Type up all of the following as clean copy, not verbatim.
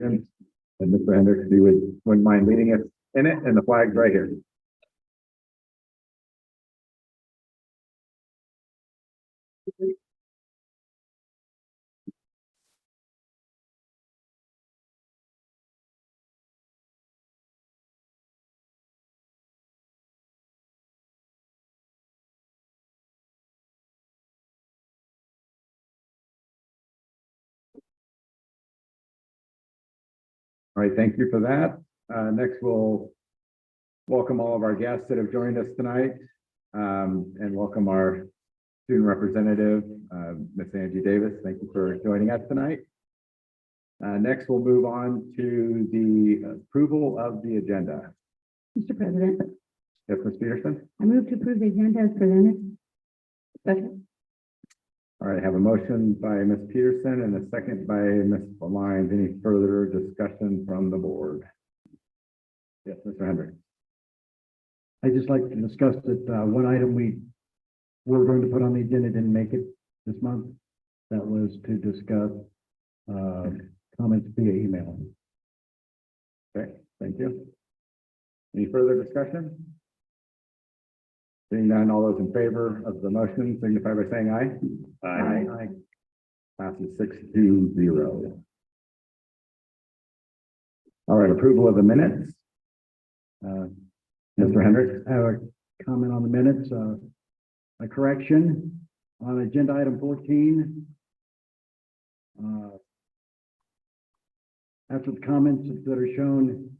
And Mr. Hendricks, you wouldn't mind leading us in it, and the flag's right here. All right, thank you for that. Next, we'll welcome all of our guests that have joined us tonight, and welcome our student representative, Ms. Angie Davis. Thank you for joining us tonight. Next, we'll move on to the approval of the agenda. Mr. President, Yes, Ms. Peterson. I move to approve the agenda as presented. Second. All right, I have a motion by Ms. Peterson and a second by Ms. Lyons. Any further discussion from the board? Yes, Mr. Hendricks. I'd just like to discuss that one item we were going to put on the agenda didn't make it this month. That was to discuss comments via email. Okay, thank you. Any further discussion? Seeing none, all those in favor of the motion signify by saying aye. Aye. Passes 6-0. All right, approval of the minutes. Mr. Hendricks. I have a comment on the minutes. A correction on agenda item 14. After the comments that are shown,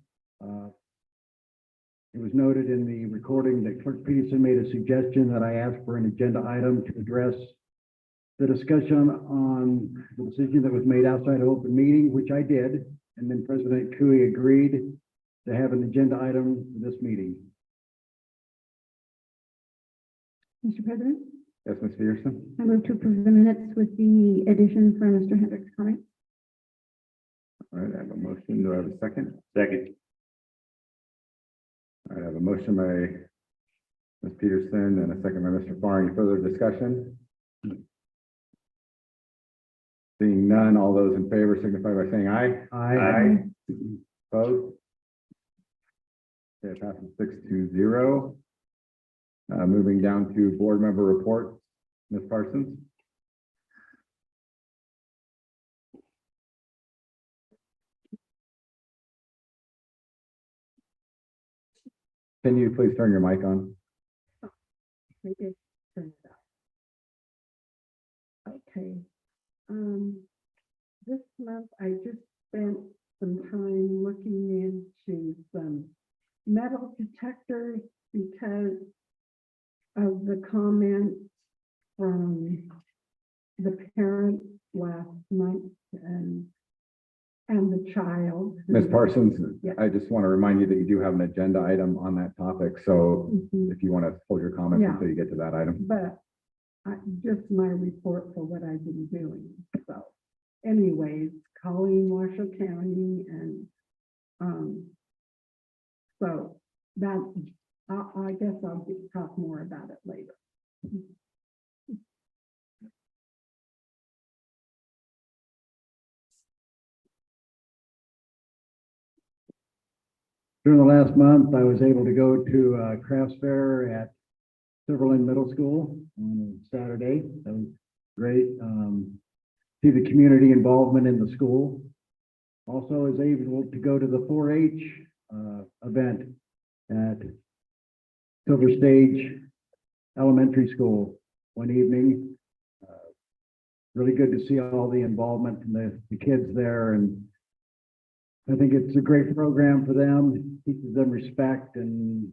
it was noted in the recording that Clerk Peterson made a suggestion that I asked for an agenda item to address the discussion on the decision that was made outside of open meeting, which I did. And then President Cooey agreed to have an agenda item for this meeting. Mr. President, Yes, Ms. Peterson. I move to approve the minutes with the addition from Mr. Hendricks' comment. All right, I have a motion. Do I have a second? Second. All right, I have a motion by Ms. Peterson and a second by Mr. Farr. Any further discussion? Seeing none, all those in favor signify by saying aye. Aye. Opposed? Okay, it passes 6-0. Moving down to board member reports, Ms. Parsons. Can you please turn your mic on? We did turn it up. Okay. This month I just spent some time looking into some metal detectors because of the comments from the parents last month and the child. Ms. Parsons, Yeah. I just want to remind you that you do have an agenda item on that topic. So Mhm. if you want to hold your comments Yeah. until you get to that item. But just my report for what I've been doing. So anyways, calling Washoe County and so that I guess I'll talk more about it later. During the last month, I was able to go to a crafts fair at Silverland Middle School on Saturday. That was great. See the community involvement in the school. Also, I was able to go to the 4-H event at Silver Stage Elementary School one evening. Really good to see all the involvement and the kids there, and I think it's a great program for them. It teaches them respect and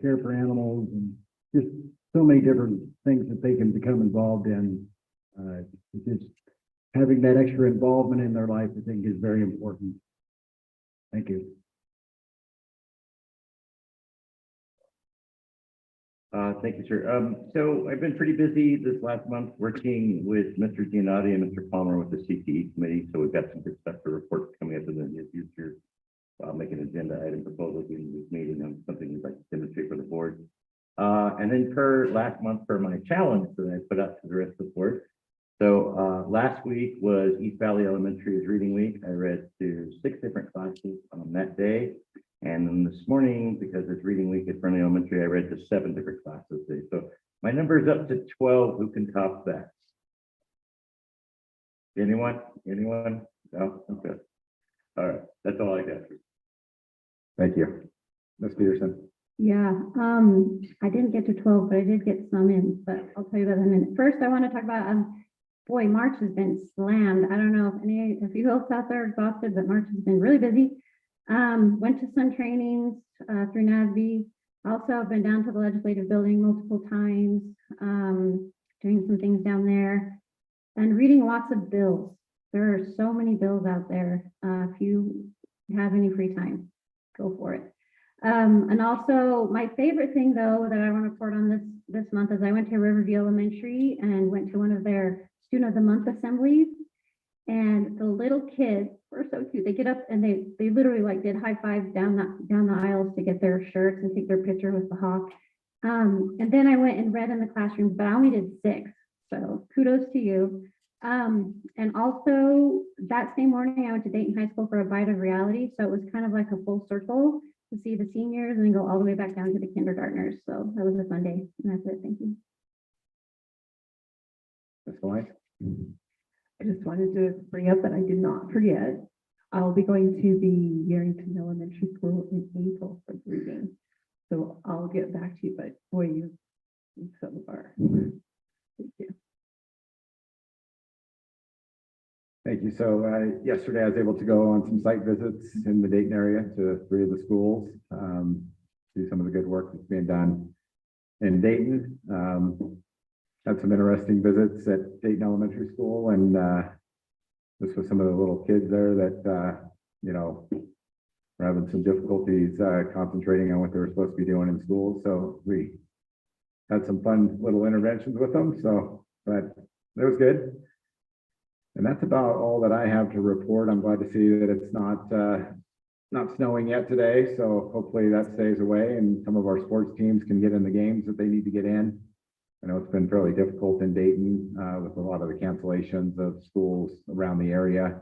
care for animals and just so many different things that they can become involved in. Just having that extra involvement in their life, I think, is very important. Thank you. Thank you, sir. So I've been pretty busy this last month working with Mr. Giannotti and Mr. Palmer with the CTE committee. So we've got some good stuff for reports coming up in the near future. I'll make an agenda item proposal during this meeting on something we'd like to demonstrate for the board. And then last month for my challenge that I put out to the rest of the board, So last week was East Valley Elementary's reading week. I read to 6 different classes on that day. And then this morning, because it's reading week at Friendly Elementary, I read to 7 different classes today. So my number is up to 12. Who can top that? Anyone? Anyone? No? Okay. All right. That's all I got. Thank you. Ms. Peterson. Yeah, I didn't get to 12, but I did get some in, but I'll tell you about that in a minute. First, I want to talk about, boy, March has been slammed. I don't know if any of you folks out there are exhausted, but March has been really busy. Went to some trainings through NASB. Also, I've been down to the legislative building multiple times, doing some things down there and reading lots of bills. There are so many bills out there. If you have any free time, go for it. And also my favorite thing though that I want to report on this month is I went to Riverview Elementary and went to one of their Student of the Month assemblies, and the little kids were so cute. They get up and they literally like did high fives down the aisles to get their shirts and take their picture with the hawk. And then I went and read in the classrooms, but I only did 6, so kudos to you. And also that same morning I went to Dayton High School for a bite of reality, so it was kind of like a full circle to see the seniors and then go all the way back down to the kindergartners. So that was a fun day. And that's it. Thank you. Ms. White. I just wanted to bring up that I did not forget. I'll be going to the Yerington Elementary School in April for reading. So I'll get back to you, but boy, you so far. Thank you. Thank you. So yesterday I was able to go on some site visits in the Dayton area to 3 of the schools, see some of the good work that's being done in Dayton. Had some interesting visits at Dayton Elementary School, and this was some of the little kids there that, you know, were having some difficulties concentrating on what they were supposed to be doing in school. So we had some fun little interventions with them. So, but it was good. And that's about all that I have to report. I'm glad to see that it's not snowing yet today. So hopefully that stays away and some of our sports teams can get in the games that they need to get in. I know it's been fairly difficult in Dayton with a lot of the cancellations of schools around the area.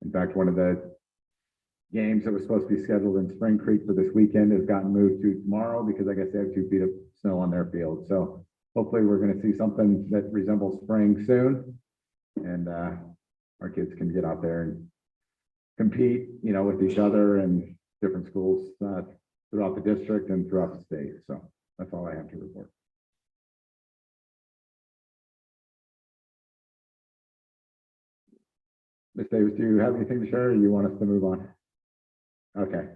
In fact, one of the games that was supposed to be scheduled in Spring Creek for this weekend has gotten moved to tomorrow because I guess they have 2 feet of snow on their field. So hopefully we're going to see something that resembles spring soon. And our kids can get out there and compete, you know, with each other and different schools throughout the district and throughout the state. So that's all I have to report. Ms. Davis, do you have anything to share or you want us to move on? Okay.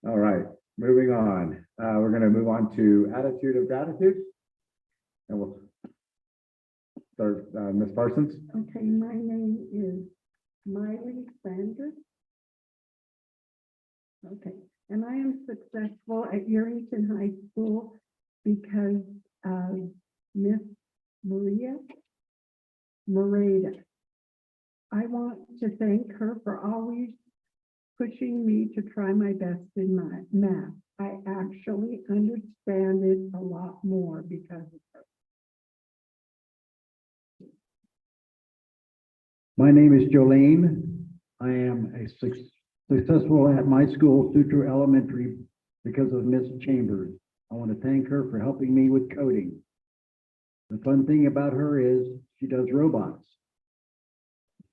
All right, moving on. We're going to move on to attitude of gratitude. And we'll start, Ms. Parsons. Okay, my name is Miley Sanders. Okay, and I am successful at Yerington High School because of Miss Maria Moreda. I want to thank her for always pushing me to try my best in my math. I actually understand it a lot more because of her. My name is Jolene. I am successful at my school, Sutro Elementary, because of Miss Chambers. I want to thank her for helping me with coding. The fun thing about her is she does robots.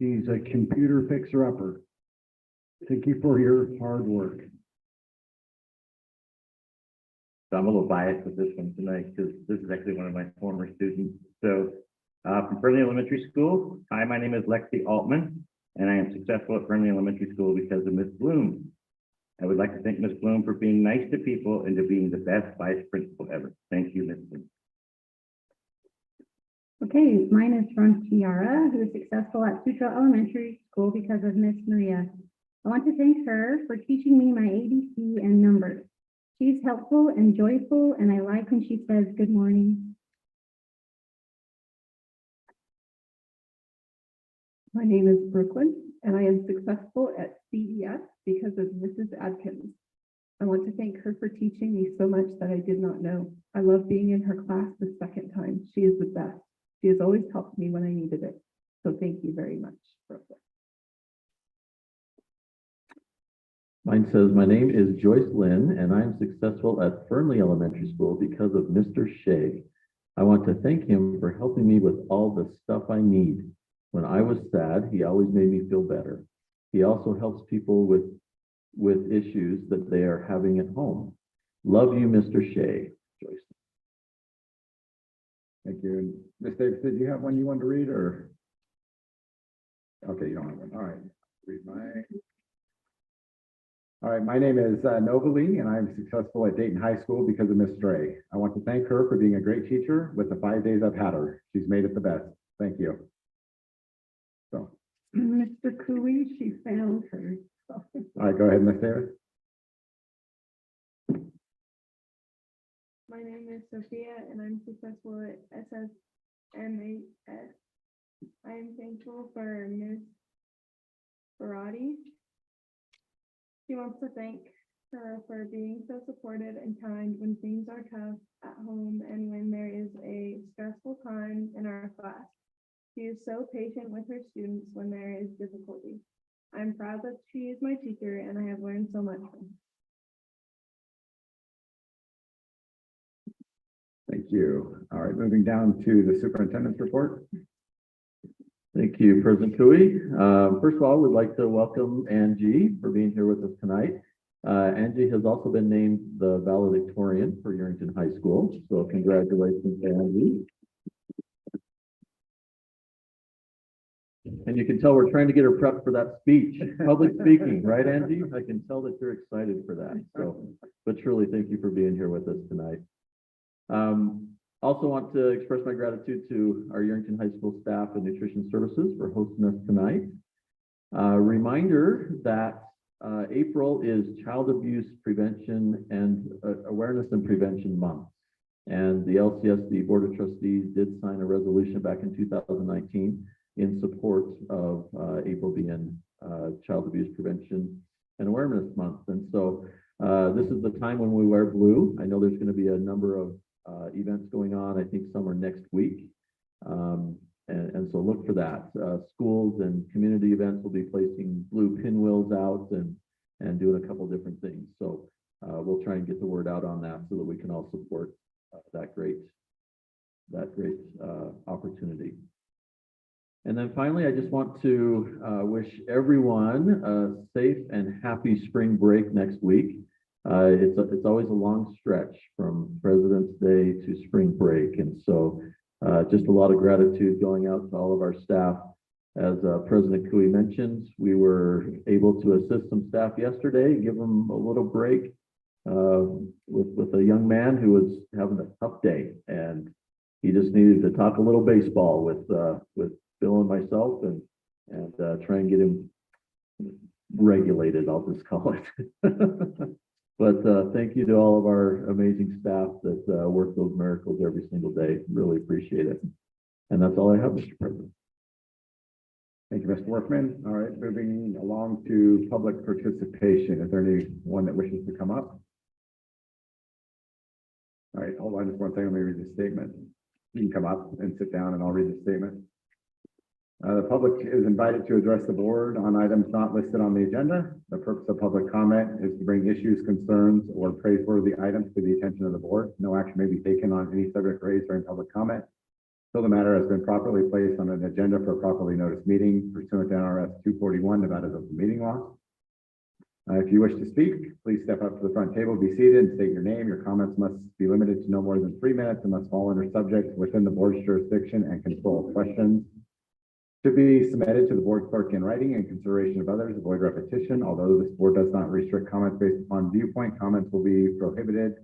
She's a computer fixer-upper. Thank you for your hard work. So I'm a little biased with this one tonight because this is actually one of my former students. So from Friendly Elementary School, hi, my name is Lexi Altman, and I am successful at Friendly Elementary School because of Miss Bloom. I would like to thank Miss Bloom for being nice to people and to being the best vice principal ever. Thank you, Miss Bloom. Okay, mine is from Tiara, who is successful at Sutro Elementary School because of Miss Maria. I want to thank her for teaching me my ABC and numbers. She's helpful and joyful, and I like when she says good morning. My name is Brooklyn, and I am successful at CES because of Mrs. Adkins. I want to thank her for teaching me so much that I did not know. I love being in her class the second time. She is the best. She has always helped me when I needed it. So thank you very much. Mine says, my name is Joyce Lynn, and I am successful at Fernley Elementary School because of Mr. Shea. I want to thank him for helping me with all the stuff I need. When I was sad, he always made me feel better. He also helps people with issues that they are having at home. Love you, Mr. Shea. Joyce. Thank you. And Ms. Davis, did you have one you wanted to read or? Okay, you don't have one. All right. Read my. All right, my name is Nova Lee, and I'm successful at Dayton High School because of Miss Dre. I want to thank her for being a great teacher with the 5 days I've had her. She's made it the best. Thank you. So, Mr. Cooey, she found her. all right, go ahead, Miss Davis. My name is Sophia, and I'm successful at SSMAS. I am thankful for Ms. Barati. She wants to thank her for being so supportive and kind when things are tough at home and when there is a stressful time in our class. She is so patient with her students when there is difficulty. I'm proud that she is my teacher, and I have learned so much from her. Thank you. All right, moving down to the superintendent's report. Thank you, President Cooey. First of all, we'd like to welcome Angie for being here with us tonight. Angie has also been named the valedictorian for Yerington High School, so congratulations, Angie. And you can tell we're trying to get her prepped for that speech, public speaking, right, Angie? I can tell that you're excited for that. So, but truly, thank you for being here with us tonight. Also want to express my gratitude to our Yerington High School staff and nutrition services for hosting us tonight. Reminder that April is Child Abuse Prevention and Awareness and Prevention Month. And the LCSD Board of Trustees did sign a resolution back in 2019 in support of April being Child Abuse Prevention and Awareness Month. And so this is the time when we wear blue. I know there's going to be a number of events going on. I think some are next week. And so look for that. Schools and community events will be placing blue pinwheels out and doing a couple different things. So we'll try and get the word out on that so that we can all support that great opportunity. And then finally, I just want to wish everyone a safe and happy spring break next week. It's always a long stretch from President's Day to spring break. And so just a lot of gratitude going out to all of our staff. As President Cooey mentioned, we were able to assist some staff yesterday, give them a little break with a young man who was having a tough day. And he just needed to talk a little baseball with Bill and myself and try and get him regulated, I'll just call it. But thank you to all of our amazing staff that work those miracles every single day. Really appreciate it. And that's all I have, Mr. President. Thank you, Mr. Workman. All right, moving along to public participation. Is there anyone that wishes to come up? All right, hold on just one second. Let me read the statement. You can come up and sit down and I'll read the statement. The public is invited to address the board on items not listed on the agenda. The purpose of public comment is to bring issues, concerns, or praiseworthy items to the attention of the board. No action may be taken on any subject raised during public comment until the matter has been properly placed on an agenda for a properly noticed meeting pursuant to NRS 241, Nevada's open meeting law. If you wish to speak, please step up to the front table, be seated, and state your name. Your comments must be limited to no more than 3 minutes and must fall under subjects within the board's jurisdiction and control. Questions should be submitted to the board clerk in writing in consideration of others. Avoid repetition. Although this board does not restrict comments based upon viewpoint, comments will be prohibited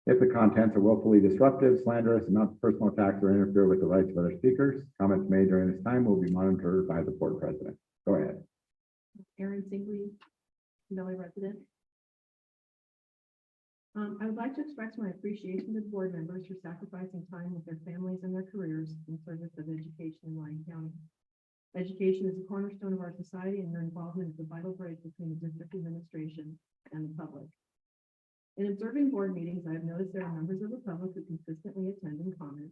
if the contents are willfully disruptive, slanderous, amount of personal attacks, or interfere with the rights of other speakers. Comments made during this time will be monitored by the board president. Go ahead. Erin Singley, Valley resident. I would like to express my appreciation to the board members for sacrificing time with their families and their careers in service of education in Lyon County. Education is a cornerstone of our society, and your involvement is a vital bridge between the district administration and the public. In observing board meetings, I have noticed there are members of the public who consistently attend and comment.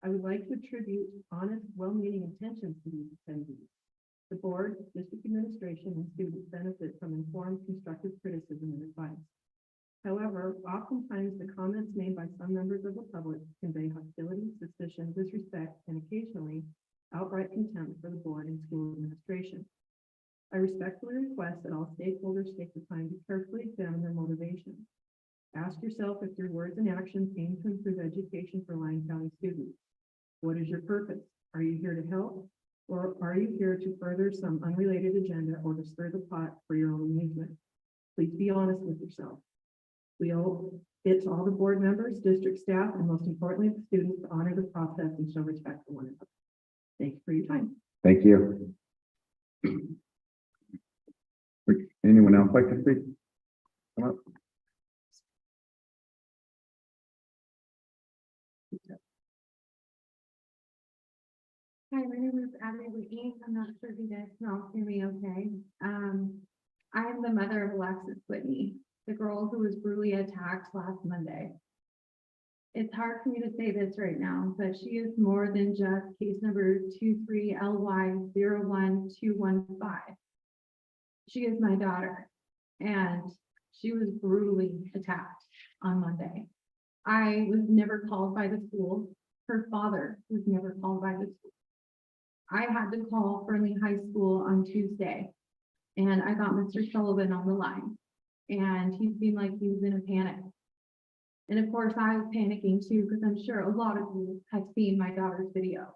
I would like to attribute honest, well-meaning intentions to these attendees. The board, district administration, and students benefit from informed, constructive criticism and advice. However, oftentimes the comments made by some members of the public convey hostility, suspicion, disrespect, and occasionally outright contempt for the board and school administration. I respectfully request that all stakeholders take the time to carefully examine their motivations. Ask yourself if your words and actions aim to improve education for Lyon County students. What is your purpose? Are you here to help? Or are you here to further some unrelated agenda or to stir the pot for your own amusement? Please be honest with yourself. We owe it to all the board members, district staff, and most importantly, the students to honor the process and show respect for one another. Thank you for your time. Thank you. Would anyone else like to speak? Come up. Hi, my name is Abby Whitney. I'm not sure if you guys can all hear me okay. I am the mother of Alexis Whitney, the girl who was brutally attacked last Monday. It's hard for me to say this right now, but she is more than just case number 23LY01215. She is my daughter, and she was brutally attacked on Monday. I was never called by the school. Her father was never called by the school. I had to call Fernley High School on Tuesday, and I got Mr. Sullivan on the line, and he seemed like he was in a panic. And of course, I was panicking too, because I'm sure a lot of you have seen my daughter's video.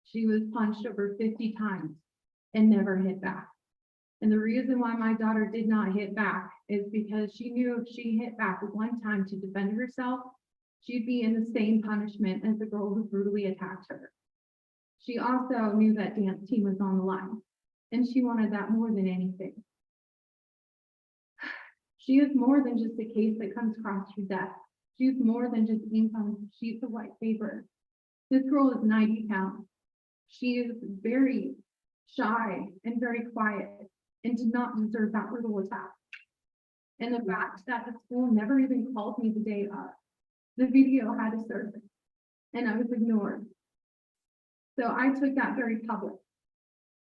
She was punched over 50 times and never hit back. And the reason why my daughter did not hit back is because she knew if she hit back one time to defend herself, she'd be in the same punishment as the girl who brutally attacked her. She also knew that dance team was on the line, and she wanted that more than anything. She is more than just a case that comes across your desk. She's more than just ink on sheets of white paper. This girl is 90 pounds. She is very shy and very quiet and did not deserve that brutal attack. And the fact that the school never even called me the day of, the video had to surface and I was ignored. So I took that very public.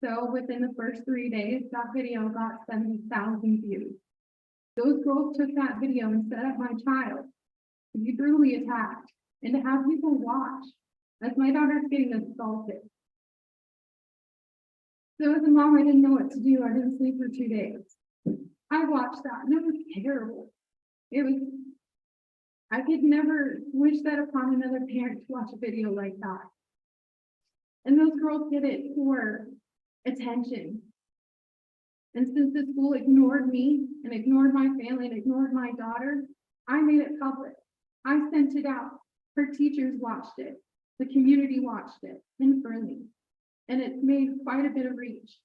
So within the first 3 days, that video got 70,000 views. Those girls took that video and set up my child to be brutally attacked and to have people watch as my daughter's getting assaulted. So as a mom, I didn't know what to do. I didn't sleep for 2 days. I watched that and it was terrible. I could never wish that upon another parent to watch a video like that. And those girls did it for attention. And since the school ignored me and ignored my family and ignored my daughter, I made it public. I sent it out. Her teachers watched it. The community watched it in Fernley. And it made quite a bit of reach.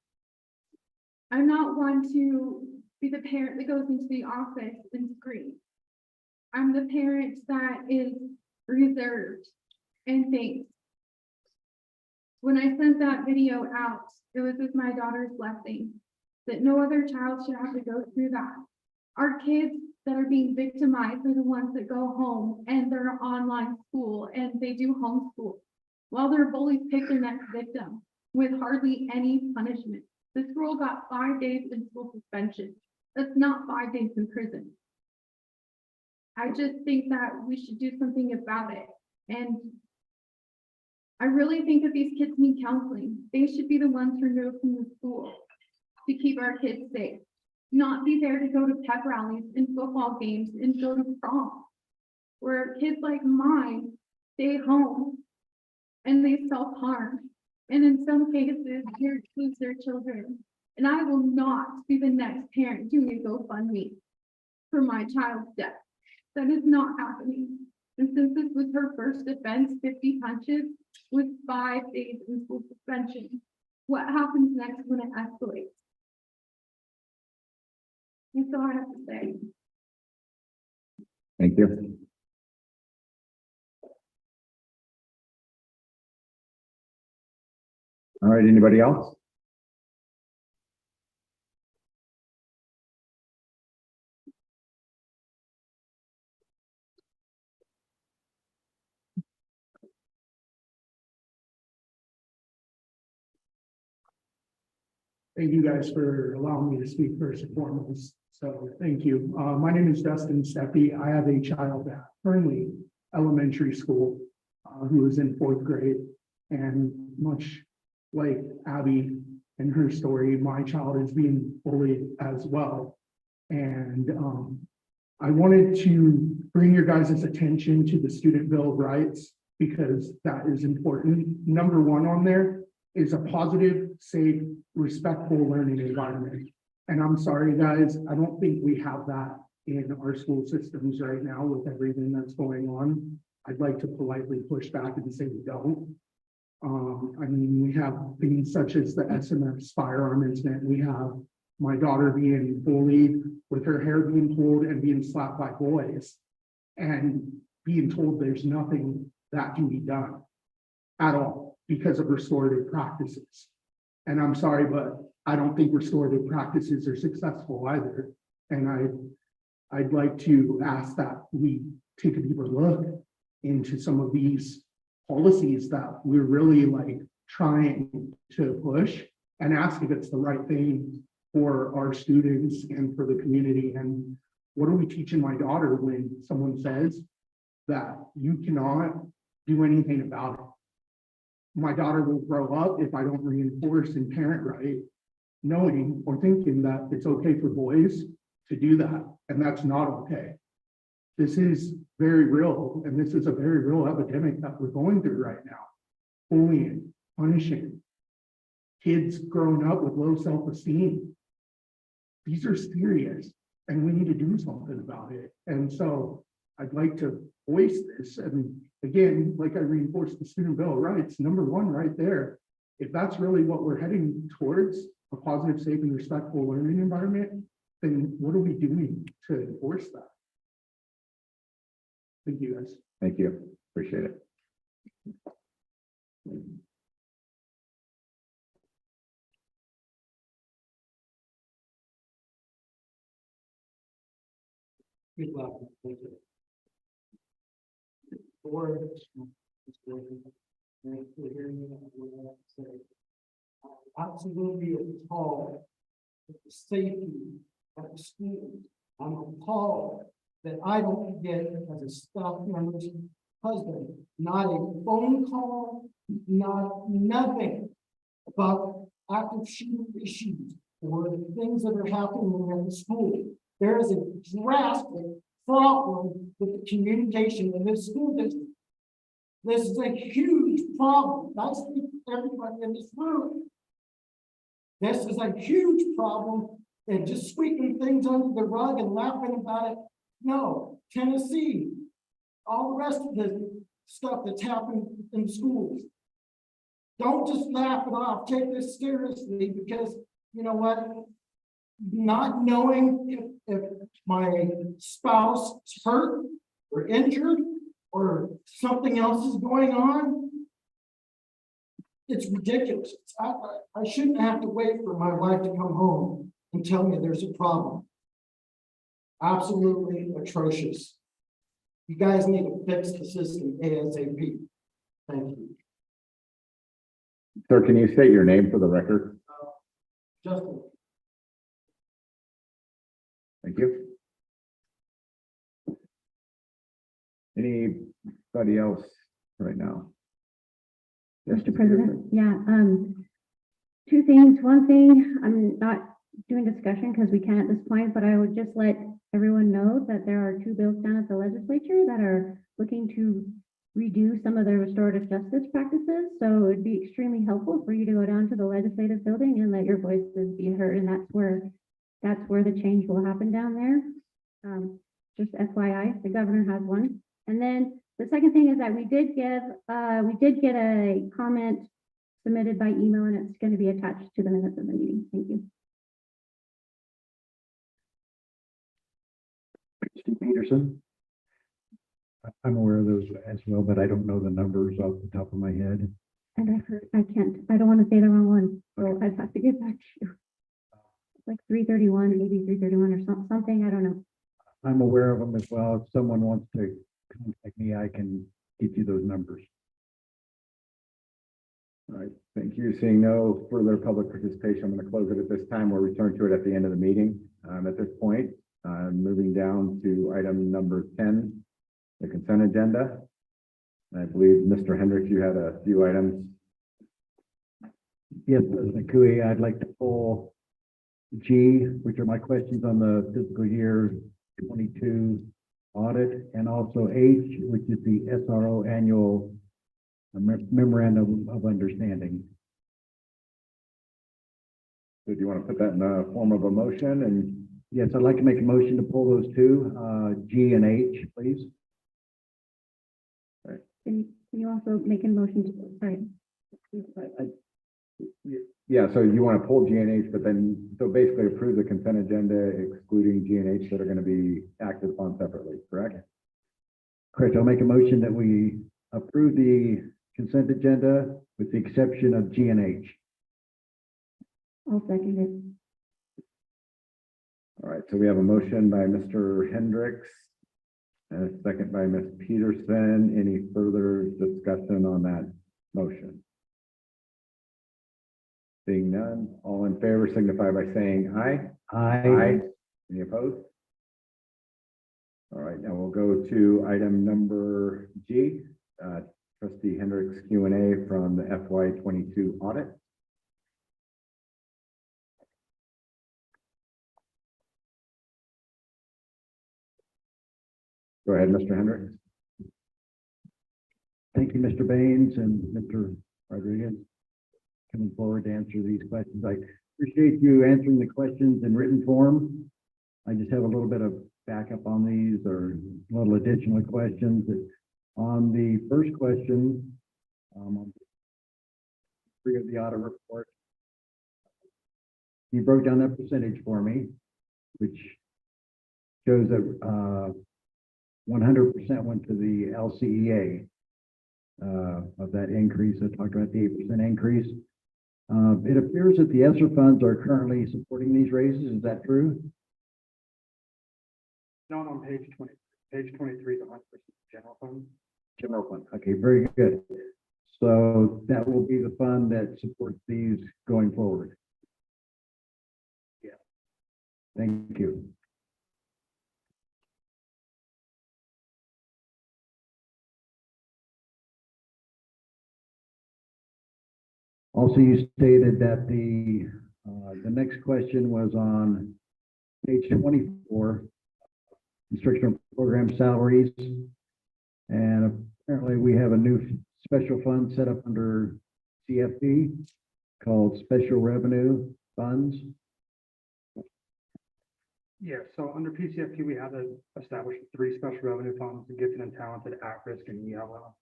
I'm not one to be the parent that goes into the office and screams. I'm the parent that is reserved and thinks. When I sent that video out, it was with my daughter's blessing that no other child should have to go through that. Our kids that are being victimized are the ones that go home and they're online school and they do homeschool, while their bullies pick their next victim with hardly any punishment. This girl got 5 days in school suspension. That's not 5 days in prison. I just think that we should do something about it. And I really think that these kids need counseling. They should be the ones removed from the school to keep our kids safe, not be there to go to pep rallies and football games and go to prom, where kids like mine stay home and they self-harm. And in some cases, parents lose their children. And I will not be the next parent doing a GoFundMe for my child's death. That is not happening. And since this was her first offense, 50 punches with 5 days in school suspension, what happens next when it escalates? That's all I have to say. Thank you. All right, anybody else? Thank you guys for allowing me to speak first and foremost. So thank you. My name is Dustin Steffi. I have a child at Fernley Elementary School who is in 4th grade. And much like Abby and her story, my child is being bullied as well. And I wanted to bring your guys' attention to the Student Bill of Rights because that is important. Number 1 on there is a positive, safe, respectful learning environment. And I'm sorry, guys, I don't think we have that in our school systems right now with everything that's going on. I'd like to politely push back and say we don't. I mean, we have things such as the SMS firearm incident. We have my daughter being bullied with her hair being pulled and being slapped by boys and being told there's nothing that can be done at all because of restorative practices. And I'm sorry, but I don't think restorative practices are successful either. And I'd like to ask that we take a deeper look into some of these policies that we're really like trying to push and ask if it's the right thing for our students and for the community. And what are we teaching my daughter when someone says that you cannot do anything about it? My daughter will grow up if I don't reinforce and parent right, knowing or thinking that it's okay for boys to do that, and that's not okay. This is very real, and this is a very real epidemic that we're going through right now. Bullying, punishing, kids growing up with low self-esteem. These are serious, and we need to do something about it. And so I'd like to voice this. And again, like I reinforced the Student Bill of Rights, number 1 right there. If that's really what we're heading towards, a positive, safe, and respectful learning environment, then what are we doing to enforce that? Thank you, guys. Thank you. Appreciate it. Good luck. Thank you. Or, absolutely appalled at the safety of the school. I'm appalled that I don't get as a staff member's husband, not a phone call, not nothing about active shooter issues or the things that are happening in the school. There is a drastic problem with the communication in this school district. This is a huge problem. I speak to everybody in this room. This is a huge problem, and just sweeping things under the rug and laughing about it. No, Tennessee, all the rest of the stuff that's happened in schools. Don't just laugh it off. Take this seriously, because you know what? Not knowing if my spouse is hurt or injured or something else is going on, it's ridiculous. I shouldn't have to wait for my wife to come home and tell me there's a problem. Absolutely atrocious. You guys need to fix the system ASAP. Thank you. Sir, can you state your name for the record? Justin. Thank you. Anybody else right now? Yes, Mr. President, yeah, 2 things. One thing, I'm not doing discussion because we can't at this point, but I would just let everyone know that there are 2 bills down at the legislature that are looking to redo some of the restorative justice practices. So it'd be extremely helpful for you to go down to the legislative building and let your voices be heard. And that's where the change will happen down there. Just FYI, the governor has one. And then the second thing is that we did get a comment submitted by email, and it's going to be attached to the minutes of the meeting. Thank you. Steve Peterson. I'm aware of those as well, but I don't know the numbers off the top of my head. And I don't want to say the wrong one, so I'd have to get back to you. It's like 331, maybe 331 or something, I don't know. I'm aware of them as well. If someone wants to contact me, I can give you those numbers. All right, thank you. Seeing no further public participation, I'm going to close it at this time. We'll return to it at the end of the meeting. At this point, moving down to item number 10, the consent agenda. I believe, Mr. Hendricks, you had a few items. Yes, President Cooey, I'd like to pull G, which are my questions on the fiscal year 22 audit, and also H, which is the SRO annual memorandum of understanding. So do you want to put that in the form of a motion? And Yes, I'd like to make a motion to pull those two, G and H, please. Can you also make a motion to, sorry. yeah, so you want to pull G and H, but then, so basically approve the consent agenda excluding G and H that are going to be acted upon separately, correct? Correct. I'll make a motion that we approve the consent agenda with the exception of G and H. I'll second it. All right, so we have a motion by Mr. Hendricks and a second by Ms. Peterson. Any further discussion on that motion? Seeing none, all in favor signify by saying aye. Aye. Any opposed? All right, now we'll go to item number G, trustee Hendricks Q&A from the FY 22 audit. Go ahead, Mr. Hendricks. Thank you, Mr. Baines and Mr. Rodriguez, coming forward to answer these questions. I appreciate you answering the questions in written form. I just have a little bit of backup on these or a little additional questions. On the first question, on three of the audit report, you broke down that percentage for me, which shows that 100% went to the LCEA of that increase. I talked about the 8% increase. It appears that the ESSER funds are currently supporting these raises. Is that true? Not on page 20. Page 23 is 100% general fund. General fund. Okay, very good. So that will be the fund that supports these going forward. Yeah. Thank you. Also, you stated that the next question was on page 24, instructional program salaries. And apparently we have a new special fund set up under CFD called Special Revenue Funds. Yeah, so under PCFT, we have established 3 special revenue funds, gifted and talented, at-risk, and ELL.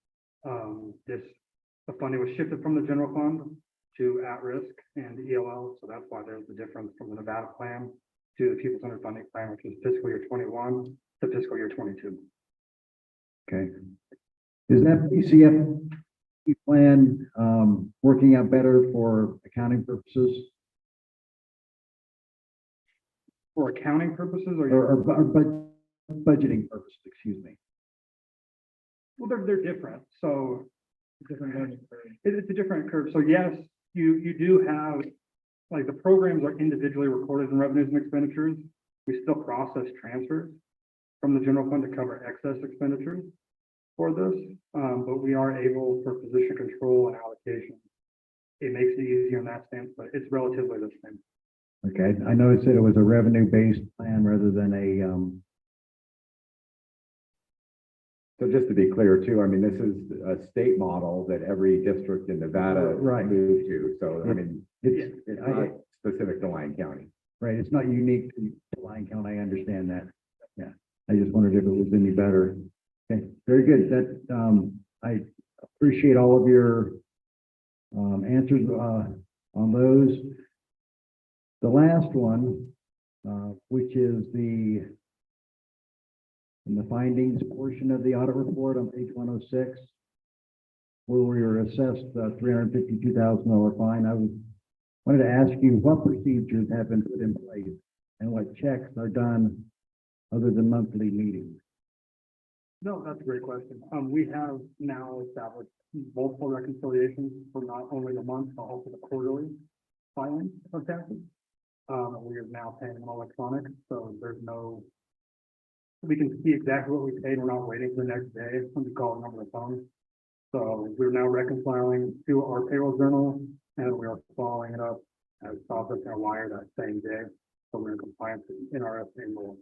The funding was shifted from the general fund to at-risk and ELL, so that's why there's the difference from the Nevada plan to the People Centered Funding Plan, which is fiscal year 21 to fiscal year 22. Okay. Is that PCFT plan working out better for accounting purposes? For accounting purposes, Or budgeting purposes, excuse me. well, they're different. So it's a different curve. So yes, you do have, like, the programs are individually recorded in revenues and expenditures. We still process transfers from the general fund to cover excess expenditures for this, but we are able, for position control and allocation, it makes it easier in that sense, but it's relatively the same. Okay, I noticed that it was a revenue-based plan rather than a, So just to be clear too, I mean, this is a state model that every district in Nevada Right. moved to. So, I mean, it's, it's not specific to Lyon County. right, it's not unique to Lyon County, I understand that. Yeah, I just wondered if it was any better. Okay, very good. That, I appreciate all of your answers on those. The last one, which is in the findings portion of the audit report on page 106, where we were assessed $352,000 fine. I wanted to ask you what procedures have been put in place and what checks are done other than monthly meetings. No, that's a great question. We have now established multiple reconciliations for not only the month, but also the quarterly filing of taxes. We are now paying them electronic, so there's no, we can see exactly what we paid. We're not waiting for the next day when we call a number of phone. So we're now reconciling to our payroll journal, and we are following it up as processing a wire that same day. So we're in compliance with NRS rule.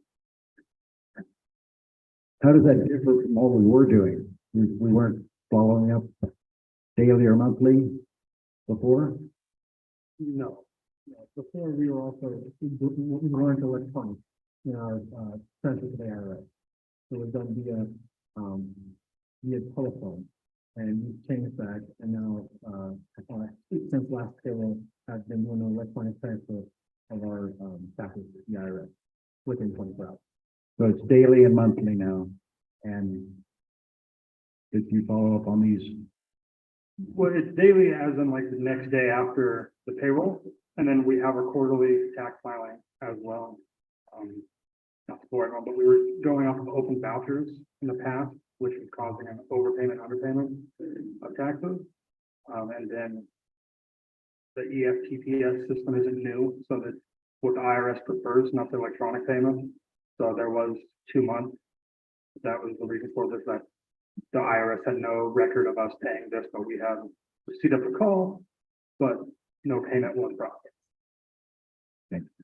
How does that differ from what we were doing? We weren't following up daily or monthly before? No. Before we were also, we weren't electronic in our transfer to the IRS. So it was done via telephone, and we changed that, and now since last payroll, I've been doing an electronic transfer of our taxes to the IRS within 24 hours. So it's daily and monthly now. And did you follow up on these? Well, it's daily as in like the next day after the payroll, and then we have our quarterly tax filing as well. Not for everyone, but we were going off of open vouchers in the past, which was causing an overpayment, underpayment of taxes. And then the EFTPS system isn't new, so that what the IRS prefers, not the electronic payment. So there was 2 months. That was the reason for this, that the IRS had no record of us paying this, but we had receipt of the call, but no payment was processed.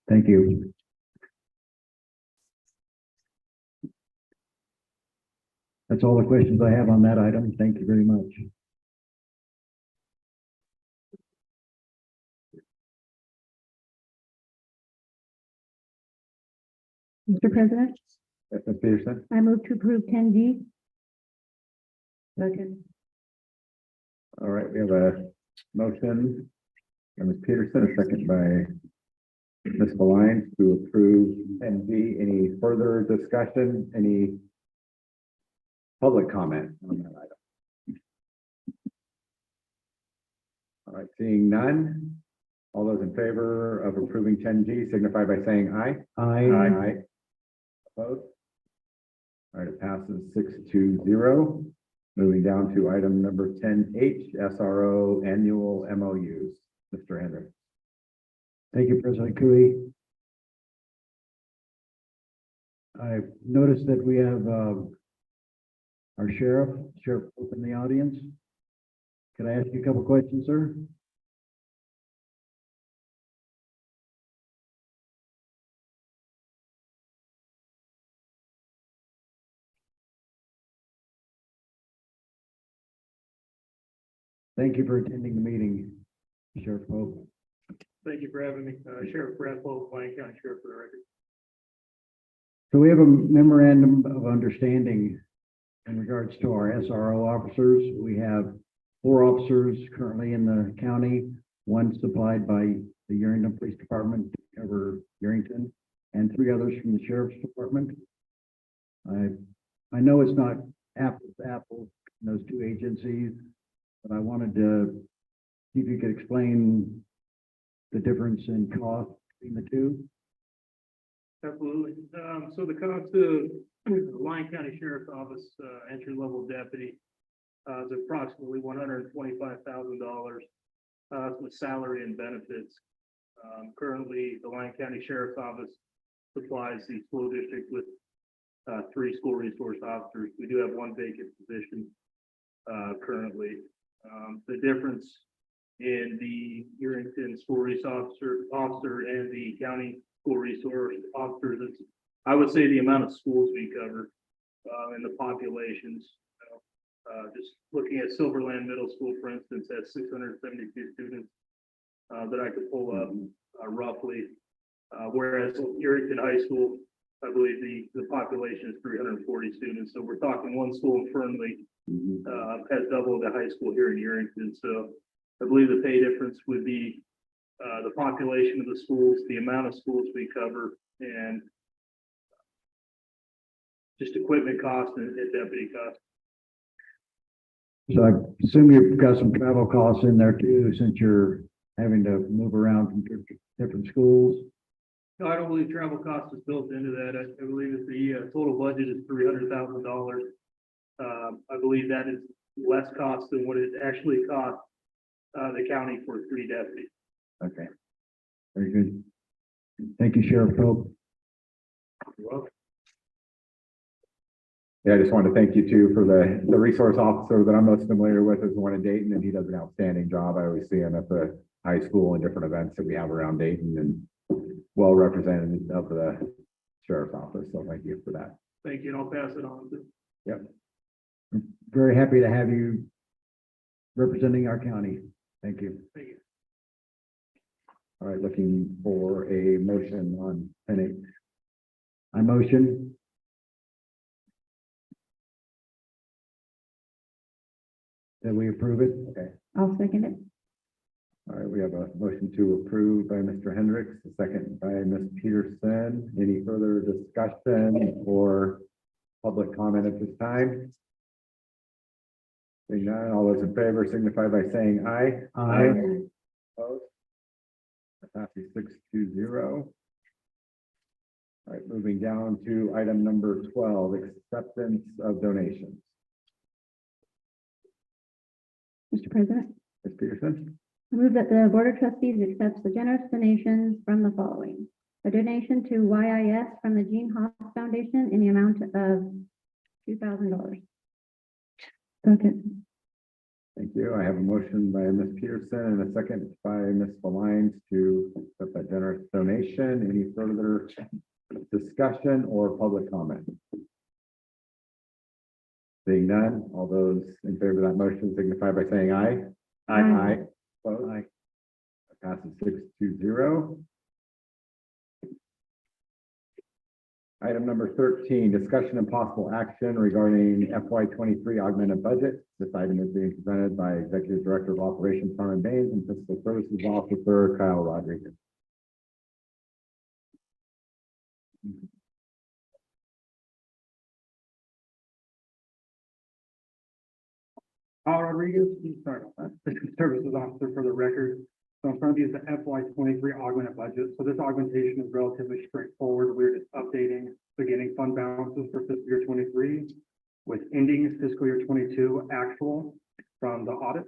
Thank you. That's all the questions I have on that item. Thank you very much. Mr. President, Ms. Peterson, I move to approve 10D. Second. all right, we have a motion by Ms. Peterson, a second by Ms. Lyon to approve NG. Any further discussion, any public comment on that item? All right, seeing none, all those in favor of approving 10G signify by saying aye. Aye. Opposed? All right, it passes 6-0. Moving down to item number 10H, SRO annual MOUs. Mr. Hendrick. Thank you, President Cooey. I've noticed that we have our Sheriff Pope in the audience. Can I ask you a couple questions, sir? Thank you for attending the meeting, Sheriff Pope. Thank you for having me. Sheriff Brad Pope, Lyon County Sheriff for the record. So we have a memorandum of understanding in regards to our SRO officers. We have 4 officers currently in the county, 1 supplied by the Yerington Police Department to cover Yerington, and 3 others from the Sheriff's Department. I know it's not apples to apples in those 2 agencies, but I wanted to see if you could explain the difference in cost between the 2. Absolutely. So the cost of the Lyon County Sheriff's Office entry-level deputy is approximately $125,000 with salary and benefits. Currently, the Lyon County Sheriff's Office supplies the school district with 3 school resource officers. We do have 1 vacant position currently. The difference in the Yerington school resource officer and the county school resource officers is, I would say, the amount of schools we cover and the populations. Just looking at Silverland Middle School, for instance, has 672 students that I could pull up roughly. Whereas Yerington High School, I believe the population is 340 students. So we're talking 1 school in Fernley has double the high school here in Yerington. So I believe the pay difference would be the population of the schools, the amount of schools we cover, and just equipment cost and deputy cost. So I assume you've got some travel costs in there too, since you're having to move around from different schools. No, I don't believe travel cost is built into that. I believe that the total budget is $300,000. I believe that is less cost than what it actually cost the county for 3 deputies. Okay. Very good. Thank you, Sheriff Pope. Yeah, I just wanted to thank you too for the resource officer that I'm most familiar with is the one in Dayton, and he does an outstanding job. I always see him at the high school and different events that we have around Dayton and well represented of the sheriff's office. So thank you for that. Thank you, and I'll pass it on to. Yep. Very happy to have you representing our county. Thank you. Thank you. All right, looking for a motion on 10-8. I motion. That we approve it. Okay. I'll second it. All right, we have a motion to approve by Mr. Hendricks, a second by Ms. Peterson. Any further discussion or public comment at this time? Seeing none, all those in favor signify by saying aye. Aye. Opposed? That passes 6-0. All right, moving down to item number 12, acceptance of donations. Mr. President, Ms. Peterson? I move that the Board of Trustees accepts the generous donations from the following. A donation to YIS from the Gene Haas Foundation in the amount of $2,000. Okay. Thank you. I have a motion by Ms. Peterson and a second by Ms. Valines to accept that generous donation. Any further discussion or public comment? Seeing none, all those in favor of that motion signify by saying aye. Aye. Opposed? Aye. That passes 6-0. Item number 13, discussion and possible action regarding FY23 augmented budget. This item is being presented by Executive Director of Operations Carmen Baines and Fiscal Services Officer Kyle Rodriguez. Kyle Rodriguez, Fiscal Services Officer for the record. So in front of you is the FY23 augmented budget. So this augmentation is relatively straightforward. We're just updating beginning fund balances for fiscal year 23 with ending fiscal year 22 actual from the audit.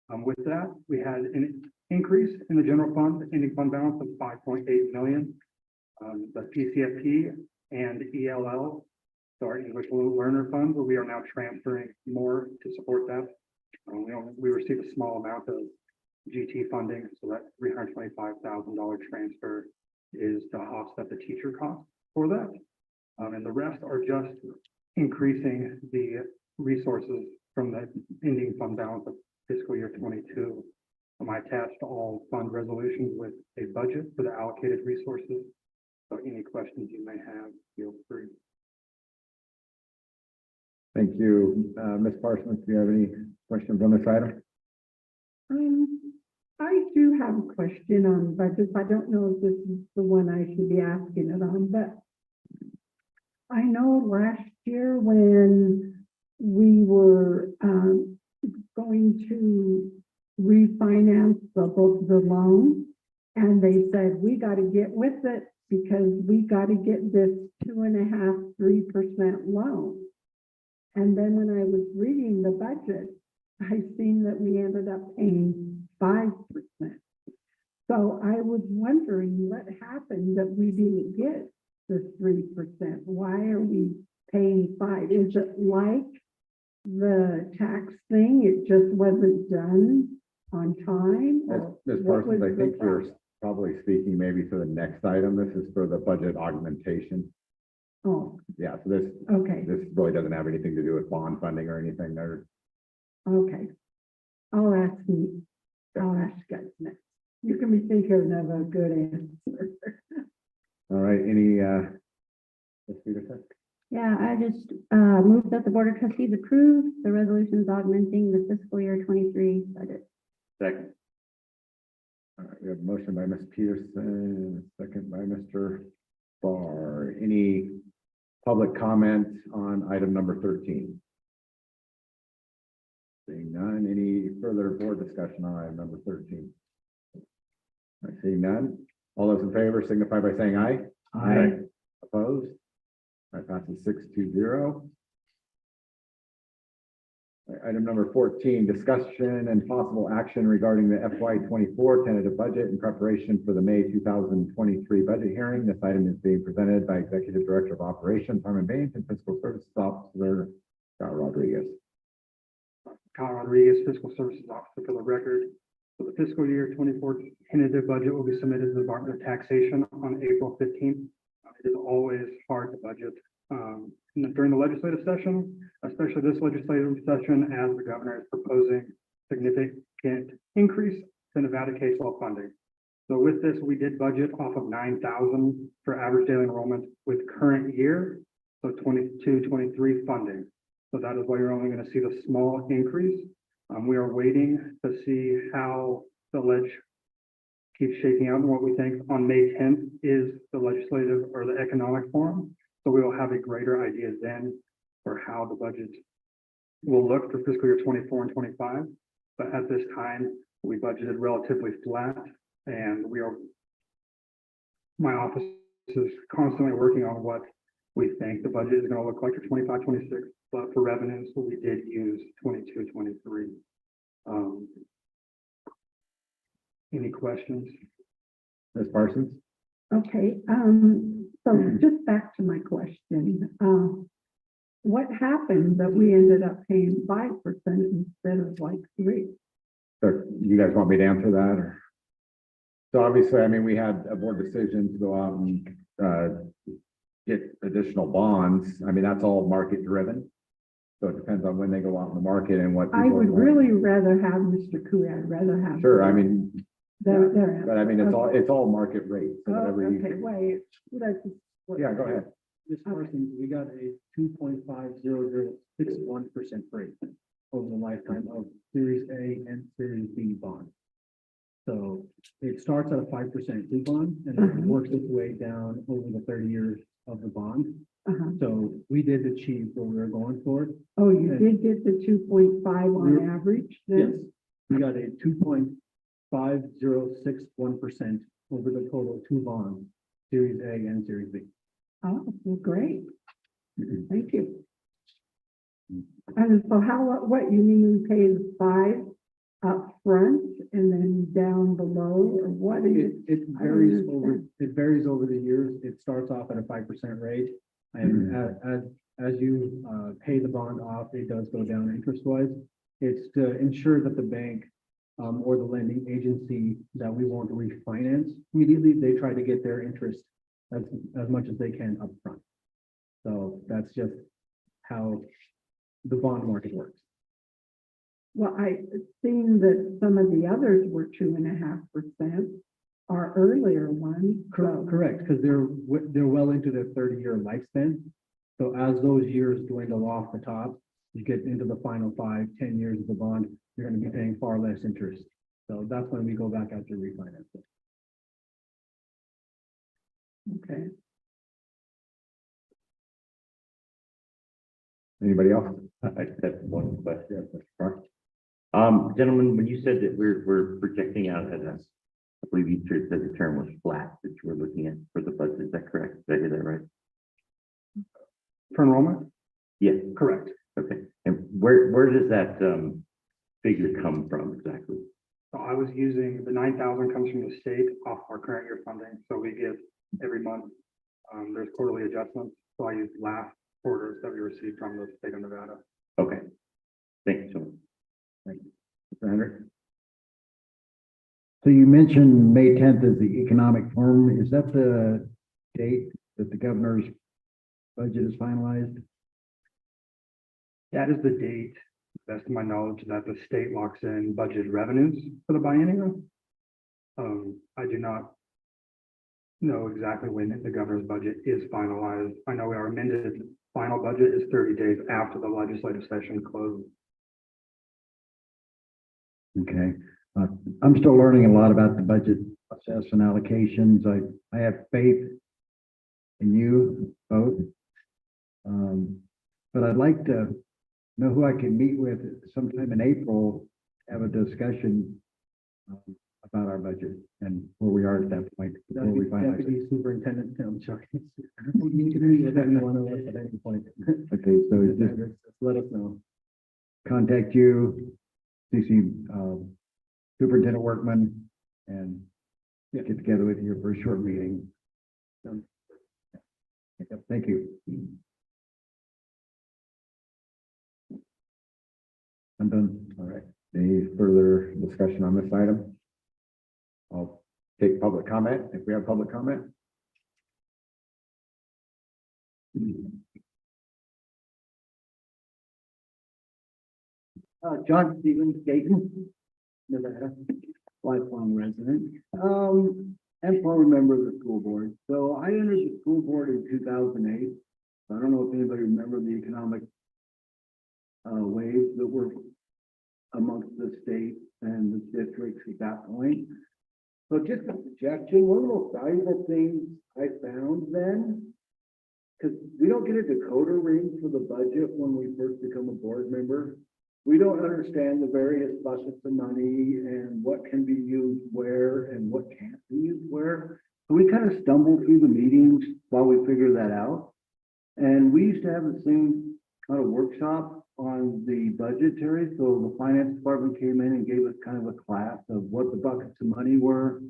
With that, we had an increase in the general fund, ending fund balance of 5.8 million. The PCFP and ELL, so our English Learner Fund, where we are now transferring more to support that. We received a small amount of GT funding, so that $325,000 transfer is to offset the teacher cost for that. And the rest are just increasing the resources from the ending fund balance of fiscal year 22. I attached all fund resolutions with a budget for the allocated resources. So any questions you may have, feel free. Thank you. Ms. Parsons, do you have any questions on this item? I do have a question on budgets. I don't know if this is the one I should be asking it on, but I know last year when we were going to refinance both the loan, and they said, we got to get with it because we got to get this 2.5%, 3% loan. And then when I was reading the budget, I seen that we ended up paying 5%. So I was wondering what happened that we didn't get the 3%. Why are we paying 5%? Is it like the tax thing? It just wasn't done on time? Or Ms. what Parsons, was I the think you're problem? probably speaking maybe to the next item. This is for the budget augmentation. Oh, Yeah, so this okay, really doesn't have anything to do with bond funding or anything there. okay. I'll ask guys next. You can be thinking of a good answer. All right, any, Ms. Peterson? Yeah, I just move that the Board of Trustees approve the resolutions augmenting the fiscal year 23 budget. Second. All right, we have a motion by Ms. Peterson, a second by Mr. Barr. Any public comment on item number 13? Seeing none, any further board discussion on item number 13? I see none. All those in favor signify by saying aye. Aye. Opposed? That passes 6-0. Item number 14, discussion and possible action regarding the FY 24 tentative budget in preparation for the May 2023 budget hearing. This item is being presented by Executive Director of Operations, Harmon Baines, and Fiscal Services Officer, Scott Rodriguez. Kyle Rodriguez, Fiscal Services Officer for the record. So the fiscal year 24 tentative budget will be submitted to the Department of Taxation on April 15th. It is always hard to budget during the legislative session, especially this legislative session, as the governor is proposing significant increase to Nevada K-12 funding. So with this, we did budget off of 9,000 for average daily enrollment with current year, so 22-23 funding. So that is why you're only going to see the small increase. We are waiting to see how the ledge keeps shaking out, and what we think on May 10th is the legislative or the economic forum. So we will have a greater idea then for how the budget will look for fiscal year 24 and 25. But at this time, we budgeted relatively flat, and my office is constantly working on what we think the budget is going to look like for 25, 26. But for revenues, we did use 22, 23. Any questions? Ms. Parsons? Okay, so just back to my question. What happened that we ended up paying 5% instead of like 3%? So you guys want me to answer that, or? So obviously, I mean, we had a board decision to go out and get additional bonds. I mean, that's all market driven. So it depends on when they go out in the market and what. I people would want. really rather have Mr. Cooey. I'd rather have. Sure, I mean, There. but I mean, it's all market rate. So Oh, whatever you. okay, wait. Let's just- Yeah, go ahead. Ms. Parsons, we got a 2.50061% rate over the lifetime of Series A and Series B bonds. So it starts at a 5% coupon and then it works its way down over the 30 years of the bond. So we did achieve what we were going for. Oh, you did get the 2.5 on We're- average Yes, then? we got a 2.5061% over the total two bonds, Series A and Series B. Oh, well, great. Thank you. And so what you mean we pay the 5 up front and then down below, or what is it? It varies over the years. It starts off at a 5% rate. And as you pay the bond off, it does go down interest wise. It's to ensure that the bank or the lending agency that we want to refinance immediately, they try to get their interest as much as they can upfront. So that's just how the bond market works. Well, I seen that some of the others were 2.5%, our earlier ones. so- Correct, because they're well into their 30-year lifespan. So as those years dwindle off the top, you get into the final 5-10 years of the bond, you're going to be paying far less interest. So that's when we go back out to refinance it. Okay. Anybody else? I just have one question. Gentlemen, when you said that we're projecting out at us, I believe you said the term was flat that you were looking at for the budget. Is that correct? Did I hear that right? For enrollment? Yes. Correct. Okay. And where does that figure come from exactly? So I was using the 9,000 comes from the state off our current year funding. So we get every month, there's quarterly adjustments. So I used last quarters that we received from the state of Nevada. Okay. Thank you so much. Mr. Hendrick? So you mentioned May 10th is the economic forum. Is that the date that the governor's budget is finalized? That is the date, best of my knowledge, that the state locks in budget revenues for the biennium. I do not know exactly when the governor's budget is finalized. I know our amended final budget is 30 days after the legislative session closed. Okay, I'm still learning a lot about the budget process and allocations. I have faith in you both. But I'd like to know who I can meet with sometime in April, have a discussion about our budget and where we are at that point. before we finalize it. Deputy Superintendent Tim Chuck. You can meet with any one of us at any point. Okay, so just let us know. contact you, CC Superintendent Workman, and get together with you for a short meeting. Thank you. I'm done. All right. Any further discussion on this item? I'll take public comment if we have public comment. John Stevens, Dayton, Nevada, lifelong resident. And former member of the school board. So I entered the school board in 2008. I don't know if anybody remembers the economic waves that were amongst the state and the districts at that point. So just a suggestion, one of the most valuable things I found then, because we don't get a decoder ring for the budget when we first become a board member. We don't understand the various buckets of money and what can be used where and what can't be used where. So we kind of stumble through the meetings while we figure that out. And we used to have the same kind of workshop on the budgetary. So the finance department came in and gave us kind of a class of what the buckets of money were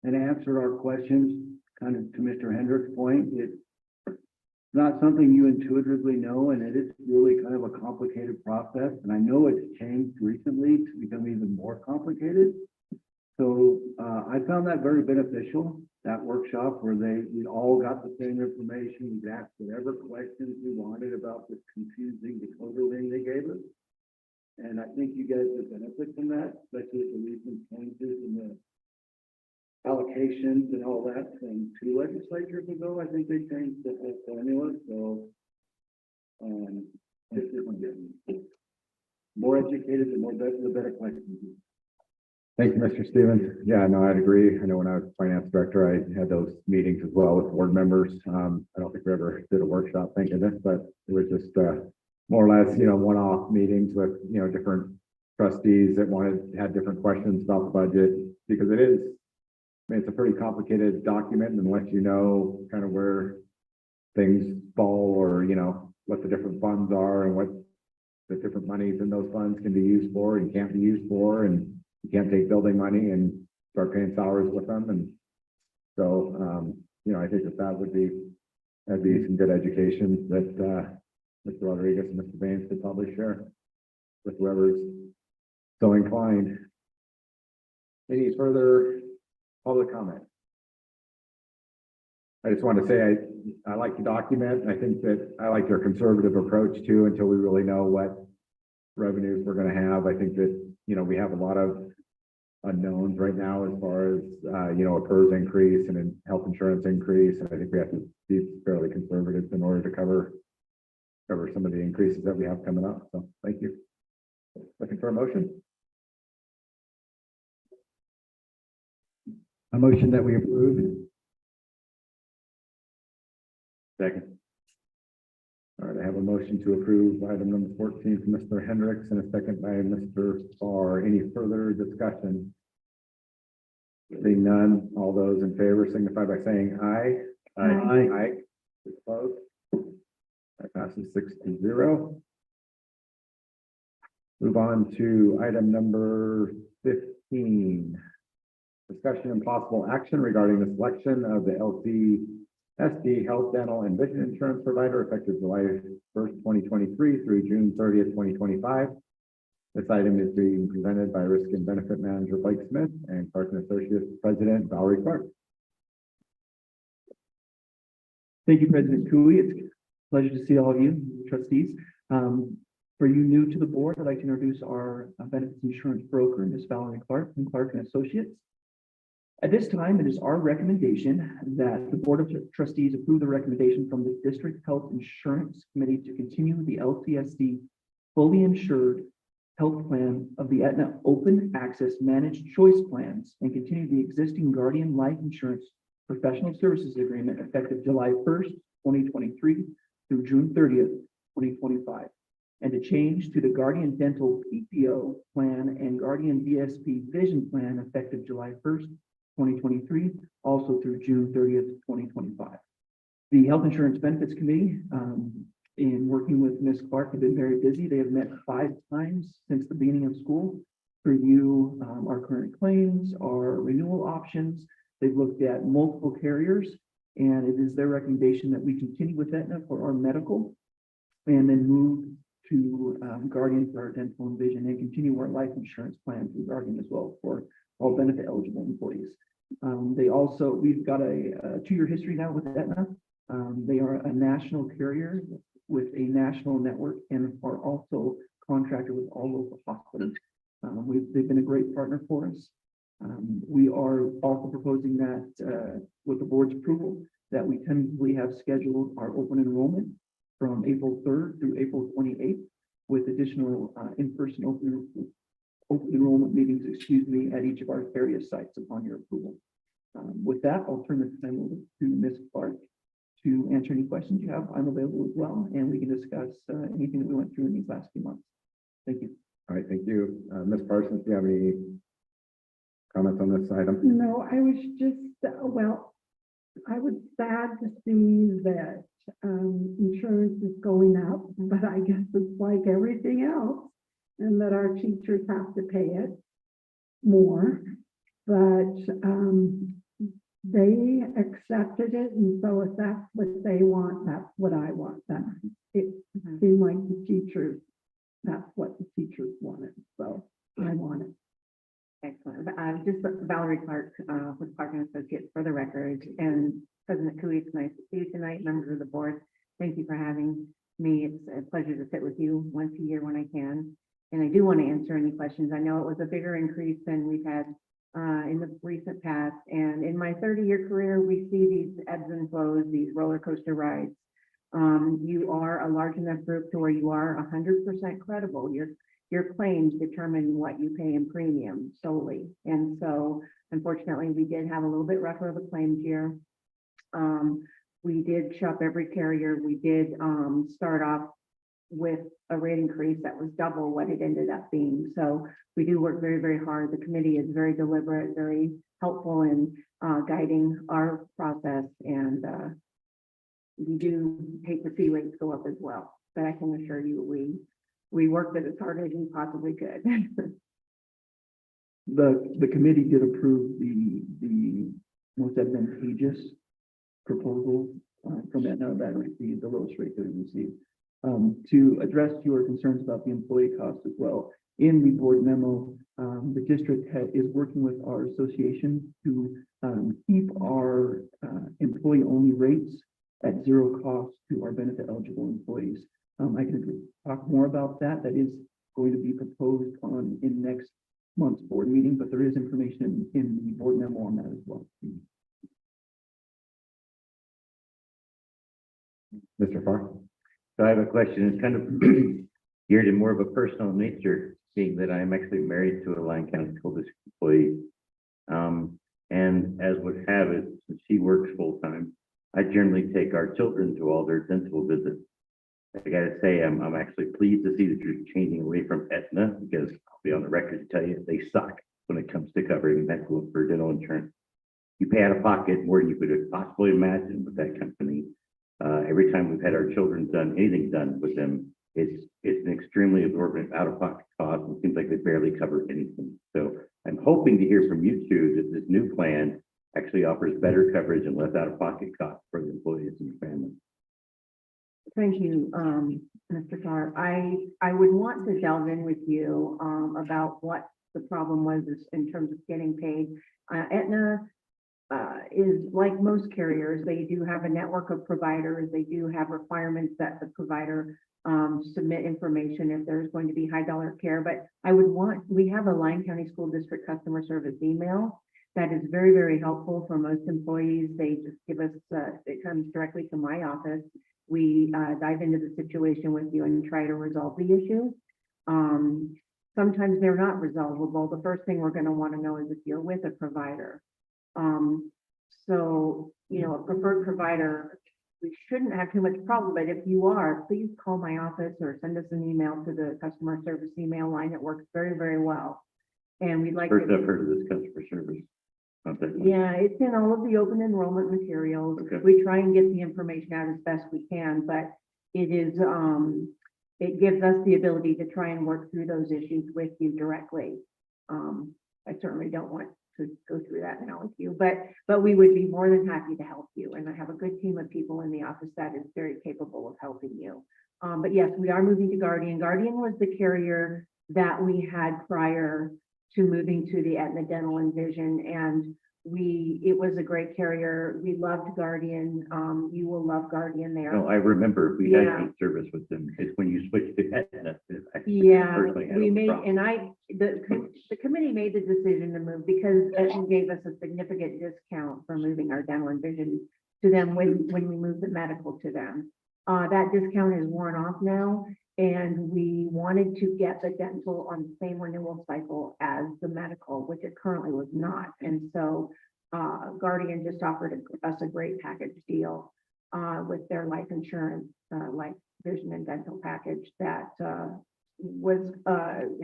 and answered our questions. Kind of to Mr. Hendrick's point, it's not something you intuitively know, and it is really kind of a complicated process. And I know it's changed recently to become even more complicated. So I found that very beneficial, that workshop where we all got the same information. We could ask whatever questions we wanted about this confusing decoder ring they gave us. And I think you guys would benefit from that, especially with the recent changes in the allocations and all that from 2 legislatures ago. I think they changed the whole formula. So this is more educated, the better questions. Thank you, Mr. Stevens. Yeah, no, I'd agree. I know when I was finance director, I had those meetings as well with board members. I don't think we ever did a workshop, thank goodness, but it was just more or less, one-off meetings with, different trustees that had different questions about the budget, because it is, it's a pretty complicated document unless you know kind of where things fall or, what the different funds are and what the different monies in those funds can be used for and can't be used for. And you can't take building money and start paying salaries with them. And so, I think that'd be some good education that Mr. Rodriguez and Mr. Baines could probably share with whoever's so inclined. Any further public comment? I just want to say I like the document. I think that I like their conservative approach too, until we really know what revenues we're going to have. I think that, we have a lot of unknowns right now as far as, a PERS increase and a health insurance increase. And I think we have to be fairly conservative in order to cover some of the increases that we have coming up. So thank you. Looking for a motion? A motion that we approve. Second. All right, I have a motion to approve item number 14 from Mr. Hendricks and a second by Mr. Farr. Any further discussion? Seeing none, all those in favor signify by saying aye. Aye. Aye. Opposed? That passes 6-0. Move on to item number 15. Discussion and possible action regarding the selection of the CSD Health, Dental, and Vision Insurance Provider effective July 1st, 2023 through June 30th, 2025. This item is being presented by Risk and Benefit Manager Blake Smith and Clark and Associates President Valerie Clark. Thank you, President Cooley. It's a pleasure to see all of you, trustees. For you new to the board, I'd like to introduce our benefits insurance broker, Ms. Valerie Clark from Clark and Associates. At this time, it is our recommendation that the Board of Trustees approve the recommendation from the District Health Insurance Committee to continue the LCSD fully insured health plan of the Aetna Open Access Managed Choice Plans and continue the existing Guardian Life Insurance Professional Services Agreement effective July 1st, 2023 through June 30th, 2025, and to change to the Guardian Dental PPO plan and Guardian VSP Vision plan effective July 1st, 2023, also through June 30th, 2025. The Health Insurance Benefits Committee in working with Ms. Clark, have been very busy. They have met 5 times since the beginning of school to review our current claims, our renewal options. They've looked at multiple carriers, and it is their recommendation that we continue with Aetna for our medical and then move to Guardian for our dental and vision and continue our life insurance plan through Guardian as well for all benefit eligible employees. We've got a 2-year history now with Aetna. They are a national carrier with a national network and are also contracted with all local hospitals. They've been a great partner for us. We are also proposing that with the board's approval, that we tentatively have scheduled our open enrollment from April 3rd through April 28th with additional in-person open enrollment meetings, at each of our various sites upon your approval. With that, I'll turn the time over to Ms. Clark to answer any questions you have. I'm available as well, and we can discuss anything that we went through in these last few months. Thank you. All right, thank you. Ms. Parsons, do you have any comments on this item? No, I was just, well, I was sad to see that insurance is going up, but I guess it's like everything else, and that our teachers have to pay it more. But they accepted it, and so if that's what they want, that's what I want. That it seemed like the teachers, that's what the teachers wanted, so I want it. Excellent. Just Valerie Clark with Clark and Associates for the record. And President Cooey, it's nice to see you tonight. Members of the board, thank you for having me. It's a pleasure to sit with you once a year when I can. And I do want to answer any questions. I know it was a bigger increase than we've had in the recent past. And in my 30-year career, we see these ebbs and flows, these roller coaster rides. You are a large enough group to where you are 100% credible. Your claims determine what you pay in premium solely. And so unfortunately, we did have a little bit rougher of a claims year. We did shop every carrier. We did start off with a rate increase that was double what it ended up being. So we do work very, very hard. The committee is very deliberate, very helpful in guiding our process. And we do hate to see rates go up as well. But I can assure you, we worked as hard as we possibly could. The committee did approve the most advantageous proposal from Aetna that received the lowest rate that we received. To address your concerns about the employee cost as well, in the board memo, the district is working with our association to keep our employee-only rates at 0 cost to our benefit eligible employees. I can talk more about that. That is going to be proposed in next month's board meeting, but there is information in the board memo on that as well. Mr. Farr? So I have a question. It's kind of geared in more of a personal nature, being that I'm actually married to a Lyon County School District employee. And as would have it, since she works full time, I generally take our children to all their dental visits. I gotta say, I'm actually pleased to see that you're changing away from Aetna, because I'll be on the record to tell you they suck when it comes to covering medical for dental insurance. You pay out of pocket more than you could have possibly imagined with that company. Every time we've had our children done anything done with them, it's an extremely absorbent out of pocket cost. It seems like they barely cover anything. So I'm hoping to hear from you two that this new plan actually offers better coverage and less out of pocket costs for the employees and your family. Thank you, Mr. Carr. I would want to delve in with you about what the problem was in terms of getting paid. Aetna is like most carriers. They do have a network of providers. They do have requirements that the provider submit information if there's going to be high dollar care. But we have a Lyon County School District customer service email that is very, very helpful for most employees. They just give us, it comes directly to my office. We dive into the situation with you and try to resolve the issue. Sometimes they're not resolvable. The first thing we're going to want to know is if you're with a provider. So, a preferred provider, we shouldn't have too much problem, but if you are, please call my office or send us an email to the customer service email line. It works very, very well. And we'd like First I've heard of this customer service. Yeah, it's in all of the open enrollment materials. Okay. We try and get the information out as best we can, but it is, it gives us the ability to try and work through those issues with you directly. I certainly don't want to go through that now with you, but we would be more than happy to help you. And I have a good team of people in the office that is very capable of helping you. But yes, we are moving to Guardian. Guardian was the carrier that we had prior to moving to the Aetna Dental and Vision, and it was a great carrier. We loved Guardian. You will love Guardian there. No, I remember we had Yeah. good service with them. It's when you switched to Aetna. that I Yeah, personally had we a made, problem. and the committee made the decision to move because Aetna gave us a significant discount for moving our dental and vision to them when we moved the medical to them. That discount is worn off now, and we wanted to get the dental on the same renewal cycle as the medical, which it currently was not. And so Guardian just offered us a great package deal with their life insurance, life vision and dental package that was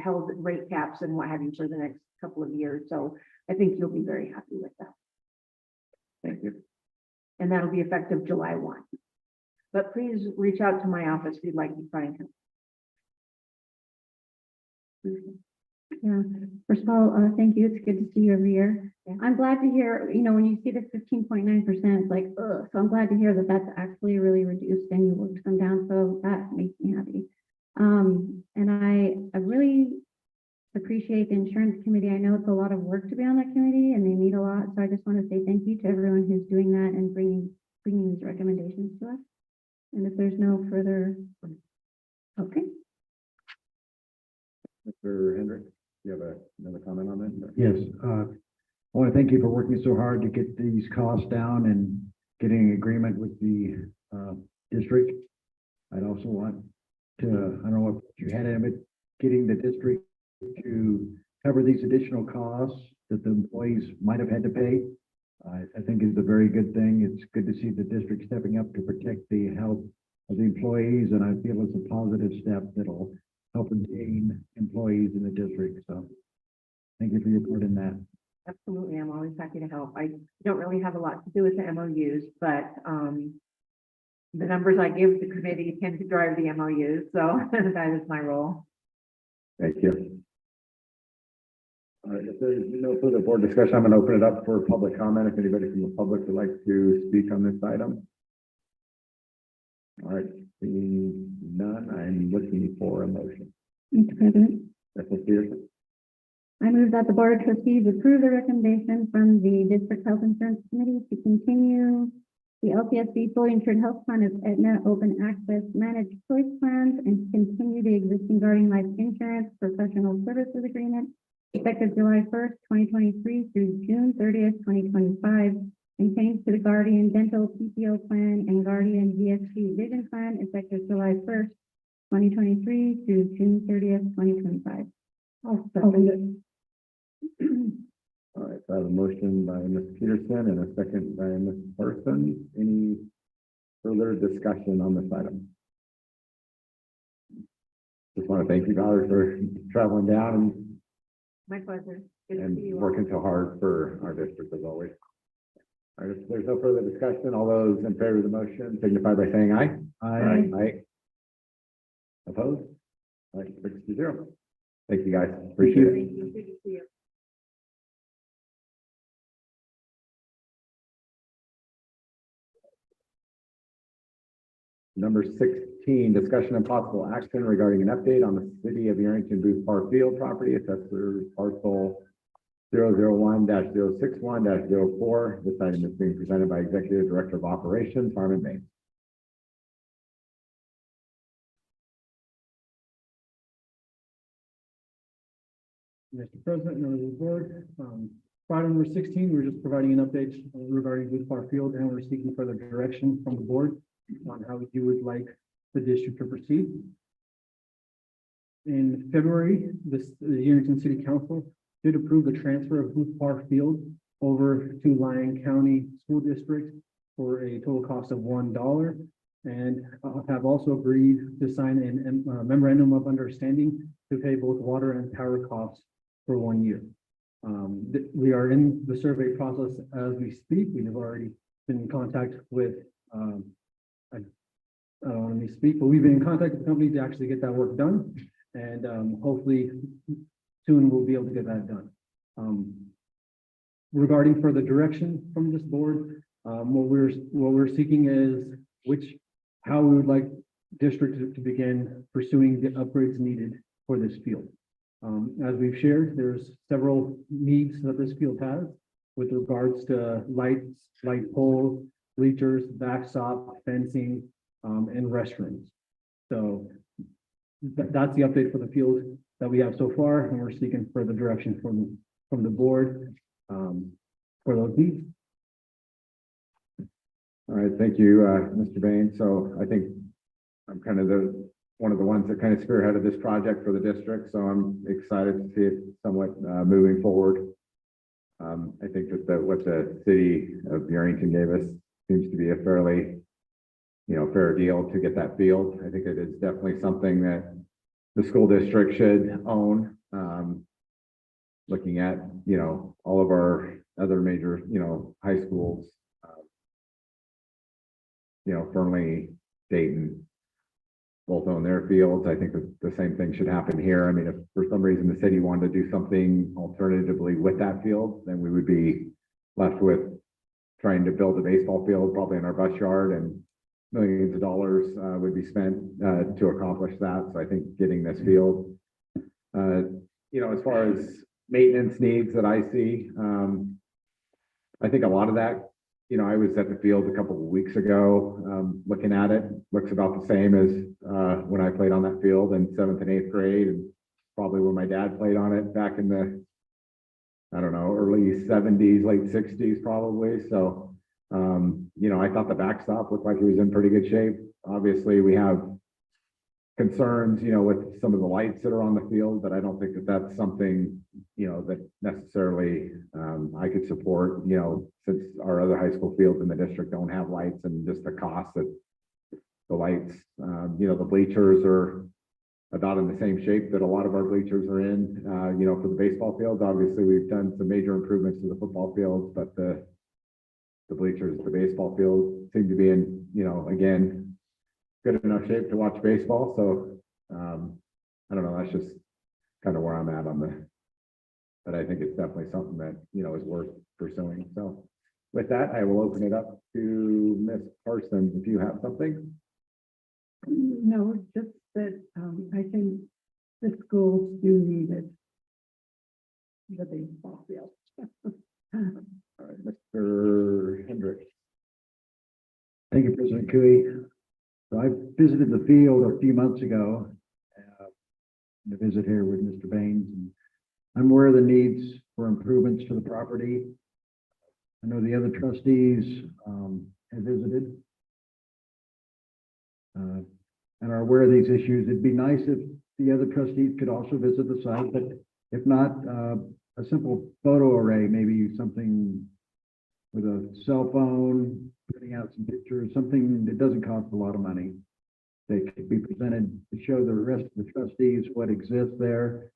held at rate caps and what have you for the next couple of years. So I think you'll be very happy with that. Thank you. And that'll be effective July 1. But please reach out to my office if you'd like to find him. Yeah, first of all, thank you. It's good to see you every year. Yeah. I'm glad to hear, you know, when you see the 15.9%, it's like, ugh, so I'm glad to hear that that's actually really reduced and you worked them down. So that makes me happy. And I really appreciate the insurance committee. I know it's a lot of work to be on that committee and they meet a lot. So I just want to say thank you to everyone who's doing that and bringing these recommendations to us. And if there's no further, okay. Mr. Hendrick, you have another comment on that? Yes, I want to thank you for working so hard to get these costs down and getting an agreement with the district. I'd also want to, I don't know what you had in it, getting the district to cover these additional costs that the employees might have had to pay. I think is a very good thing. It's good to see the district stepping up to protect the health of the employees, and I feel it's a positive step that'll help retain employees in the district. So thank you for your part in that. Absolutely. I'm always happy to help. I don't really have a lot to do with the MOUs, but the numbers I give the committee tend to drive the MOUs. So that is my role. Thank you. All right, if there's no further board discussion, I'm going to open it up for public comment. If anybody from the public would like to speak on this item. All right, seeing none, I'm looking for a motion. Mr. President. That's Ms. Peterson. I move that the Board of Trustees approve the recommendation from the District Health Insurance Committee to continue the LTSC fully insured health plan of Aetna Open Access Managed Choice Plans and continue the existing Guardian Life Insurance Professional Services Agreement effective July 1st, 2023 through June 30th, 2025, and change to the Guardian Dental PPO Plan and Guardian VSC Vision Plan effective July 1st, 2023 through June 30th, 2025. I'll second it. All right, so I have a motion by Ms. Peterson and a second by Ms. Parsons. Any further discussion on this item? Just want to thank you, Valerie, for traveling down My pleasure. Good to see and you all. working so hard for our district as always. All right, if there's no further discussion, all those in favor of the motion signify by saying aye. Aye. Aye. Opposed? All right, 6-0. Thank you, guys. Appreciate it. Thank you. Good to see you. Number 16, discussion and possible action regarding an update on the city of Yerington Booth Park Field property, assessor parcel 001-061-04. This item is being presented by Executive Director of Operations, Harmon Bain. Mr. President, members of the board, item number 16, we're just providing an update regarding Booth Park Field, and we're seeking further direction from the board on how you would like the district to proceed. In February, the Yerington City Council did approve the transfer of Booth Park Field over to Lyon County School District for a total cost of $1, and have also agreed to sign a memorandum of understanding to pay both water and power costs for 1 year. We are in the survey process as we speak. We have already been in contact with I don't want to speak, but we've been in contact with the company to actually get that work done. And hopefully soon we'll be able to get that done. Regarding further direction from this board, what we're seeking is how we would like district to begin pursuing the upgrades needed for this field. As we've shared, there's several needs that this field has with regards to lights, light poles, bleachers, backstop, fencing, and restrooms. So that's the update for the field that we have so far, and we're seeking further direction from the board for those needs. All right, thank you, Mr. Bain. So I think I'm kind of one of the ones that kind of spearheaded this project for the district, so I'm excited to see it somewhat moving forward. I think that what the city of Yerington gave us seems to be a fairly, fair deal to get that field. I think it is definitely something that the school district should own. Looking at, all of our other major, high schools, Fernley, Dayton, both own their fields. I think that the same thing should happen here. I mean, if for some reason the city wanted to do something alternatively with that field, then we would be left with trying to build a baseball field probably in our bus yard, and millions of dollars would be spent to accomplish that. So I think getting this field, as far as maintenance needs that I see, I think a lot of that, I was at the field a couple of weeks ago, looking at it, looks about the same as when I played on that field in 7th and 8th grade, and probably when my dad played on it back in the, I don't know, early 70s, late 60s probably. So, I thought the backstop looked like it was in pretty good shape. Obviously, we have concerns, with some of the lights that are on the field, but I don't think that that's something, that necessarily I could support, since our other high school fields in the district don't have lights, and just the cost that the lights, the bleachers are about in the same shape that a lot of our bleachers are in, for the baseball fields. Obviously, we've done some major improvements to the football fields, but the bleachers, the baseball field seem to be in, again, good enough shape to watch baseball. So, I don't know, that's just kind of where I'm at but I think it's definitely something that, is worth pursuing. So with that, I will open it up to Ms. Parsons, if you have something. No, just that, I think the schools do need it. The baseball field. All right, Mr. Hendricks. Thank you, President Cooey. So I visited the field a few months ago, to visit here with Mr. Baines, and I'm aware of the needs for improvements to the property. I know the other trustees have visited and are aware of these issues. It'd be nice if the other trustees could also visit the site, but if not, a simple photo array, maybe something with a cell phone, printing out some pictures, something that doesn't cost a lot of money. They could be presented to show the rest of the trustees what exists there.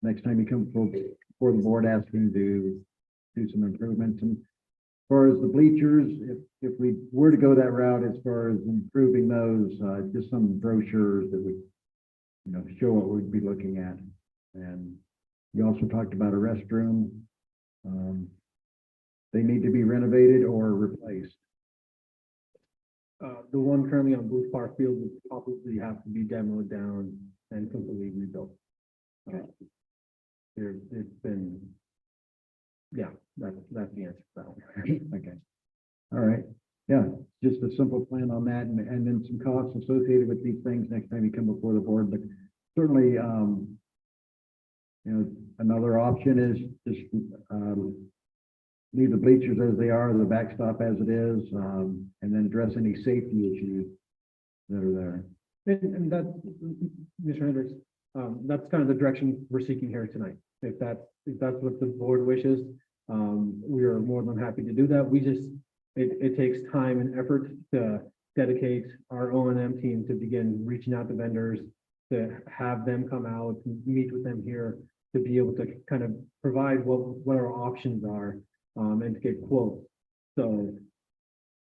Next time you come before the board asking to do some improvements. And as far as the bleachers, if we were to go that route, as far as improving those, just some brochures that would, show what we'd be looking at. And you also talked about a restroom. They need to be renovated or replaced. The one currently on Booth Park Field would probably have to be demoed down and completely rebuilt. It's been, yeah, that's the answer to that one. Okay. All right. Yeah, just a simple plan on that, and then some costs associated with these things next time you come before the board. But certainly, another option is just leave the bleachers as they are, the backstop as it is, and then address any safety issues that are there. And that, Mr. Hendricks, that's kind of the direction we're seeking here tonight. If that's what the board wishes, we are more than happy to do that. It takes time and effort to dedicate our O&M team to begin reaching out to vendors, to have them come out, meet with them here, to be able to kind of provide what our options are, and to get quotes. So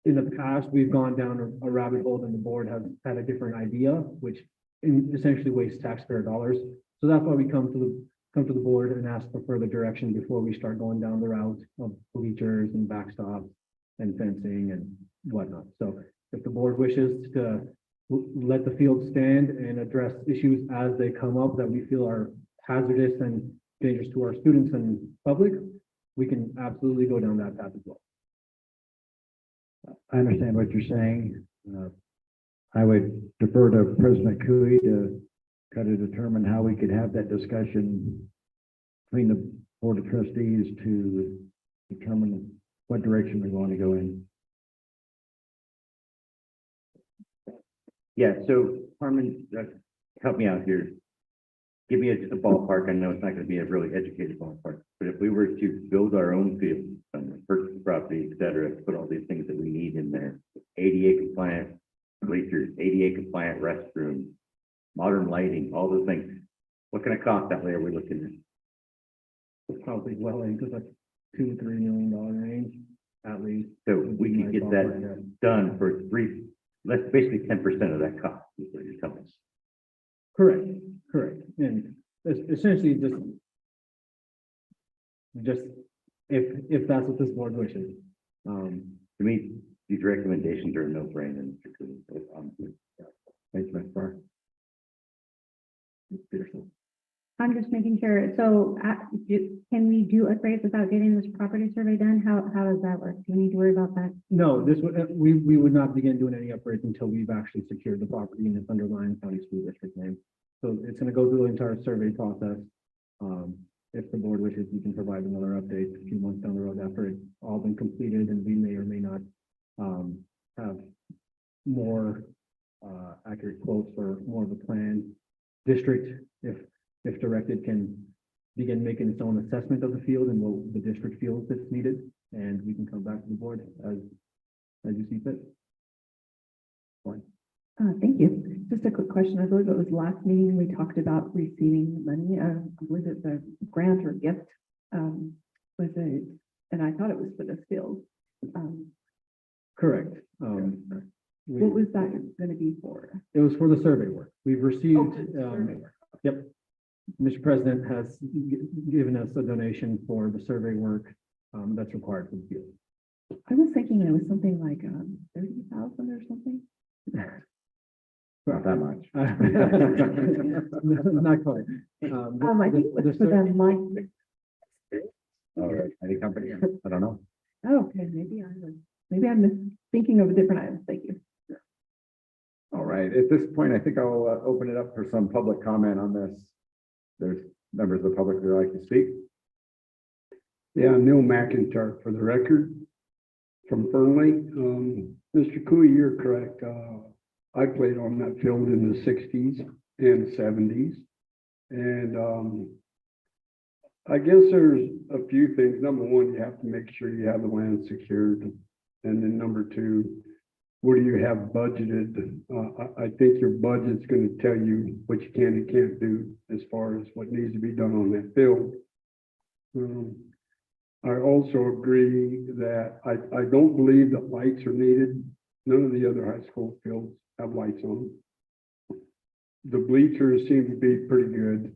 in the past, we've gone down a rabbit hole and the board has had a different idea, which essentially wastes taxpayer dollars. So that's why we come to the board and ask for further direction before we start going down the route of bleachers and backstops and fencing and whatnot. So if the board wishes to let the field stand and address issues as they come up that we feel are hazardous and dangerous to our students and public, we can absolutely go down that path as well. I understand what you're saying. I would defer to President Cooey to kind of determine how we could have that discussion between the Board of Trustees to determine what direction we want to go in. Yeah, so Harmon, help me out here. Give me a ballpark. I know it's not going to be a really educated ballpark, but if we were to build our own field, purchase property, et cetera, put all these things that we need in there, ADA compliant bleachers, ADA compliant restrooms, modern lighting, all those things. What kind of cost outlay are we looking at? Probably well into the $2-3 million range at least. So we could get that done for that's basically 10% of that cost, is what you're telling us. Correct. And essentially just if that's what this board wishes. To me, these recommendations are a no-brainer. Thanks, Ms. Barr. Peterson. I'm just making sure, so can we do upgrades without getting this property survey done? How does that work? Do we need to worry about that? No, this would, we would not begin doing any upgrades until we've actually secured the property in its underlying county school district name. So it's gonna go through the entire survey process. If the board wishes, we can provide another update a few months down the road after it's all been completed, and we may or may not have more accurate quotes or more of a plan. District, if directed, can begin making its own assessment of the field and what the district feels that's needed, and we can come back to the board as you see fit. Fine. Thank you. Just a quick question. I believe it was last meeting we talked about receiving money. I believe it's a grant or gift. Was it, and I thought it was for this field. Correct. What was that going to be for? It was for the survey work. We've received, Oh, survey work. yep. Mr. President has given us a donation for the survey work that's required for the field. I was thinking it was something like 30,000 or something. Not that much. Not quite. I think it was for them, like, All right, any company? I don't know. oh, okay, maybe I'm thinking of a different item. Thank you. All right, at this point, I think I'll open it up for some public comment on this. There's members of the public who would like to speak. Yeah, Neil McIntyre for the record from Fernley. Mr. Cooey, you're correct. I played on that field in the 60s and 70s. And I guess there's a few things. Number one, you have to make sure you have the land secured. And then number two, what do you have budgeted? I think your budget's going to tell you what you can and can't do as far as what needs to be done on that field. I also agree that I don't believe that lights are needed. None of the other high school fields have lights on them. The bleachers seem to be pretty good,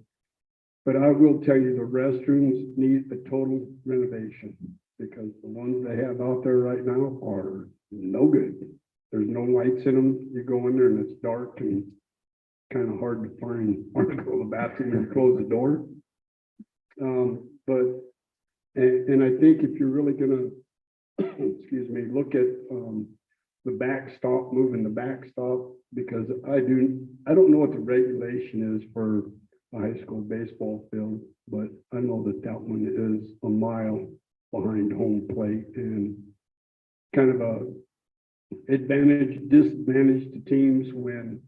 but I will tell you the restrooms need a total renovation because the ones they have out there right now are no good. There's no lights in them. You go in there and it's dark and kind of hard to find where to go to the bathroom and close the door. And I think if you're really gonna, excuse me, look at the backstop, moving the backstop, because I don't know what the regulation is for a high school baseball field, but I know that one is a mile behind home plate and kind of a disadvantage to teams when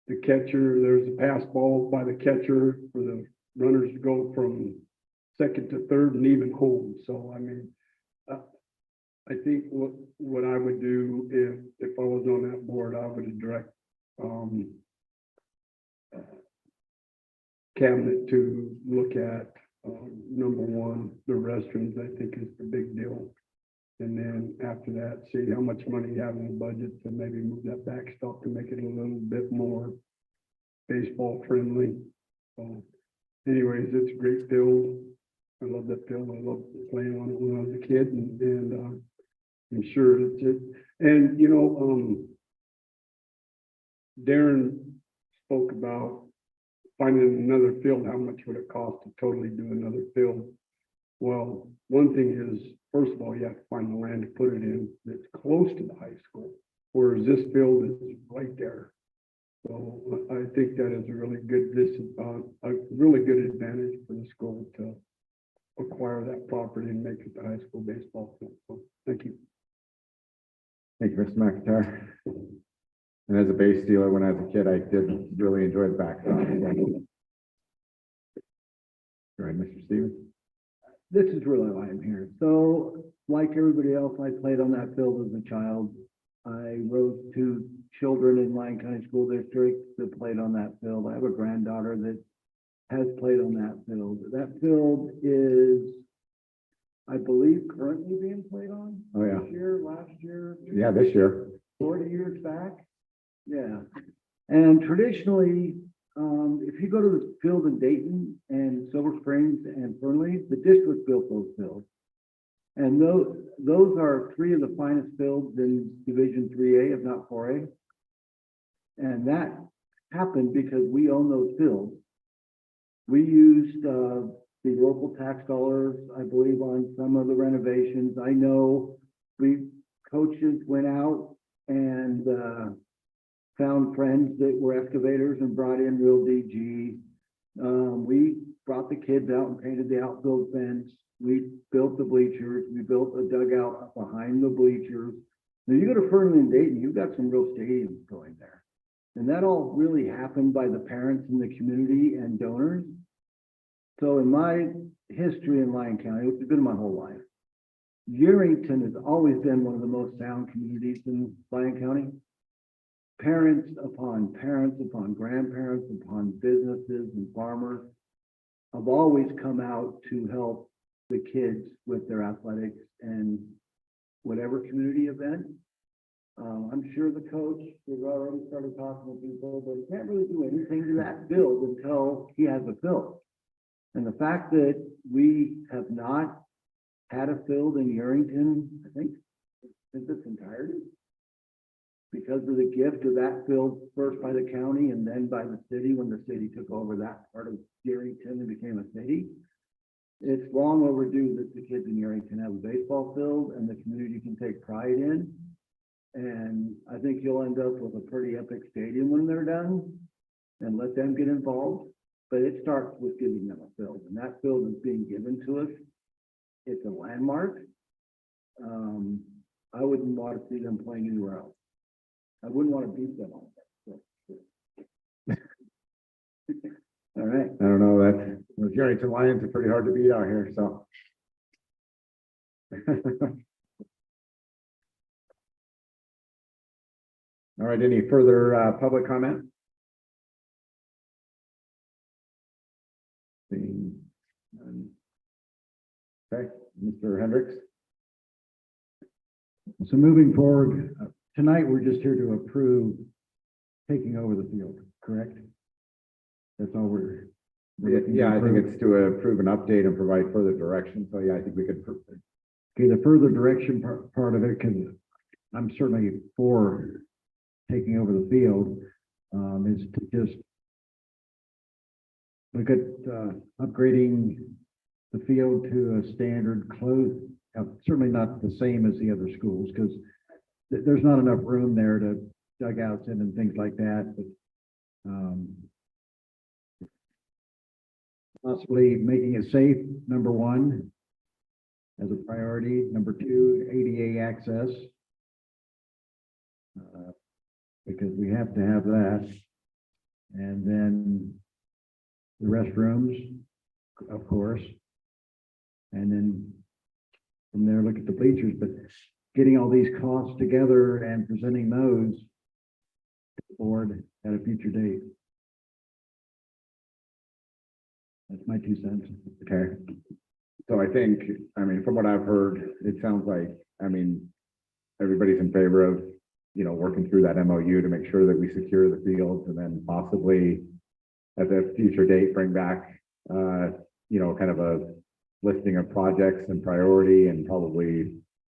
the catcher, there's a pass ball by the catcher for the runners to go from second to third and even home. So, I mean, I think what I would do if I was on that board, I would direct cabinet to look at number one, the restrooms. I think is the big deal. And then after that, see how much money you have in the budget to maybe move that backstop to make it a little bit more baseball friendly. So anyways, it's a great field. I love that field. I love playing on it when I was a kid and I'm sure it's it. And, you know, Darren spoke about finding another field. How much would it cost to totally do another field? Well, one thing is, first of all, you have to find the land to put it in that's close to the high school, whereas this field is right there. So I think that is a really good, a really good advantage for the school to acquire that property and make it the high school baseball field. So thank you. Thank you, Mr. McIntyre. And as a base stealer, when I was a kid, I did really enjoy the backstop. Go ahead, Mr. Stevens. This is really why I'm here. So like everybody else, I played on that field as a child. I wrote to children in Lyon County School District that played on that field. I have a granddaughter that has played on that field. That field is, I believe, currently being played on. Oh, yeah. This year, last year. Yeah, this year. 40 years back. Yeah. And traditionally, if you go to the field in Dayton and Silver Springs and Fernley, the district built those fields. And those are three of the finest fields in Division 3A, if not 4A. And that happened because we own those fields. We used the local tax dollars, I believe, on some of the renovations. I know coaches went out and found friends that were excavators and brought in real DG. We brought the kids out and painted the outfield fence. We built the bleachers. We built a dugout behind the bleachers. Now you go to Fernley and Dayton, you've got some real stadiums going there. And that all really happened by the parents in the community and donors. So in my history in Lyon County, which has been my whole life, Yerington has always been one of the most sound communities in Lyon County. Parents upon grandparents, upon businesses and farmers have always come out to help the kids with their athletics and whatever community event. I'm sure the coach has already started talking to people, but he can't really do anything to that field until he has a field. And the fact that we have not had a field in Yerington, I think, in its entirety, because of the gift of that field first by the county and then by the city when the city took over that part of Yerington and became a city. It's long overdue that the kids in Yerington have a baseball field and the community can take pride in. And I think you'll end up with a pretty epic stadium when they're done and let them get involved. But it starts with giving them a field, and that field is being given to us. It's a landmark. I wouldn't want to see them playing anywhere else. I wouldn't want to beat them on that. All right. I don't know, that the Yerington Lions are pretty hard to beat out here, so. All right, any further public comment? Seeing none. Okay, Mr. Hendricks. So moving forward, tonight, we're just here to approve taking over the field, correct? That's all we're looking to Yeah, I think approve. it's to approve an update and provide further direction. So yeah, I think we could. Okay, the further direction part of it, because I'm certainly for taking over the field, is to just look at upgrading the field to a standard close, certainly not the same as the other schools, because there's not enough room there to dugouts in and things like that, but possibly making it safe, number one, as a priority. Number two, ADA access, because we have to have that. And then the restrooms, of course. And then from there, look at the bleachers, but getting all these costs together and presenting those to the board at a future date. That's my 2 cents. Okay. So I think, I mean, from what I've heard, it sounds like I mean, everybody's in favor of, working through that MOU to make sure that we secure the fields and then possibly at a future date, bring back, kind of a listing of projects and priority and probably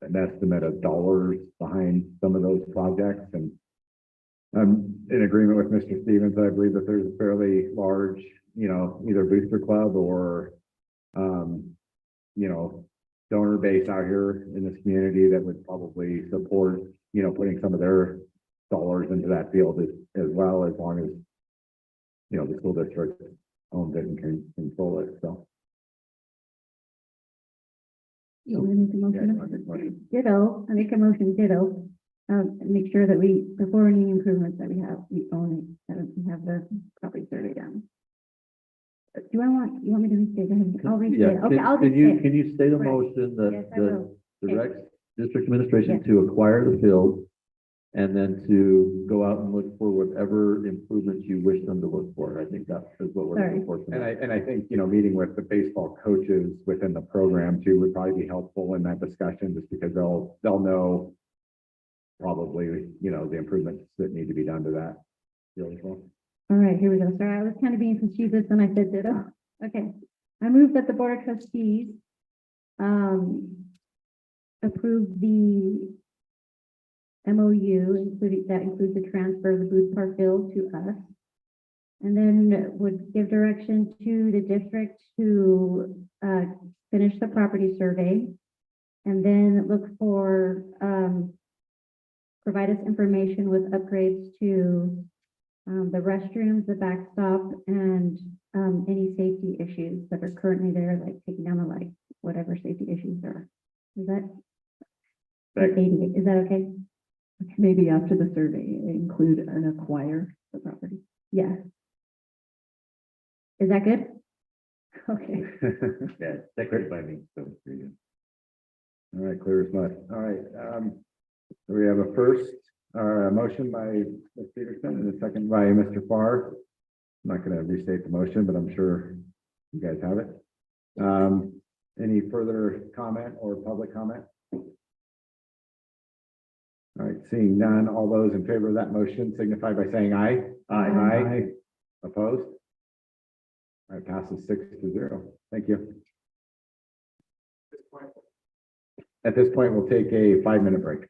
an estimate of dollars behind some of those projects. And I'm in agreement with Mr. Stevens. I believe that there's a fairly large, either booster club or, donor base out here in this community that would probably support, putting some of their dollars into that field as well, as long as, the school district owns it and can control it. So. You want me to make a Yeah, motion? I think motion. Ditto, I make a motion ditto. Make sure that we, before any improvements that we own it, that we have the property survey done. You want me to restate? Go ahead. I'll restate. Yeah, it. Okay, I'll can you, restate. can you state a Right. motion Yes, I that will. directs district administration Yes. to acquire the field and then to go out and look for whatever improvements you wish them to look for? I think that is what we're Sorry. looking for And tonight. I think, meeting with the baseball coaches within the program too would probably be helpful in that discussion, just because they'll know probably, the improvements that need to be done to that. field as well. All right, here we go. Sorry, I was kind of being facetious when I said ditto. Okay. I move that the Board of Trustees approve the MOU, that includes the transfer of the Booth Park Field to us. And then would give direction to the district to finish the property survey. And then look for, provide us information with upgrades to the restrooms, the backstop, and any safety issues that are currently there, like taking down the light, whatever safety issues there are. Is that? Is that okay? Maybe after the survey, include and acquire the property. Yeah. Is that good? Okay. Yeah, that's great by me, so. there you go. All right, clear as mud. All right, we have a first, a motion by Ms. Peterson and a second by Mr. Farr. I'm not going to restate the motion, but I'm sure you guys have it. Any further comment or public comment? All right, seeing none, all those in favor of that motion signify by saying aye. Aye. Opposed? All right, passes 6-0. Thank you. At this point, we'll take a 5-minute break.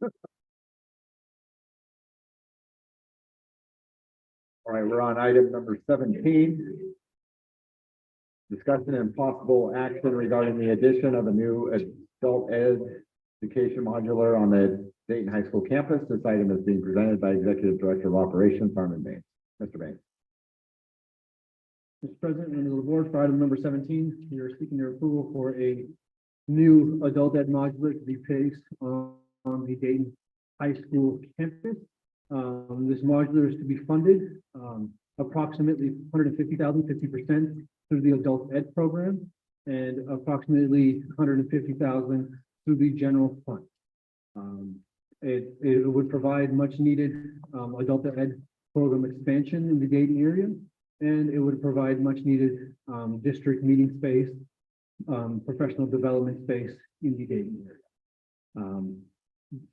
All right, we're on item number 17. Discussion and possible action regarding the addition of a new adult education modular on the Dayton High School campus. This item is being presented by Executive Director of Operations, Harmon Bain. Mr. Bain. Mr. President, members of the board, for item number 17, we are seeking your approval for a new adult ed modular to be placed on the Dayton High School campus. This modular is to be funded approximately 150,000, 50% through the adult ed program, and approximately 150,000 through the general fund. It would provide much needed adult ed program expansion in the Dayton area, and it would provide much needed district meeting space, professional development space in the Dayton area.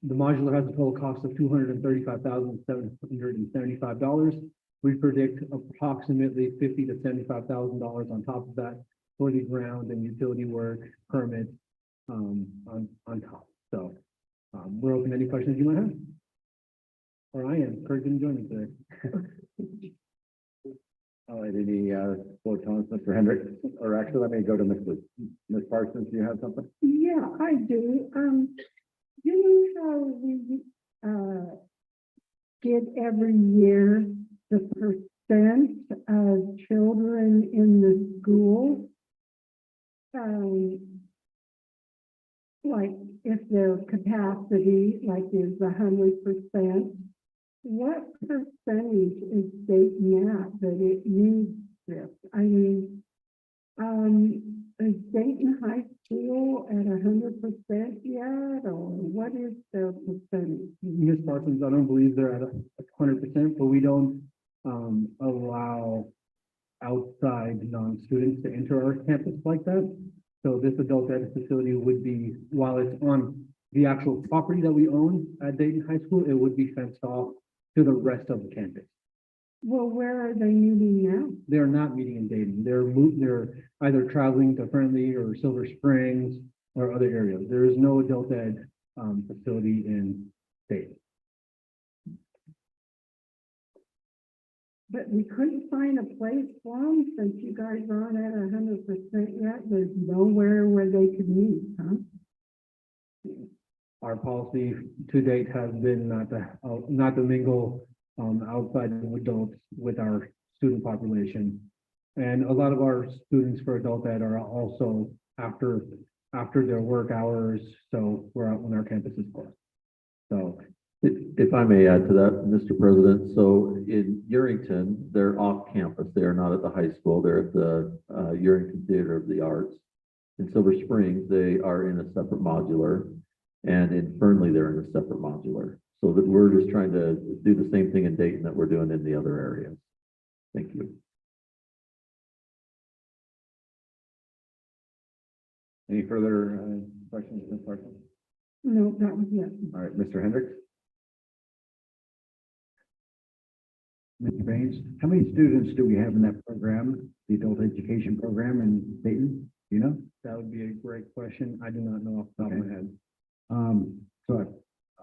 The modular has a total cost of $235,775. We predict approximately $50,000 to $75,000 on top of that for the ground and utility work permit on top. So we're open to any questions you might have. Or I am. Kurt didn't join me today. All right, any floor comments, Mr. Hendricks? Or actually, let me go to Ms. Parsons. Do you have something? Yeah, I do. You know how we get every year the percent of children in the school? Like if their capacity is 100%, what percentage is Dayton at that it needs this? I mean, is Dayton High School at 100% yet, or what is their percentage? Ms. Parsons, I don't believe they're at 100%, but we don't allow outside non-students to enter our campus like that. So this adult ed facility would be, while it's on the actual property that we own at Dayton High School, it would be fenced off to the rest of the campus. Well, where are they meeting now? They're not meeting in Dayton. They're either traveling to Friendly or Silver Springs or other areas. There is no adult ed facility in Dayton. But we couldn't find a place for them since you guys aren't at 100% yet. There's nowhere where they could meet, huh? Our policy to date has been not to mingle outside of adults with our student population. And a lot of our students for adult ed are also after their work hours, so we're out when our campus is closed. So if I may add to that, Mr. President, so in Yerington, they're off campus. They are not at the high school. They're at the Yerington Theater of the Arts. In Silver Springs, they are in a separate modular, and in Fernley, they're in a separate modular. So that we're just trying to do the same thing in Dayton that we're doing in the other areas. Thank you. Any further questions, Ms. Parsons? No, that was it. All right, Mr. Hendricks? Mr. Baines, how many students do we have in that program, the adult education program in Dayton? Do you know? that would be a great question. I do not know off the top of my head. So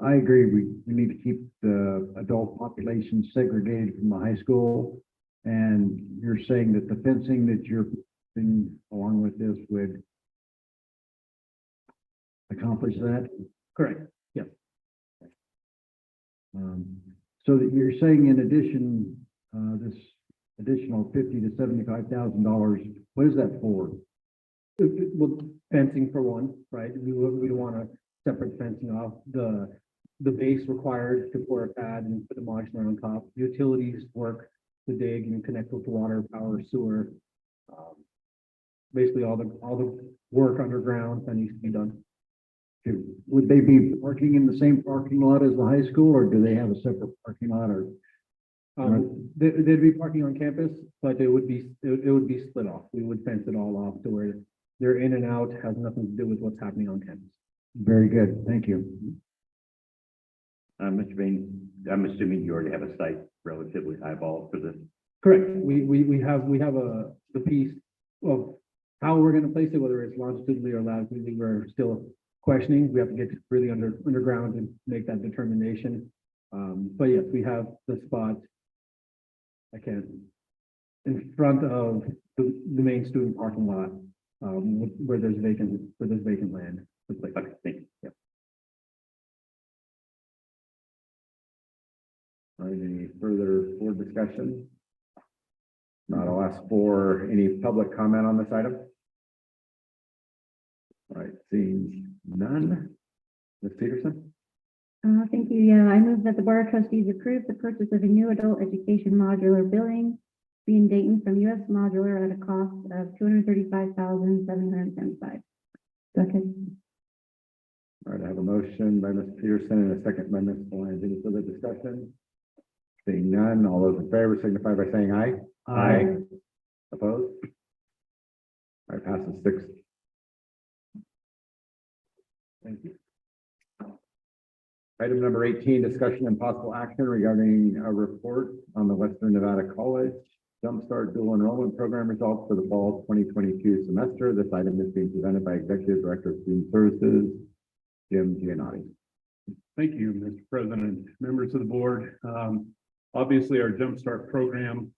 I agree, we need to keep the adult population segregated from the high school. And you're saying that the fencing that you're putting along with this would accomplish that? Correct. Yeah. So that you're saying in addition, this additional $50,000 to $75,000, what is that for? Well, fencing for one, right? We want a separate fencing off the base required to pour a pad and put a modular on top. Utilities work to dig and connect with the water, power, sewer. Basically all the work underground that needs to be done. Would they be parking in the same parking lot as the high school, or do they have a separate parking lot, or? They'd be parking on campus, but it would be split off. We would fence it all off to where they're in and out, has nothing to do with what's happening on campus. Very good, thank you. Mr. Bain, I'm assuming you already have a site relatively eyeball for this. Correct. We have the piece of how we're going to place it, whether it's longitudinally or latitudinally. We're still questioning. We have to get really underground and make that determination. But yes, we have the spot. I can't, in front of the main student parking lot, where there's vacant land. It's like, Okay, thank you. yeah. All right, any further board discussion? Not, I'll ask for any public comment on this item. All right, seeing none. Ms. Peterson? Thank you. Yeah, I move that the Board of Trustees approve the purchase of a new adult education modular building being Dayton from US Modular at a cost of $235,775. Second. All right, I have a motion by Ms. Peterson and a second by Ms. Lyons. Any further discussion? Seeing none, all those in favor signify by saying aye. Aye. Opposed? All right, passes 6. Thank you. Item number 18, discussion and possible action regarding a report on the Western Nevada College Jumpstart Dual Enrollment Program results for the fall 2022 semester. This item is being presented by Executive Director of Student Services, Jim Giannotti. Thank you, Mr. President, members of the board. Obviously, our Jumpstart program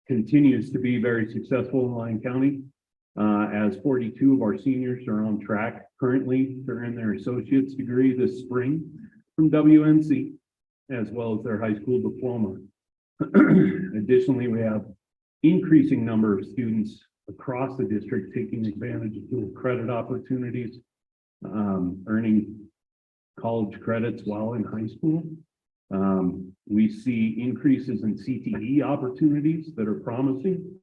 continues to be very successful in Lyon County. As 42 of our seniors are on track currently to earn their associate's degree this spring from WNC, as well as their high school diploma. Additionally, we have increasing number of students across the district taking advantage of dual credit opportunities, earning college credits while in high school. We see increases in CTE opportunities that are promising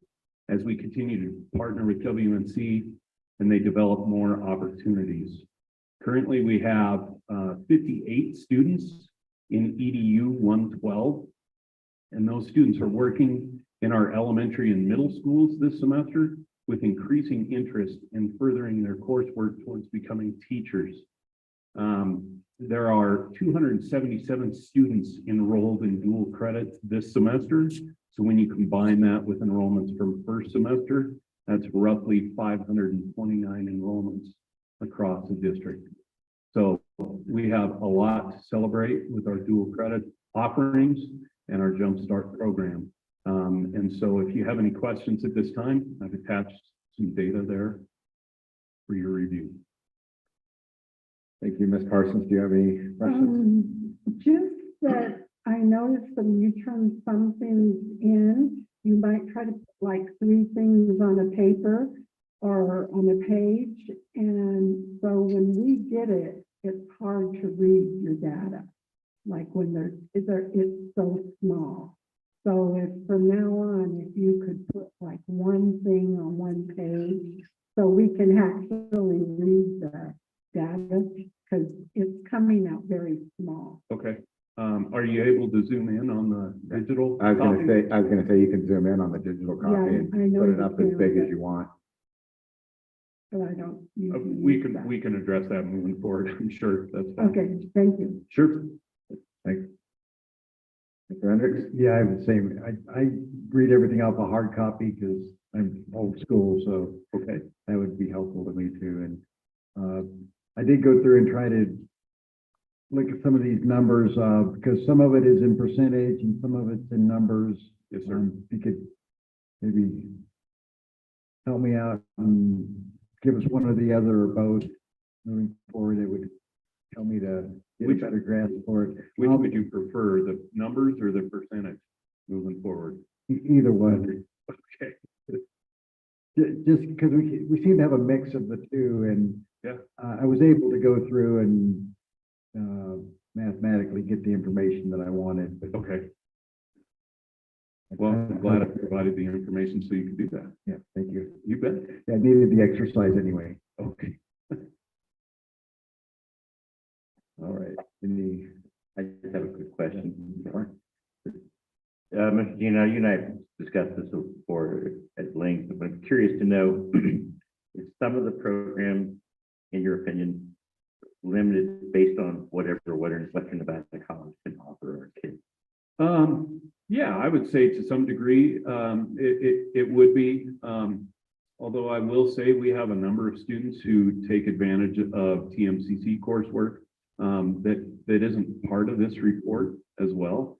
as we continue to partner with WNC and they develop more opportunities. Currently, we have 58 students in EDU 112, and those students are working in our elementary and middle schools this semester with increasing interest in furthering their coursework towards becoming teachers. There are 277 students enrolled in dual credits this semester. So when you combine that with enrollments from first semester, that's roughly 529 enrollments across the district. So we have a lot to celebrate with our dual credit offerings and our Jumpstart program. And so if you have any questions at this time, I've attached some data there for your review. Thank you, Ms. Parsons. Do you have any questions? Just that I noticed that when you turn some things in, you might try to put like 3 things on a paper or on a page. And so when we get it, it's hard to read your data. Like when it's so small. So if from now on, if you could put like 1 thing on 1 page, so we can actually read the data, because it's coming out very small. Okay. Are you able to zoom in on the digital? I was copy? gonna say you can zoom in on the digital copy Yeah, and I know put it you up as can, big as but- you want. But I don't. usually We use can that. we can address that moving forward. I'm sure that's fine. Okay, thank you. Sure. Thanks. Mr. Hendricks? Yeah, I have the same. I read everything off a hard copy because I'm old school, so Okay. that would be helpful to me too. And I did go through and try to look at some of these numbers, because some of it is in percentage and some of it's in numbers. Yes, sir. If you could maybe help me out and give us one or the other or both moving forward, it would help me to get a better grasp for it. Which would you prefer, the numbers or the percentage moving forward? Either one. Okay. Just because we seem to have a mix of the two, and Yeah. I was able to go through and mathematically get the information that I wanted. But Okay. Well, I'm glad I provided the information so you could do that. Yeah, thank you. You bet. I needed the exercise anyway. Okay. All right. I just have a quick question. Mr. Gino, you and I discussed this before at length, but I'm curious to know, is some of the program, in your opinion, limited based on whatever Western Nevada College can offer our kids? Yeah, I would say to some degree, it would be, although Although I will say we have a number of students who take advantage of TMCC coursework that isn't part of this report as well.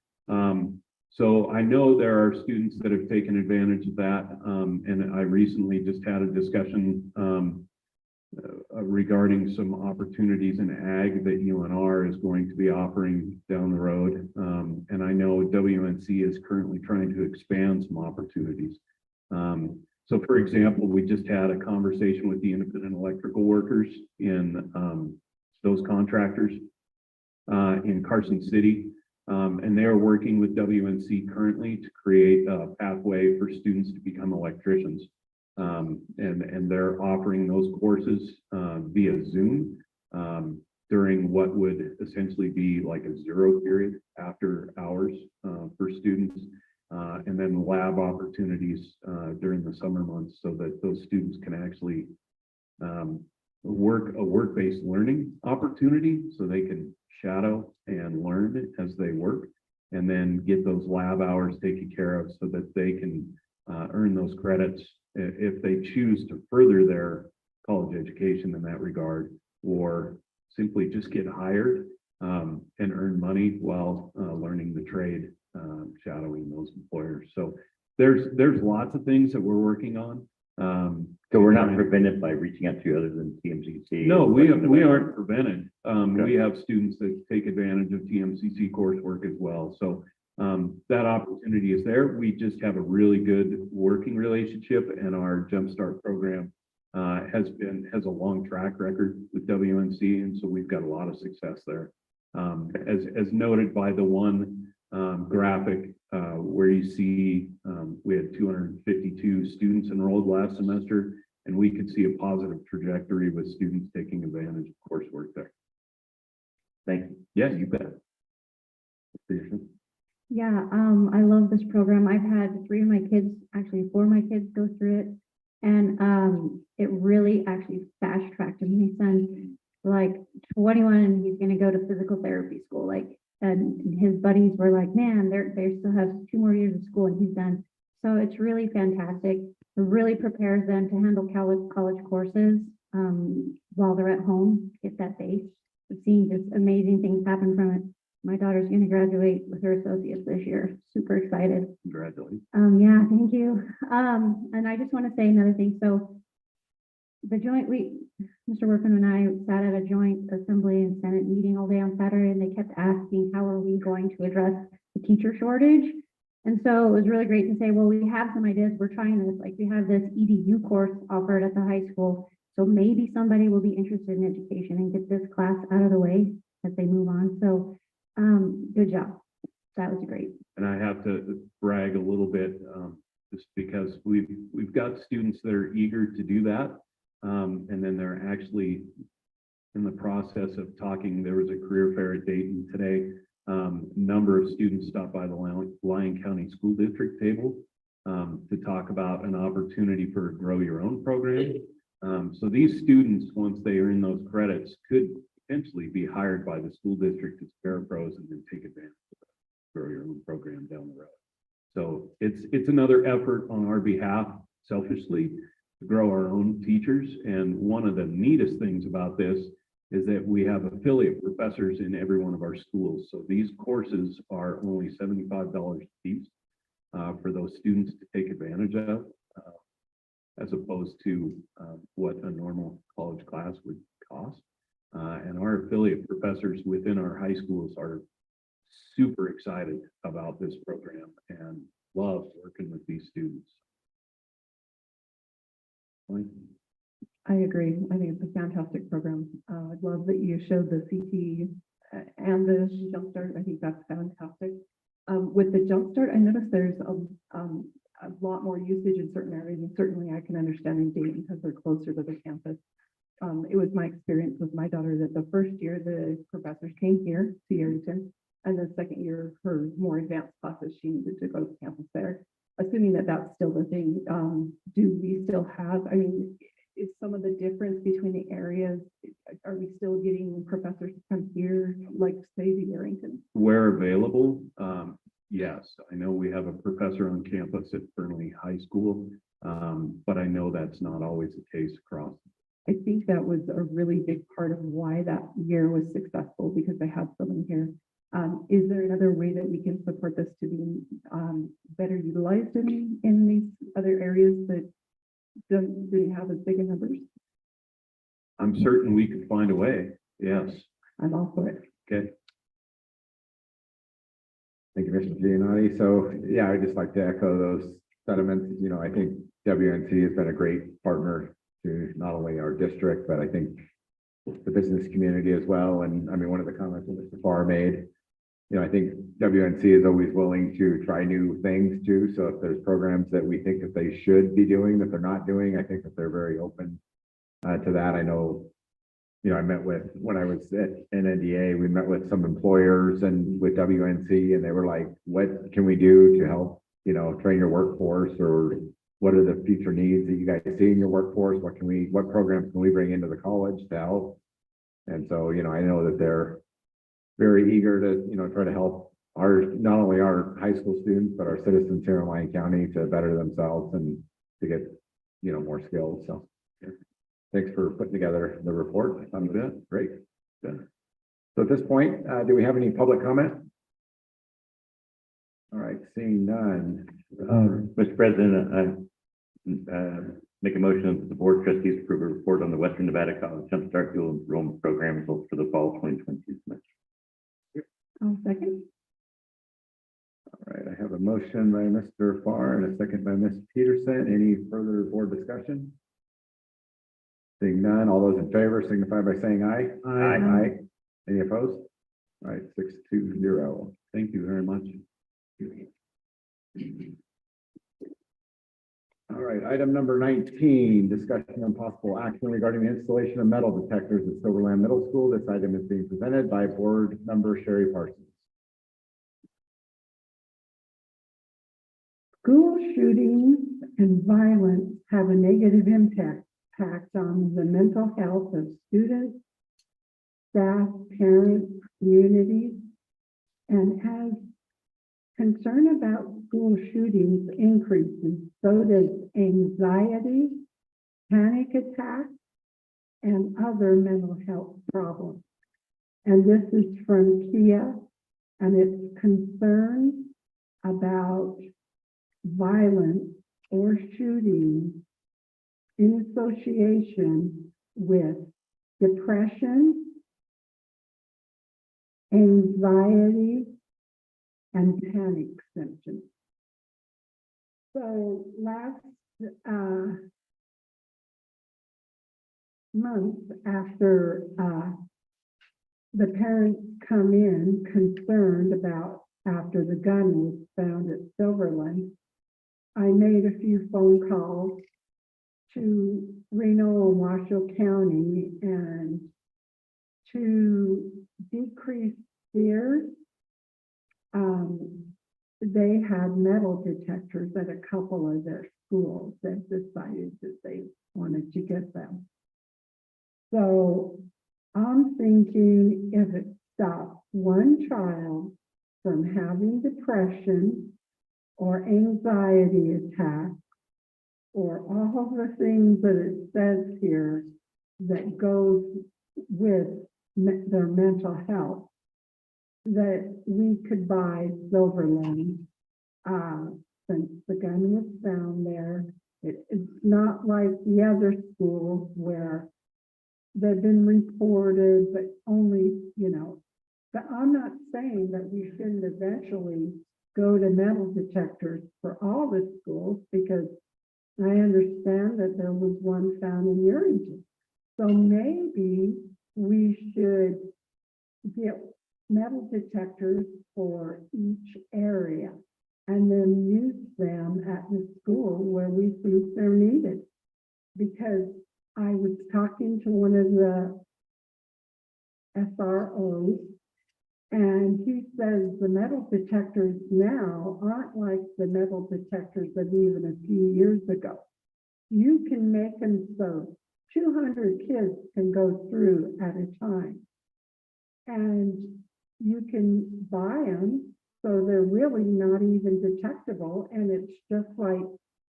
So I know there are students that have taken advantage of that. And I recently just had a discussion regarding some opportunities in ag that UNR is going to be offering down the road. And I know WNC is currently trying to expand some opportunities. So for example, we just had a conversation with the independent electrical workers in those contractors in Carson City. And they are working with WNC currently to create a pathway for students to become electricians. And they're offering those courses via Zoom during what would essentially be like a zero period after hours for students. And then lab opportunities during the summer months so that those students can actually work a work-based learning opportunity so they can shadow and learn as they work, and then get those lab hours taken care of so that they can earn those credits if they choose to further their college education in that regard, or simply just get hired and earn money while learning the trade, shadowing those employers. So there's lots of things that we're working on. So we're not prevented by reaching out to other than TMCC? No, we aren't prevented. We have students that take advantage of TMCC coursework as well. So that opportunity is there. We just have a really good working relationship, and our Jumpstart program has a long track record with WNC, and so we've got a lot of success there. As noted by the one graphic where you see we had 252 students enrolled last semester, and we could see a positive trajectory with students taking advantage of coursework there. Thank you. Yeah, you bet. Yeah, I love this program. I've had four of my kids go through it. And it really actually fast tracked him. My son's like 21 and he's gonna go to physical therapy school. And his buddies were like, man, they still have 2 more years of school and he's done. So it's really fantastic. It really prepares them to handle college courses while they're at home, get that base. I've seen just amazing things happen from it. My daughter's going to graduate with her associates this year. Super excited. Congratulations. Yeah, thank you. And I just want to say another thing. So the Mr. Workman and I sat at a joint assembly and Senate meeting all day on Saturday, and they kept asking, how are we going to address the teacher shortage? And so it was really great to say, well, we have some ideas. We're trying this, like we have this EDU course offered at the high school. So maybe somebody will be interested in education and get this class out of the way as they move on. So good job. That was great. And I have to brag a little bit just because we've got students that are eager to do that. And then they're actually in the process of talking. There was a career fair at Dayton today. Number of students stopped by the Lyon County School District table to talk about an opportunity for a Grow Your Own program. So these students, once they earn those credits, could potentially be hired by the school district as parapros and then take advantage of the Grow Your Own program down the road. So it's another effort on our behalf, selfishly, to grow our own teachers. And one of the neatest things about this is that we have affiliate professors in every one of our schools. So these courses are only $75 a piece for those students to take advantage of, as opposed to what a normal college class would cost. And our affiliate professors within our high schools are super excited about this program and love working with these students. I agree. I think it's a fantastic program. I love that you showed the CT and the Jumpstart. I think that's fantastic. With the Jumpstart, I noticed there's a lot more usage in certain areas, and certainly I can understand in Dayton because they're closer to the campus. It was my experience with my daughter that the first year the professors came here to Yerington, and the second year her more advanced classes she needed to go to campus there. Assuming that that's still the thing, do we still have, I mean, is some of the difference between the areas, are we still getting professors to come here, like say the Yerington? Where available, yes, I know we have a professor on campus at Fernley High School, but I know that's not always the case across. I think that was a really big part of why that year was successful, because they had someone here. Is there another way that we can support this to be better utilized in these other areas that didn't have as big a numbers? I'm certain we could find a way. Yes. I'm all for it. Okay. Thank you, Mr. Giannotti. So, yeah, I'd just like to echo those sentiments. You know, I think WNC has been a great partner to not only our district, but I think the business community as well. And I mean, one of the comments that Mr. Farr made, you know, I think WNC is always willing to try new things too. So if there's programs that we think that they should be doing that they're not doing, I think that they're very open to that. I know, you know, I met with, when I was at NNDA, we met with some employers and with WNC, and they were like, what can we do to help, you know, train your workforce, or what are the future needs that you guys see in your workforce? What programs can we bring into the college to help? And so, you know, I know that they're very eager to, you know, try to help not only our high school students, but our citizens here in Lyon County to better themselves and to get, you know, more skills. So thanks for putting together the report. I'm good. Great. Good. So at this point, do we have any public comment? All right, seeing none. Mr. President, I make a motion that the board of trustees approve a report on the Western Nevada College Jumpstart Dual Enrollment Program results for the fall 2022 semester. I'll second. All right, I have a motion by Mr. Farr and a second by Ms. Peterson. Any further board discussion? Seeing none, all those in favor signify by saying aye. Aye. Aye. Any opposed? All right, 6-0. Thank you very much. All right, item number 19, discussion on possible action regarding the installation of metal detectors at Silverland Middle School. This item is being presented by board member Sherry Parsons. School shootings and violence have a negative impact on the mental health of students, staff, parents, communities, and as concern about school shootings increases, so does anxiety, panic attacks, and other mental health problems. And this is from Kia, and it's concerns about violence or shooting in association with depression, anxiety, and panic symptoms. So last month, after the parents come in concerned about after the gun was found at Silverland, I made a few phone calls to Reno and Washoe County and to decrease fears. They had metal detectors at a couple of their schools that decided that they wanted to get them. So I'm thinking if it stops one child from having depression or anxiety attacks or all the things that it says here that goes with their mental health, that we could buy Silverland, since the gun was found there. It's not like the other schools where they've been reported, but only, you know, but I'm not saying that we shouldn't eventually go to metal detectors for all the schools, because I understand that there was one found in Urington. So maybe we should get metal detectors for each area and then use them at the school where we think they're needed. Because I was talking to one of the SROs, and he says the metal detectors now aren't like the metal detectors of even a few years ago. You can make them so 200 kids can go through at a time. And you can buy them So they're really not even detectable, and it's just like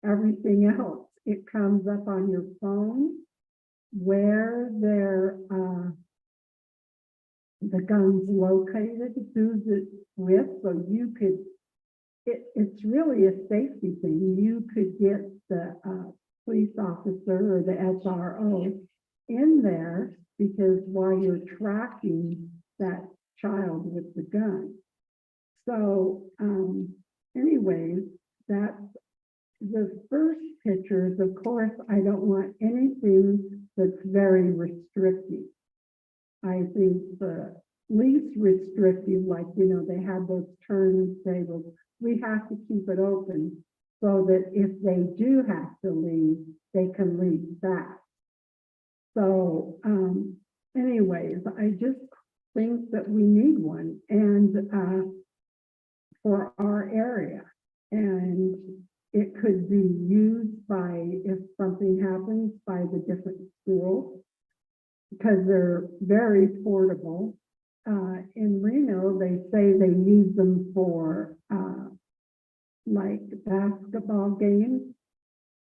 everything else. It comes up on your phone where the gun's located, who's it with, so you could, it's really a safety thing. You could get the police officer or the SRO in there, because while you're tracking that child with the gun. So anyways, that's the first pictures. Of course, I don't want anything that's very restrictive. I think the least restrictive, like, they have those turn tables, we have to keep it open so that if they do have to leave, they can leave fast. So anyways, I just think that we need one, and for our area, and it could be used by, if something happens, by the different schools, because they're very portable. In Reno, they say they use them for like basketball games.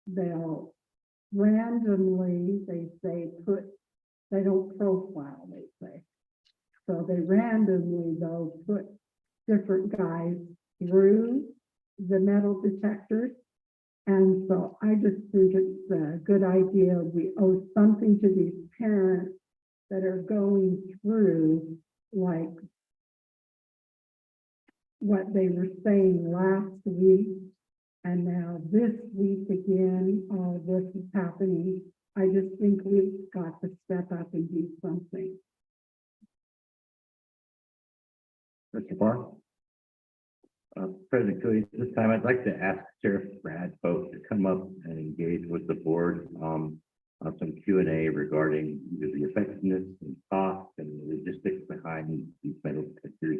They'll randomly, they say, they don't profile, they say. So they randomly, they'll put different guys through the metal detectors. And so I just think it's a good idea. We owe something to these parents that are going through, like what they were saying last week, and now this week again, all this is happening. I just think we've got to step up and do something. Mr. Barr? President Cooley, this time I'd like to ask Sheriff Brad both to come up and engage with the board on some Q&A regarding the effectiveness and cost and the logistics behind these metal detectors,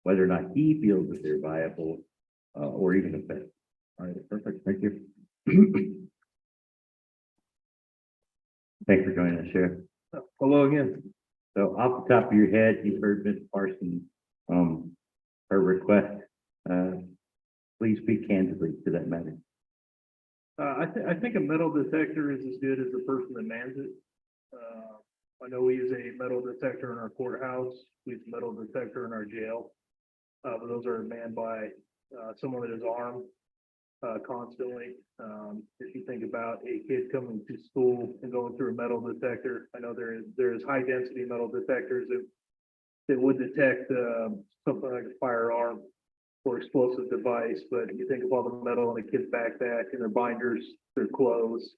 whether or not he feels that they're viable or even effective. All right, perfect. Thank you. Thanks for joining us, Sheriff. Hello again. So off the top of your head, you've heard Ms. Parsons, her request. Please speak candidly to that matter. I think a metal detector is as good as the person that mans it. I know we use a metal detector in our courthouse. We use a metal detector in our jail. But those are manned by someone that is armed constantly. If you think about a kid coming to school and going through a metal detector, I know there is high density metal detectors that would detect something like a firearm or explosive device, but you think of all the metal in a kid's backpack and their binders, their clothes.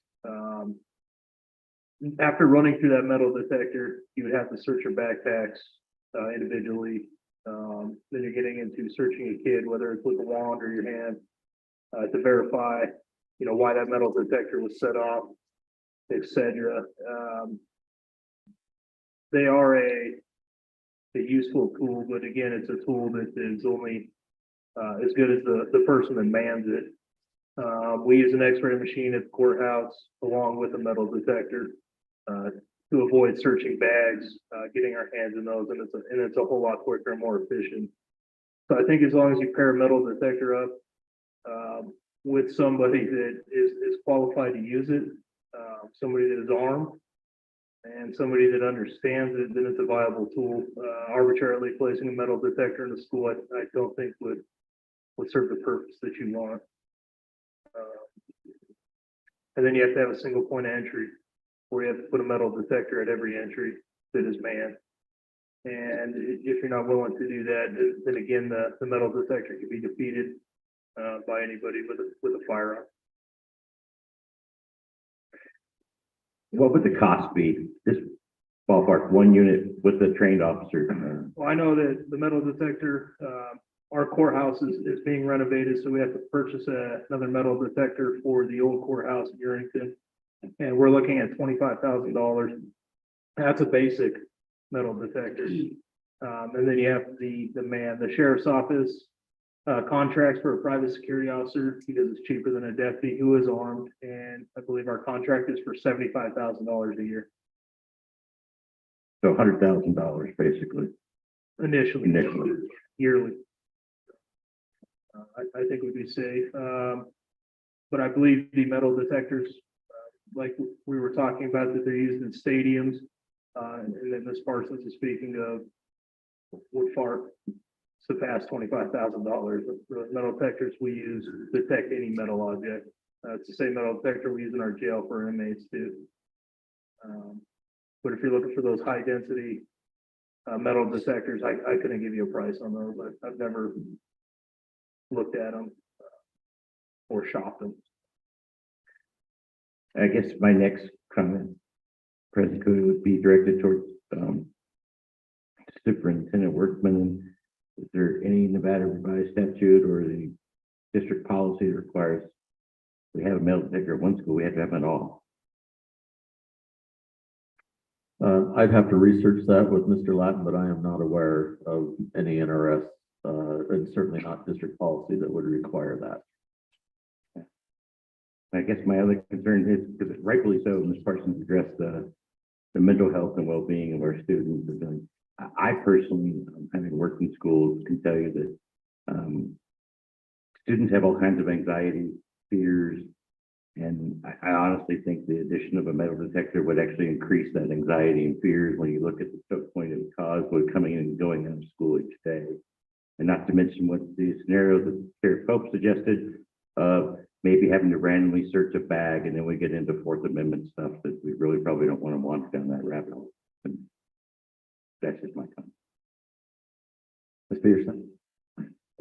After running through that metal detector, you would have to search your backpacks individually. Then you're getting into searching a kid, whether it's with a wand or your hand, to verify, why that metal detector was set off, etc. They are a useful tool, but again, it's a tool that is only as good as the person that mans it. We use an X-ray machine at the courthouse along with a metal detector to avoid searching bags, getting our hands in those, and it's a whole lot quicker and more efficient. So I think as long as you pair a metal detector up with somebody that is qualified to use it, somebody that is armed, and somebody that understands it, then it's a viable tool. Arbitrarily placing a metal detector in the school, I don't think would serve the purpose that you want. And then you have to have a single point of entry where you have to put a metal detector at every entry that is manned. And if you're not willing to do that, then again, the metal detector can be defeated by anybody with a firearm. What would the cost be? Just ballpark, one unit with a trained officer. Well, I know that the metal detector, our courthouse is being renovated, so we have to purchase another metal detector for the old courthouse in Yerington. And we're looking at $25,000. That's a basic metal detector. And then you have the sheriff's office contracts for a private security officer because it's cheaper than a deputy who is armed. And I believe our contract is for $75,000 a year. So $100,000 basically. Initially. Yearly. I think would be safe. But I believe the metal detectors, like we were talking about, that they're used in stadiums, and then Ms. Parsons is speaking of, would far surpass $25,000. The metal detectors we use detect any metal object. It's the same metal detector we use in our jail for inmates too. But if you're looking for those high density metal detectors, I couldn't give you a price on those. I've never looked at them or shopped them. I guess my next comment, President Cooley, would be directed towards Superintendent Workman. Is there any Nevada revised statute or the district policy that requires we have a metal detector at one school, we have to have it all? I'd have to research that with Mr. Latin, but I am not aware of any NRS, and certainly not district policy that would require that. I guess my other concern is, because rightfully so, Ms. Parsons addressed the mental health and well-being of our students. I personally, having worked in schools, can tell you that students have all kinds of anxiety, fears, and I honestly think the addition of a metal detector would actually increase that anxiety and fears when you look at the choke point it would cause with coming in and going out of school each day. And not to mention what the scenario that Sheriff Pope suggested of maybe having to randomly search a bag, and then we get into Fourth Amendment stuff that we really probably don't want to launch down that rabbit hole. And that's just my comment. Ms. Peterson.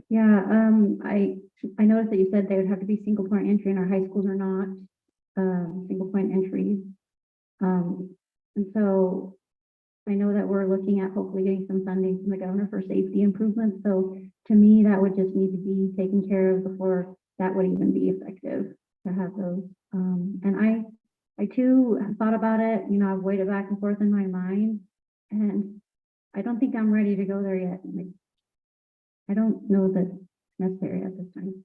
Yeah, I noticed that you said they would have to be single point entry, and our high schools are not, single point entries. And so I know that we're looking at hopefully getting some funding from the governor for safety improvements. So to me, that would just need to be taken care of before that would even be effective to have those. And I too have thought about it, you know, I've weighed it back and forth in my mind, and I don't think I'm ready to go there yet. Like, I don't know that it's necessary at this time.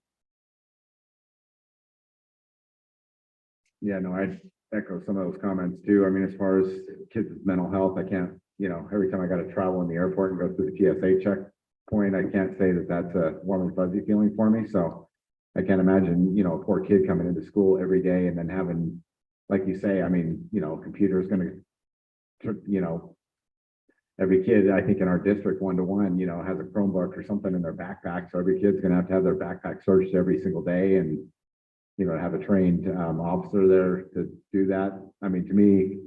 Yeah, no, I'd echo some of those comments too. I mean, as far as kids' mental health, I can't, you know, every time I got to travel in the airport and go through the TSA checkpoint, I can't say that that's a warm and fuzzy feeling for me. So I can't imagine, you know, a poor kid coming into school every day and then having, like you say, I mean, you know, computer is going to, you know, every kid, I think in our district, 1-to-1, you know, has a Chromebook or something in their backpack. So every kid's going to have their backpack searched every single day, and, you know, have a trained officer there to do that. I mean, to me,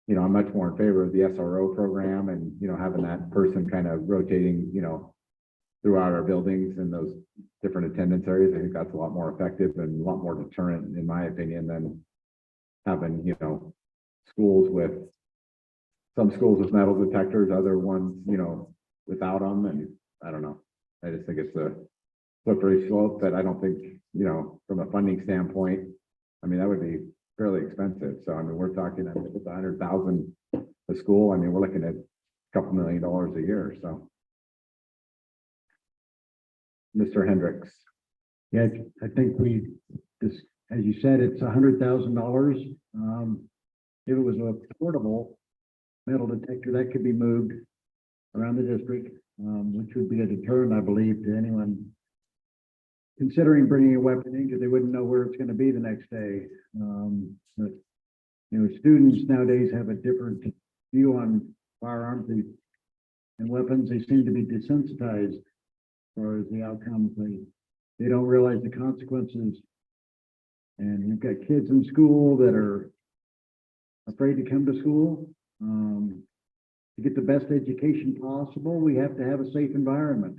you know, I'm much more in favor of the SRO program and, you know, having that person kind of rotating, you know, throughout our buildings and those different attendance areas. I think that's a lot more effective and a lot more deterrent, in my opinion, than having, you know, some schools with metal detectors, other ones, you know, without them. And I don't know. I just think it's a slippery slope that I don't think, you know, from a funding standpoint, I mean, that would be fairly expensive. So, I mean, we're talking, I mean, if it's $100,000 a school, I mean, we're looking at a couple $1 million a year. So. Mr. Hendricks. Yeah, I think this, as you said, it's $100,000. If it was a portable metal detector, that could be moved around the district, which would be a deterrent, I believe, to anyone considering bringing a weapon in, because they wouldn't know where it's going to be the next day. But, you know, students nowadays have a different view on firearms and weapons. They seem to be desensitized as far as the outcomes. They don't realize the consequences. And you've got kids in school that are afraid to come to school. To get the best education possible, we have to have a safe environment.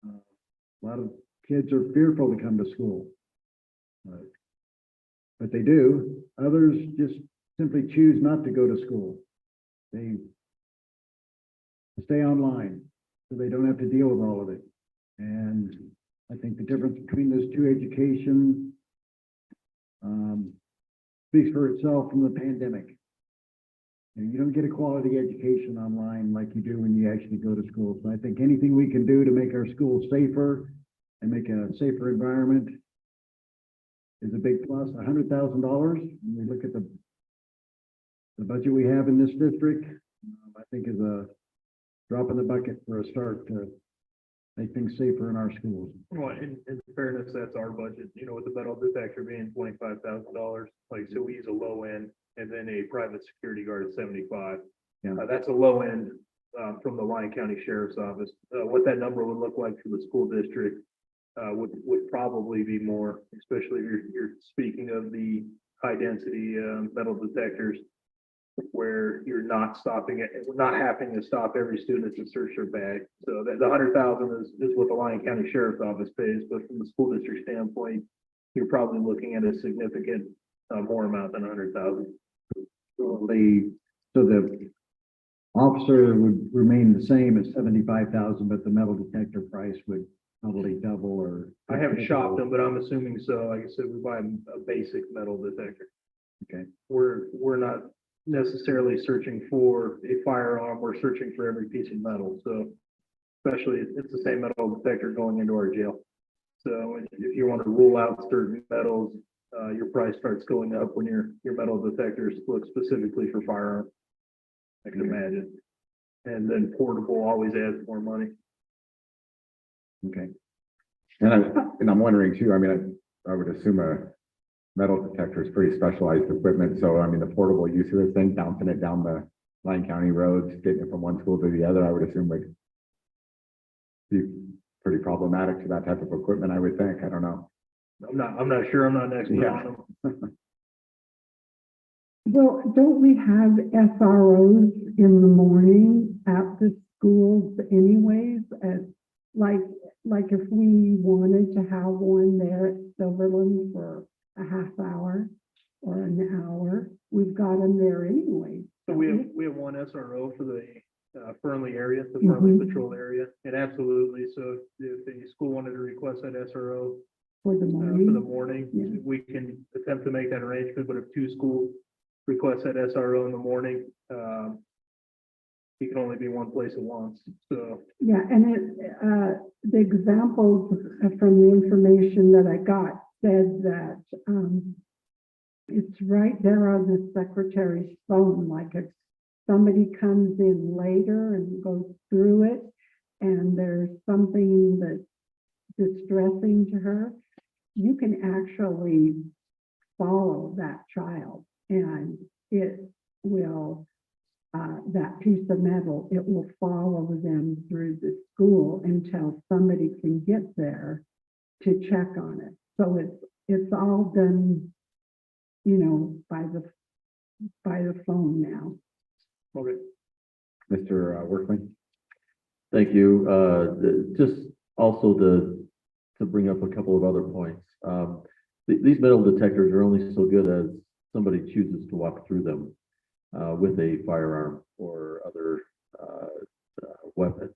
A lot of kids are fearful to come to school, but they do. Others just simply choose not to go to school. They stay online so they don't have to deal with all of it. And I think the difference between those two education speaks for itself from the pandemic. You don't get a quality education online like you do when you actually go to school. So I think anything we can do to make our schools safer and make a safer environment is a big plus. $100,000. When we look at the budget we have in this district, I think is a drop in the bucket for a start to make things safer in our schools. Well, in fairness, that's our budget, you know, with the metal detector being $25,000. Like, so we use a low end and then a private security guard at 75. Yeah. That's a low end, from the Lyon County Sheriff's Office. What that number would look like for the school district, would probably be more, especially if you're speaking of the high density, metal detectors, where you're not stopping it, not having to stop every student to search their bag. So the 100,000 is what the Lyon County Sheriff's Office pays, but from the school district standpoint, you're probably looking at a significant, more amount than 100,000. So the officer would remain the same at 75,000, but the metal detector price would probably double or. I haven't shopped them, but I'm assuming so. Like I said, we buy a basic metal detector. Okay. We're not necessarily searching for a firearm. We're searching for every piece of metal. So especially it's the same metal detector going into our jail. So if you want to rule out certain metals, your price starts going up when your metal detectors look specifically for firearms. I can imagine. And then portable always adds more money. Okay. And I'm wondering too, I mean, I would assume a metal detector is pretty specialized equipment. So, I mean, the portable use of this thing, bouncing it down the Lyon County roads, getting it from one school to the other, I would assume would be pretty problematic to that type of equipment, I would think. I don't know. I'm not sure. I'm not an expert on them. Well, don't we have SROs in the morning at the schools anyways? Like if we wanted to have one there at Silverland for a half hour or an hour, we've got them there anyway. So we have one SRO for the Fernley area, the Fernley patrol area, and absolutely. So if the school wanted to request that SRO For the morning. for the morning, Yeah. we can attempt to make that arrangement. But if two schools request that SRO in the morning, he can only be one place at once. So Yeah, and the examples from the information that I got said that, it's right there on the secretary's phone, like if somebody comes in later and goes through it and there's something that's distressing to her, you can actually follow that child and it will, that piece of metal, it will follow them through the school until somebody can get there to check on it. So it's all done, you know, by the phone now. okay. Mr. Workman? Thank you. Just also to bring up a couple of other points. These metal detectors are only so good as somebody chooses to walk through them with a firearm or other weapon.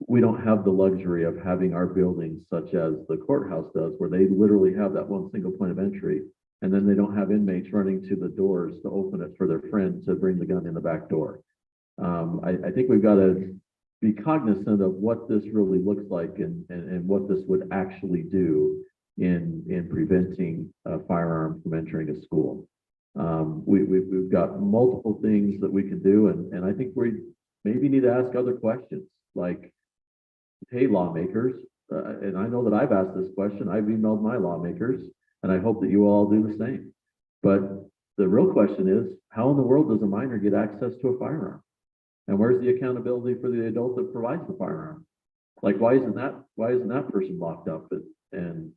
We don't have the luxury of having our buildings such as the courthouse does, where they literally have that one single point of entry, and then they don't have inmates running to the doors to open it for their friend to bring the gun in the back door. I think we've got to be cognizant of what this really looks like and what this would actually do in preventing a firearm from entering a school. We've got multiple things that we can do, and I think we maybe need to ask other questions like, hey, lawmakers, and I know that I've asked this question, I've emailed my lawmakers, and I hope that you all do the same. But the real question is, how in the world does a minor get access to a firearm? And where's the accountability for the adult that provides the firearm? Like, why isn't that person locked up and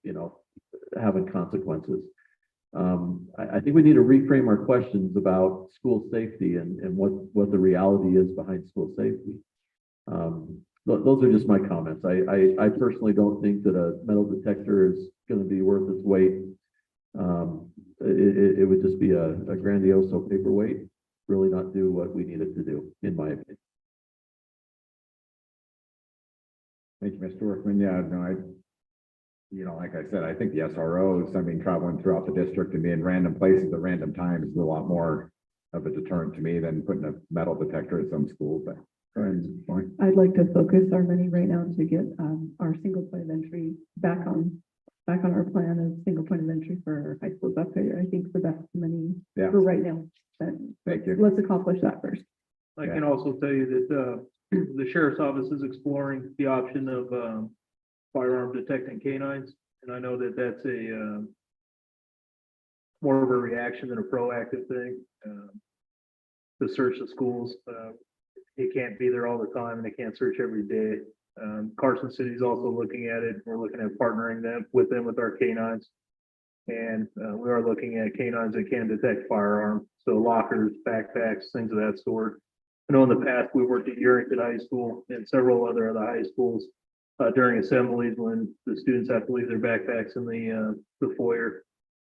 you know, having consequences? I think we need to reframe our questions about school safety and what the reality is behind school safety. Those are just my comments. I personally don't think that a metal detector is going to be worth its weight. It would just be a grandiose paperweight, really not do what we need it to do, in my opinion. Thank you, Mr. Workman. Yeah, no, like I said, I think the SROs, I mean, traveling throughout the district and being random places at random times is a lot more of a deterrent to me than putting a metal detector at some school, but. I'd like to focus our money right now to get our single point of entry back on our plan of single point of entry for high school. That's, I think, the best money for right now. But Thank you. let's accomplish that first. I can also tell you that the sheriff's office is exploring the option of firearm detecting canines. And I know that that's a more of a reaction than a proactive thing. To search the schools, it can't be there all the time and they can't search every day. Carson City's also looking at it. We're looking at partnering with our canines. And we are looking at canines that can detect firearms, so lockers, backpacks, things of that sort. I know in the past, we worked at Yerington High School and several other of the high schools during assemblies when the students have to leave their backpacks in the foyer.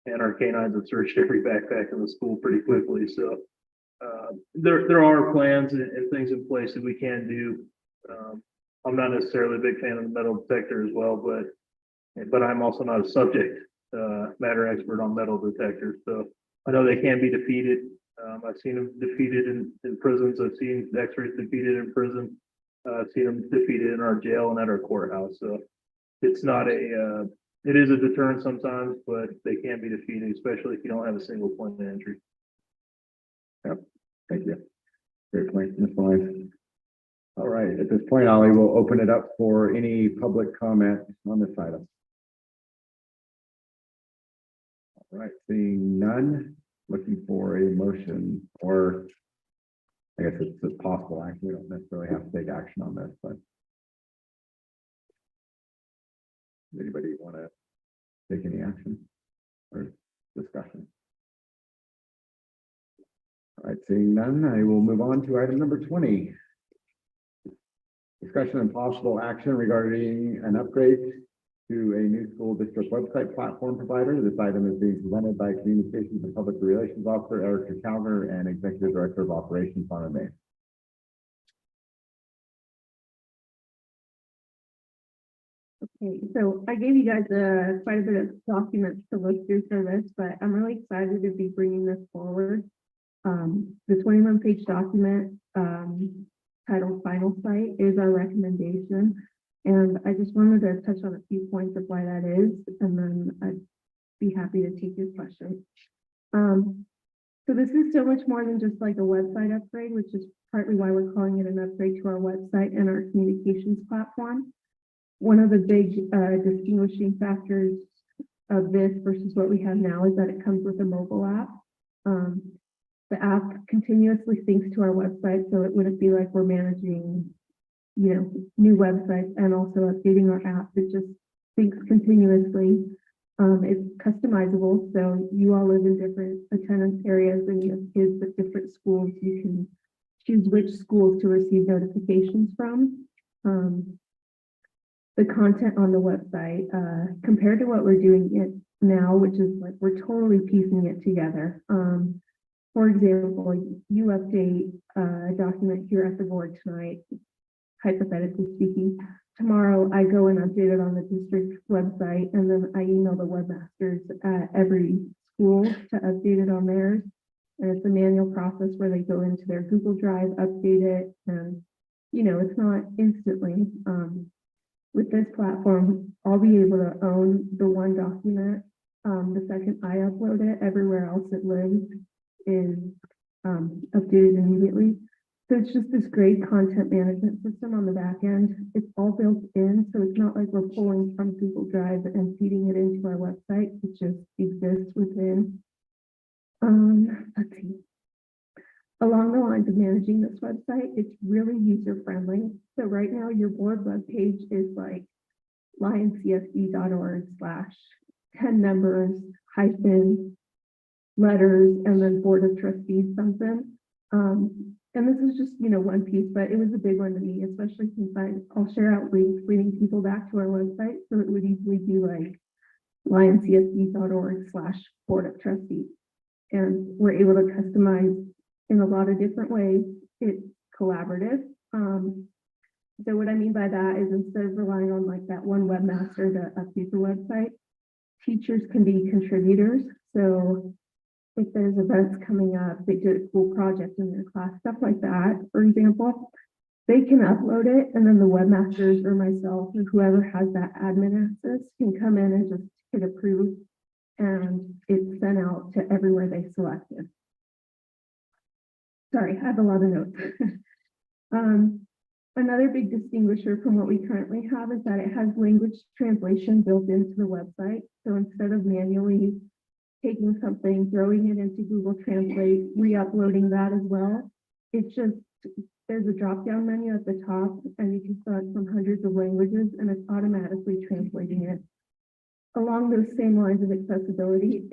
And our canines have searched every backpack in the school pretty quickly. So there are plans and things in place that we can do. I'm not necessarily a big fan of the metal detector as well, but I'm also not a subject matter expert on metal detectors. So I know they can be defeated. I've seen them defeated in prisons. I've seen X-rays defeated in prison. I've seen them defeated in our jail and at our courthouse. So it's not it is a deterrent sometimes, but they can be defeated, especially if you don't have a single point of entry. Yep, thank you. Great point, Ms. Lyons. All right, at this point, Ollie will open it up for any public comment on this item. All right, seeing none, looking for a motion, or I guess it's possible action. We don't necessarily have to take action on this, but does anybody want to take any action or discussion? All right, seeing none, I will move on to item number 20. Discussion and possible action regarding an upgrade to a new school district website platform provider. This item is being presented by Communications and Public Relations Officer Erica Calver and Executive Director of Operations Connor May. Okay, so I gave you guys quite a bit of documents to look through for this, but I'm really excited to be bringing this forward. The 21-page document titled Final Site is our recommendation. And I just wanted to touch on a few points of why that is, and then I'd be happy to take your questions. So this is so much more than just like a website upgrade, which is partly why we're calling it an upgrade to our website and our communications platform. One of the big distinguishing factors of this versus what we have now is that it comes with a mobile app. The app continuously syncs to our website, so it wouldn't be like we're managing, you know, new websites and also updating our app. It just syncs continuously. It's customizable, so you all live in different attendance areas and you have kids at different schools. You can choose which schools to receive notifications from. The content on the website, compared to what we're doing it now, which is like we're totally piecing it together. For example, you update a document here at the board tonight, hypothetically speaking. Tomorrow, I go and update it on the district website, and then I email the webmasters at every school to update it on theirs. And it's a manual process where they go into their Google Drive, update it, and you know, it's not instantly. With this platform, I'll be able to own the one document. The second I upload it, everywhere else it lives is updated immediately. So it's just this great content management system on the back end. It's all built in, so it's not like we're pulling from Google Drive and feeding it into our website. It just exists within. Let's see. Along the lines of managing this website, it's really user-friendly. So right now, your board webpage is like lyoncsd.org/10 members -letters and then board of trustees something. And this is just, you know, one piece, but it was a big one to me, especially since I'll share out links leading people back to our website. So it would easily be like lyoncsd.org/board of trustees. And we're able to customize in a lot of different ways. It's collaborative. So what I mean by that is instead of relying on like that one webmaster to update the website, teachers can be contributors. So if there's events coming up, they did a cool project in their class, stuff like that, for example, they can upload it, and then the webmasters or myself or whoever has that admin access can come in and just hit approve, and it's sent out to everywhere they selected. Sorry, I have a lot of notes. Another big distinguisher from what we currently have is that it has language translation built into the website. So instead of manually taking something, throwing it into Google Translate, re-uploading that as well, it just, there's a drop-down menu at the top and you can select from hundreds of languages and it's automatically translating it. Along those same lines of accessibility,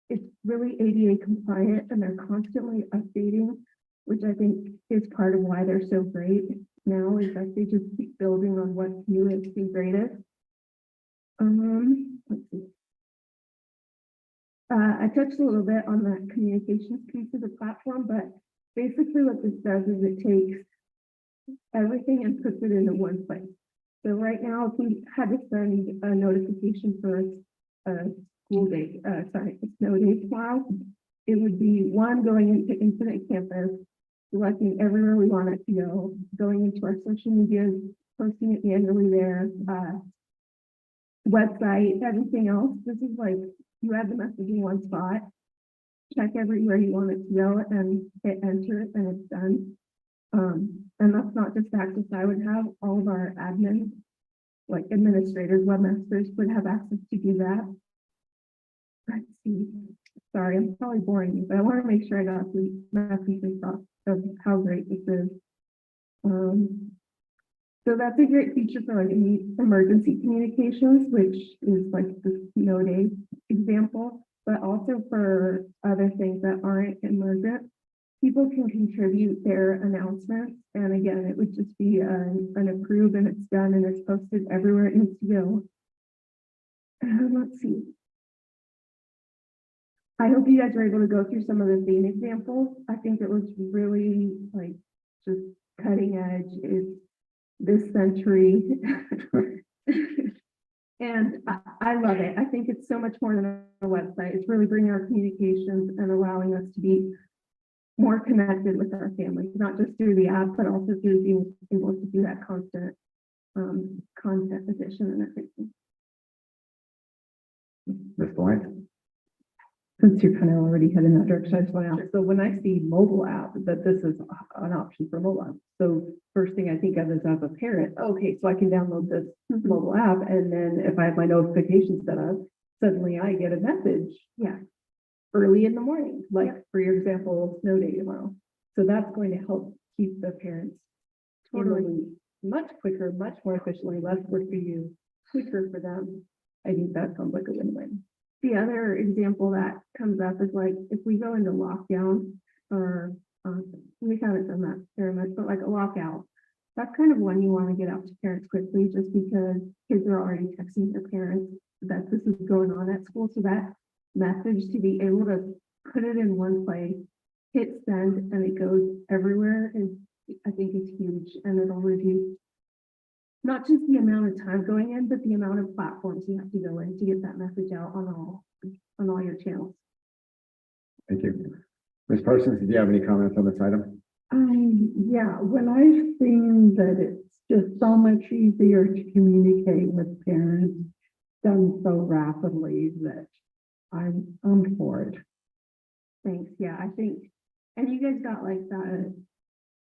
it's really ADA compliant and they're constantly updating, which I think is part of why they're so great now, is that they just keep building on what's newest and greatest. Let's see. I touched a little bit on the communications piece of the platform, but basically what this does is it takes everything and puts it into one place. So right now, if we had to send a notification for a school day, a snow day tomorrow, it would be one going into Infinite Campus, selecting everywhere we want it to go, going into our social media, posting it manually there, website, everything else. This is like, you add the message in one spot, check everywhere you want it to go and hit enter and it's done. And that's not just access I would have, all of our admins, like administrators, webmasters would have access to do that. Let's see. Sorry, I'm probably boring you, but I want to make sure I got the message across of how great this is. So that's a great feature for like emergency communications, which is like the snow day example, but also for other things that aren't emergent. People can contribute their announcements. And again, it would just be an approve and it's done and it's posted everywhere it needs to go. Let's see. I hope you guys were able to go through some of the theme examples. I think it was really like just cutting edge. It's this century. And I love it. I think it's so much more than a website. It's really bringing our communications and allowing us to be more connected with our families, not just through the app, but also through being able to do that constant content addition and everything. Ms. Blank? Since you're kind of already heading that direction, I just want to ask, so when I see mobile app, that this is an option for mobile app. So first thing I think of is as a parent, okay, so I can download this mobile app and then if I have my notifications set up, suddenly I get a message. Yeah. Early in the morning, like for your example, snow day tomorrow. So that's going to help keep the parents in the loop much quicker, much more efficiently, less work for you, quicker for them. I think that sounds like a win-win. The other example that comes up is like, if we go into lockdown or we haven't done that very much, but like a lockout, that's kind of when you want to get out to parents quickly, just because kids are already texting their parents that this is going on at school. So that message to be able to put it in one place, hit send, and it goes everywhere is, I think, is huge, and it'll reduce not just the amount of time going in, but the amount of platforms you have to go in to get that message out on all your channels. Thank you. Ms. Parsons, did you have any comments on this item? Yeah, when I've seen that it's just so much easier to communicate with parents, done so rapidly that I'm for it. Thanks. Yeah, I think, and you guys got like the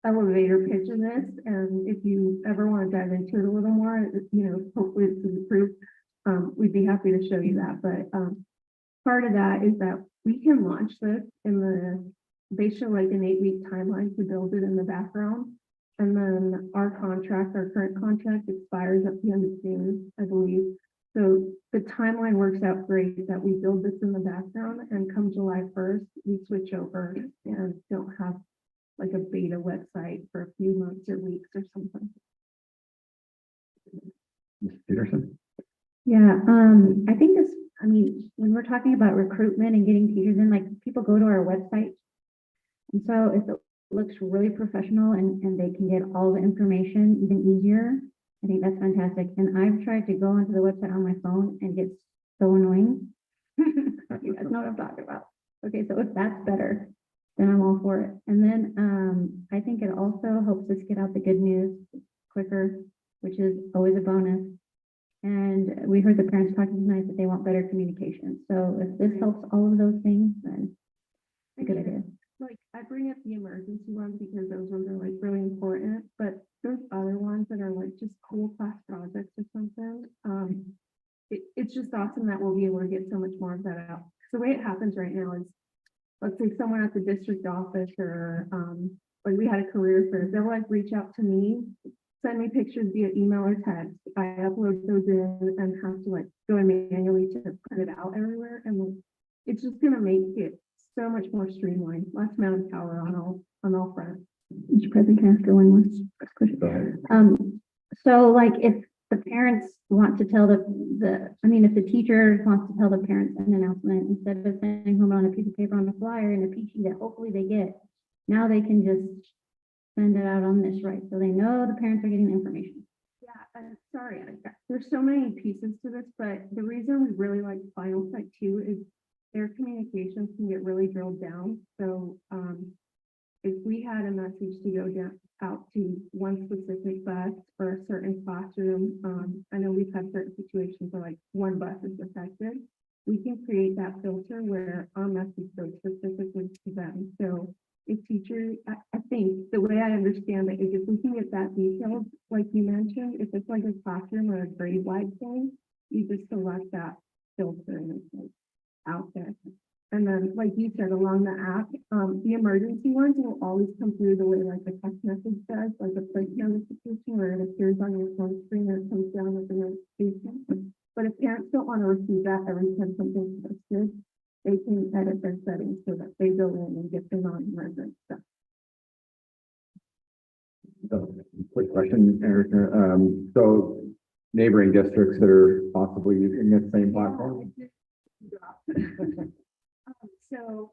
elevator pitch in this, and if you ever want to dive into it a little more, you know, hopefully it's improved. We'd be happy to show you that, but part of that is that we can launch this they show like an 8-week timeline to build it in the background. And then our current contract expires at the end of June, I believe. So the timeline works out great that we build this in the background, and come July 1st, we switch over and don't have like a beta website for a few months or weeks or something. Ms. Peterson? Yeah, I think this, I mean, when we're talking about recruitment and getting teachers in, like people go to our website. And so if it looks really professional and they can get all the information even easier, I think that's fantastic. And I've tried to go onto the website on my phone and get so annoying. You guys know what I'm talking about. Okay, so if that's better, then I'm all for it. And then I think it also helps us get out the good news quicker, which is always a bonus. And we heard the parents talking tonight that they want better communication. So if this helps all of those things, then it's a good idea. like, I bring up the emergency ones because those ones are like really important, but those other ones that are like just cool class projects or something, it's just awesome that we'll be able to get so much more of that out. So the way it happens right now is, let's say someone at the district office or, like we had a career fair, they'll like reach out to me, send me pictures via email or text. I upload those in and have to like go in manually to print it out everywhere. And like, it's just gonna make it so much more streamlined, less amount of power on all fronts. Mr. President, can I ask her one more question? Go ahead. So like if the parents want to tell I mean, if the teacher wants to tell the parents an announcement, instead of sending home on a piece of paper on a flyer and a peachy that hopefully they get, now they can just send it out on this, right? So they know the parents are getting the information. Yeah, sorry, there's so many pieces to this, but the reason we really like Final Site 2 is their communications can get really drilled down. So if we had a message to go down out to one specific bus for a certain classroom, I know we've had certain situations where like one bus is affected. We can create that filter where our message goes specifically to them. So if teachers, I think the way I understand it is if we can get that detailed, like you mentioned, if it's like a classroom or a grade wide thing, you just select that filter and it's like out there. And then, like you said, along the app, the emergency ones will always come through the way like the text message does, like a plate notification where it appears on your phone screen or it comes down as a notification. But if parents don't want to receive that every time something's posted, they can edit their settings so that they go in and get the non-emergent stuff. So, quick question, Erica. So neighboring districts that are possibly using the same platform? So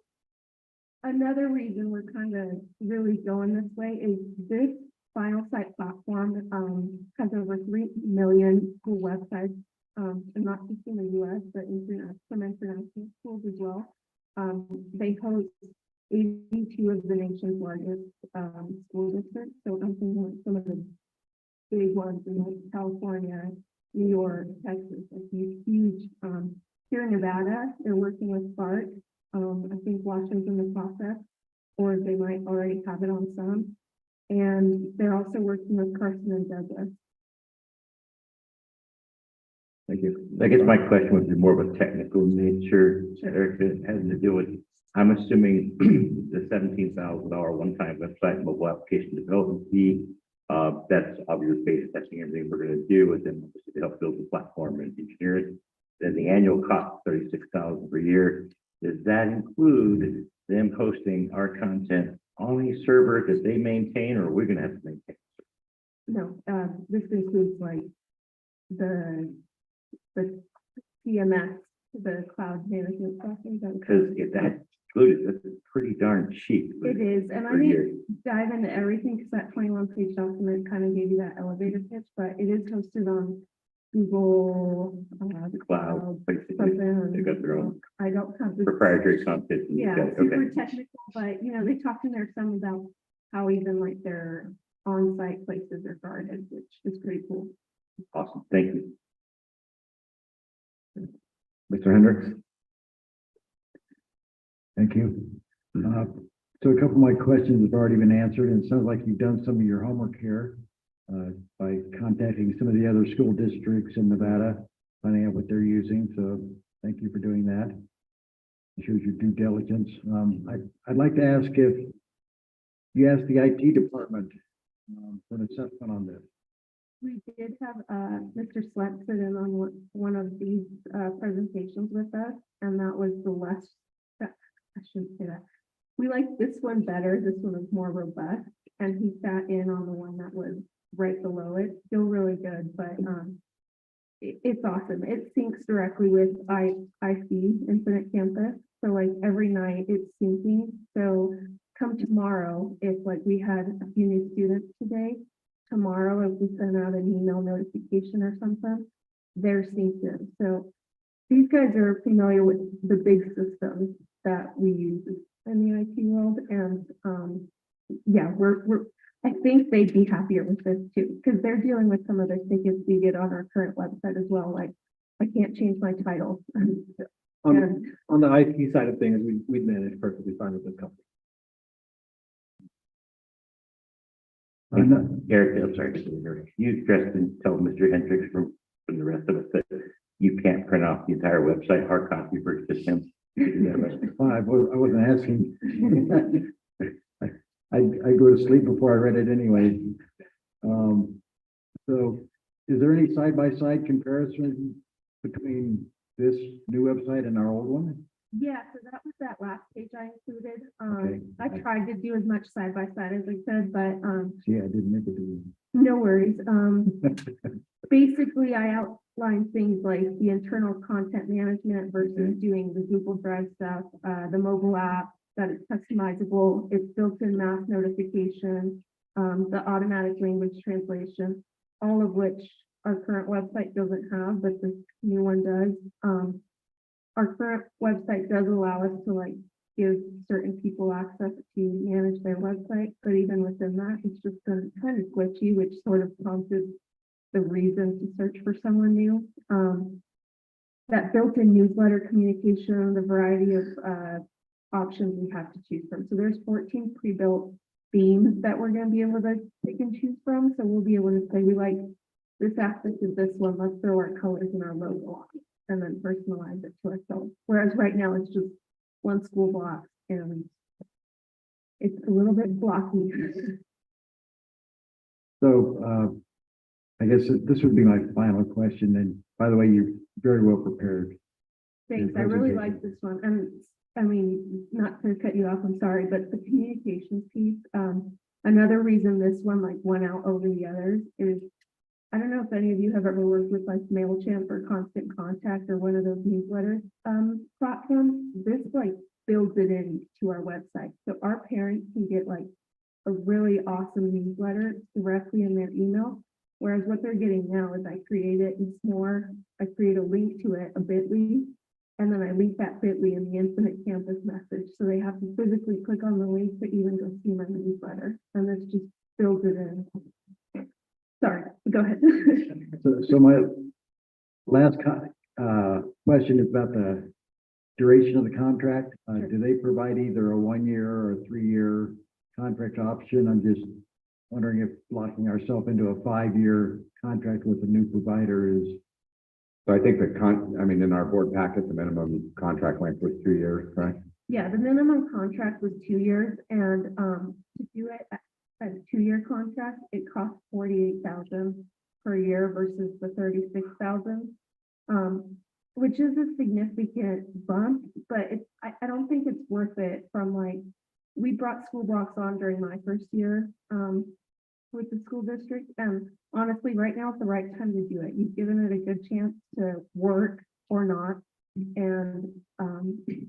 another reason we're kind of really going this way is this Final Site platform has over 3 million school websites, and not just in the US, but some international schools as well. They host 82 of the nation's largest school districts. So I'm thinking like some of the big ones in like California, New York, Texas, like huge. Here in Nevada, they're working with Spark. I think Washington's in the process, or they might already have it on some. And they're also working with Carson and Douglas. Thank you. I guess my question would be more of a technical nature, Erica, having to do with, I'm assuming the $17,000 one-time website mobile application development fee, that's obviously base testing everything we're going to do, and then to help build the platform and engineer it. Then the annual cost, $36,000 per year. Does that include them hosting our content on a server that they maintain, or are we going to have to maintain? No, this includes like the CMS, the cloud management software. Because if that's included, that's pretty darn cheap. It is, and I per year. didn't dive into everything because that 21-page document kind of gave you that elevator pitch, but it is hosted on Google, The cloud, basically, something. they got their own I don't have the proprietary content. and you Yeah, got it. super Okay, technical, but you know, they talked in there some about how even like their on-site places are guarded, which is pretty cool. awesome. Thank you. Mr. Hendricks? Thank you. So a couple of my questions have already been answered, and it sounds like you've done some of your homework here by contacting some of the other school districts in Nevada, finding out what they're using. So thank you for doing that. It shows your due diligence. I'd like to ask if you asked the IT department for an assessment on this. We did have Mr. Slett sit in on one of these presentations with us, and that was the less, I shouldn't say that. We like this one better. This one is more robust, and he sat in on the one that was right below it. Still really good, but it's awesome. It syncs directly with IC, Infinite Campus. So like every night it's syncing. So come tomorrow, if like we had a few new students today, tomorrow if we send out an email notification or something, they're synced in. So these guys are familiar with the big systems that we use in the IT world, and yeah, I think they'd be happier with this too, because they're dealing with some of the tickets we get on our current website as well. Like I can't change my title. On the IT side of things, we'd manage perfectly fine with this company. I'm not, Eric, I'm sorry, Eric, you addressed and tell Mr. Hendricks from the rest of us that you can't print off the entire website, hard copy for just him. You can do that, right? well, I wasn't asking. I go to sleep before I read it anyway. So is there any side-by-side comparison between this new website and our old one? Yeah, so that was that last page I included. Okay. I tried to do as much side by side as I could, but, See, I didn't make it to no worries. Basically, I outlined things like the internal content management versus doing the Google Drive stuff, the mobile app, that it's customizable, it's built-in mass notification, the automatic language translation, all of which our current website doesn't have, but this new one does. Our current website does allow us to like give certain people access to manage their website, but even within that, it's just kind of glitchy, which sort of prompted the reason to search for someone new. That built-in newsletter communication, the variety of options we have to choose from. So there's 14 pre-built themes that we're going to be able to pick and choose from. So we'll be able to say we like this aspect of this one. Let's throw our colors and our logo on it, and then personalize it to ourselves. Whereas right now it's just one school block and it's a little bit blocky. So, I guess this would be my final question. And by the way, you're very well prepared. Thanks. I really like this one. And I mean, not to cut you off, I'm sorry, but the communications piece, another reason this one like went out over the others is, I don't know if any of you have ever worked with like MailChimp or Constant Contact or one of those newsletter platforms. This like builds it into our website. So our parents can get like a really awesome newsletter directly in their email. Whereas what they're getting now is I create it in S'more, I create a link to it, a bit.ly, and then I link that bit.ly in the Infinite Campus message. So they have to physically click on the link to even go see my newsletter. And this just builds it in. Sorry, go ahead. So my last question is about the duration of the contract. Sure. Do they provide either a 1-year or a 3-year contract option? I'm just wondering if locking ourselves into a 5-year contract with a new provider is. So I think in our board packet, the minimum contract length was 2 years, correct? Yeah, the minimum contract was 2 years, and to do it at a 2-year contract, it costs $48,000 per year versus the $36,000, which is a significant bump, but I don't think it's worth it. From like, we brought school blocks on during my first year with the school district, and honestly, right now is the right time to do it. You've given it a good chance to work or not. And,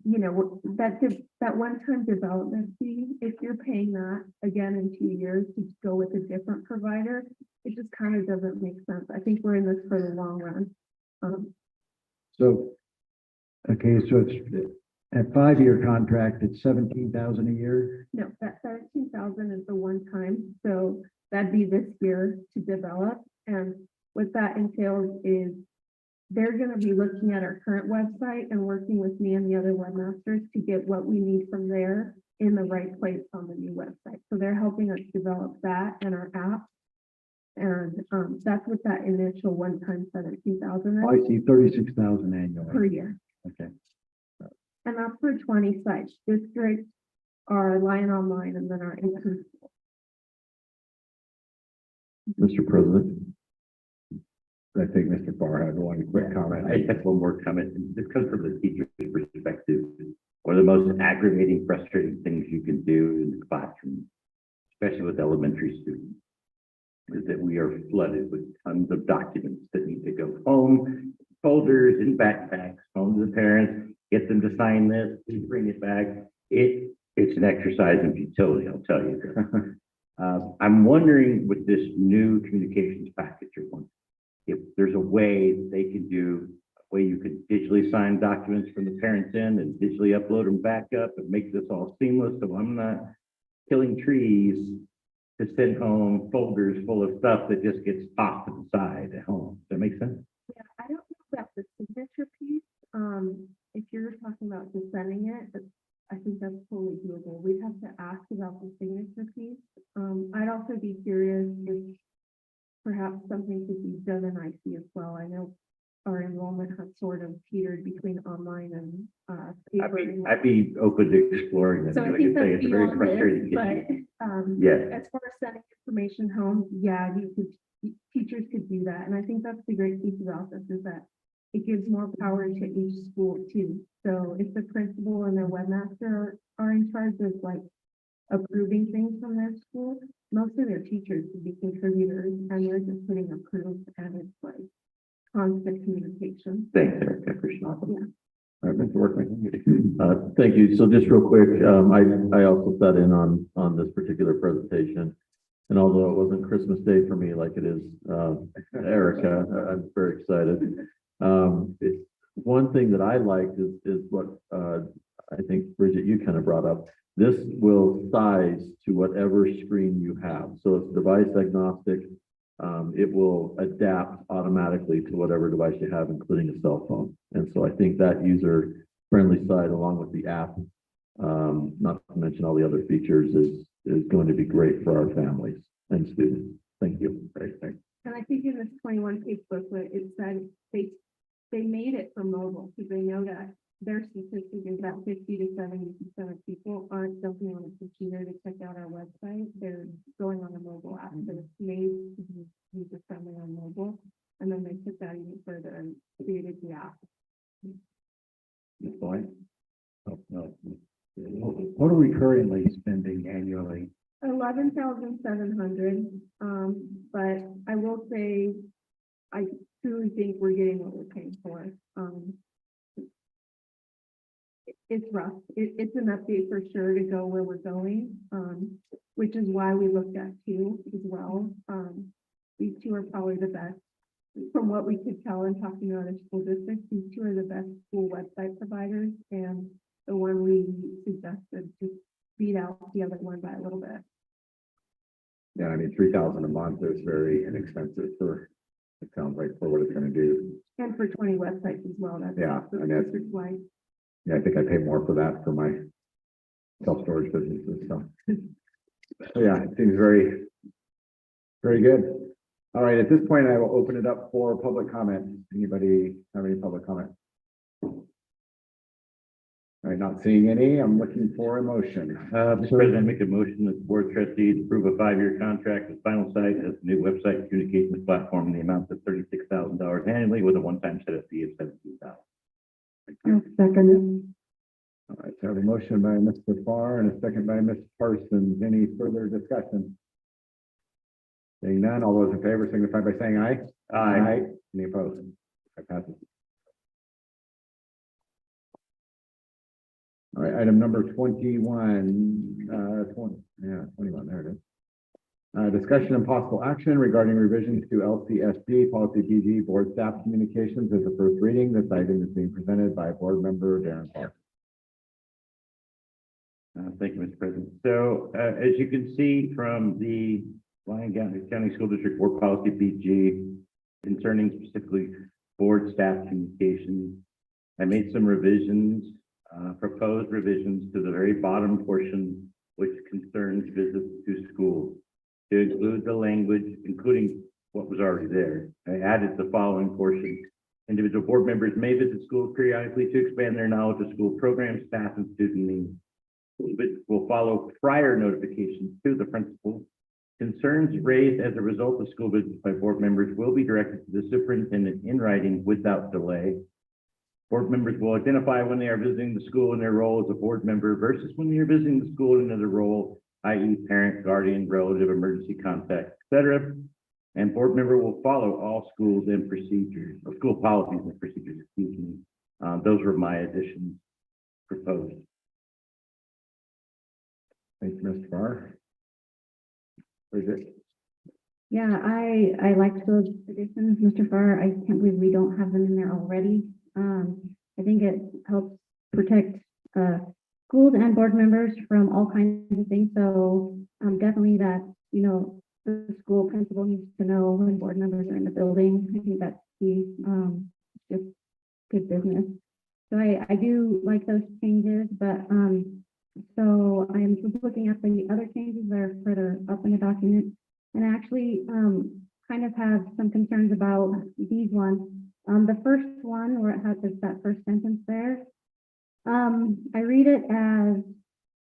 you know, that one-time development fee, if you're paying that again in 2 years to go with a different provider, it just kind of doesn't make sense. I think we're in this for the long run. So, okay, so it's a 5-year contract, it's 17,000 a year. No, that 17,000 is the one time. So that'd be this year to develop. And what that entails is they're going to be looking at our current website and working with me and the other webmasters to get what we need from there in the right place on the new website. So they're helping us develop that and our app. And that's what that initial one-time 17,000 is I see 36,000 annually. per year. Okay. And that's for 20 sites, district, our Lyon Online, and then our income. Mr. President. I think Mr. Farr had one quick comment. I just have one more comment. This comes from the teacher's perspective. One of the most aggravating, frustrating things you can do in the classroom, especially with elementary students, is that we are flooded with tons of documents that need to go home, folders and backpacks, home to the parents, get them to sign this, bring it back. It's an exercise in futility, I'll tell you. I'm wondering with this new communications package you're wanting, if there's a way that they can do, a way you could digitally sign documents from the parents in and digitally upload them back up and make this all seamless, so I'm not killing trees to send home folders full of stuff that just gets tossed to the side at home. Does that make sense? Yeah, I don't know about the signature piece. If you're talking about just sending it, I think that's totally doable. We'd have to ask about the signature piece. I'd also be curious we've done an IC as well. I know our enrollment has sort of teetered between online and, paper. I'd be open to exploring it. So I Like think say, that's it's a very beyond this, frustrating but, issue. as Yes, far as sending information home, yeah, teachers could do that. And I think that's the great piece about this is that it gives more power to each school too. So if the principal and their webmaster are in charge of like approving things from their school, most of their teachers would be contributors and they're just putting approved and it's like constant communication. thanks, Eric. I appreciate it. Yeah. All right, Mr. Workman. Thank you. So just real quick, I also sat in on this particular presentation. And although it wasn't Christmas Day for me like it is, Erica, I'm very excited. It's one thing that I liked is what, I think Bridget, you kind of brought up. This will size to whatever screen you have. So it's device agnostic. It will adapt automatically to whatever device you have, including a cell phone. And so I think that user-friendly side, along with the app, not to mention all the other features, is going to be great for our families and students. Thank you. Great, thanks. And I think in this 21-page booklet, it said they made it for mobile because they know that their statistic is that 50 to 70% of people aren't jumping on a computer to check out our website. They're going on a mobile app. So it's made to be user-friendly on mobile. And then they took that even further and created the app. Ms. Boyd? Oh, no. What are we currently spending annually? 11,700. But I will say, I truly think we're getting what we're paying for. It's rough. It's an update for sure to go where we're going, which is why we looked at two as well. These two are probably the best. From what we could tell in talking to other school districts, these two are the best school website providers, and the one we suggested to beat out the other one by a little bit. Yeah, I mean, 3,000 a month is very inexpensive for, it sounds like, for what it's gonna do. And for 20 websites as well, that's. Yeah, and that's- district-wide. Yeah, I think I pay more for that for my self-storage businesses, so. So yeah, it seems very, very good. All right, at this point, I will open it up for public comment. Anybody have any public comment? All right, not seeing any. I'm looking for a motion. Mr. President, I make a motion that the Board of Trustees approve a 5-year contract with Final Site as the new website communications platform in the amount of $36,000 annually with a one-time setup fee of $17,000. Second. All right, so I have a motion by Mr. Farr and a second by Ms. Parsons. Any further discussion? Seeing none, all those in favor signify by saying aye. Aye. Any opposed? I pass it. All right, item number 21, 21, there it is. Discussion and possible action regarding revisions to LCSD policy BG board staff communications as a first reading. This item is being presented by board member Darren Clark. Thank you, Mr. President. So, as you can see from the Lyon County School District Board Policy BG concerning specifically board staff communications, I made some revisions, proposed revisions to the very bottom portion, which concerns visits to schools, to include the language, including what was already there. I added the following portion. Individual board members may visit schools periodically to expand their knowledge of school programs, staff, and student needs. Will follow prior notifications to the principal. Concerns raised as a result of school visits by board members will be directed to the superintendent in writing without delay. Board members will identify when they are visiting the school in their role as a board member versus when they are visiting the school in another role, i.e. parent, guardian, relative, emergency contact, etc. And board member will follow all schools and procedures, or school policies and procedures, excuse me. Those were my additions proposed. Thank you, Mr. Farr. Bridget. Yeah, I liked those additions, Mr. Farr. I can't believe we don't have them in there already. I think it helps protect schools and board members from all kinds of things. So definitely that, the school principal needs to know when board members are in the building. I think that's just good business. So I do like those changes, but so I'm just looking at the other changes that are further up in the document, and actually kind kind of have some concerns about these ones. The first one where it has that first sentence there. I read it as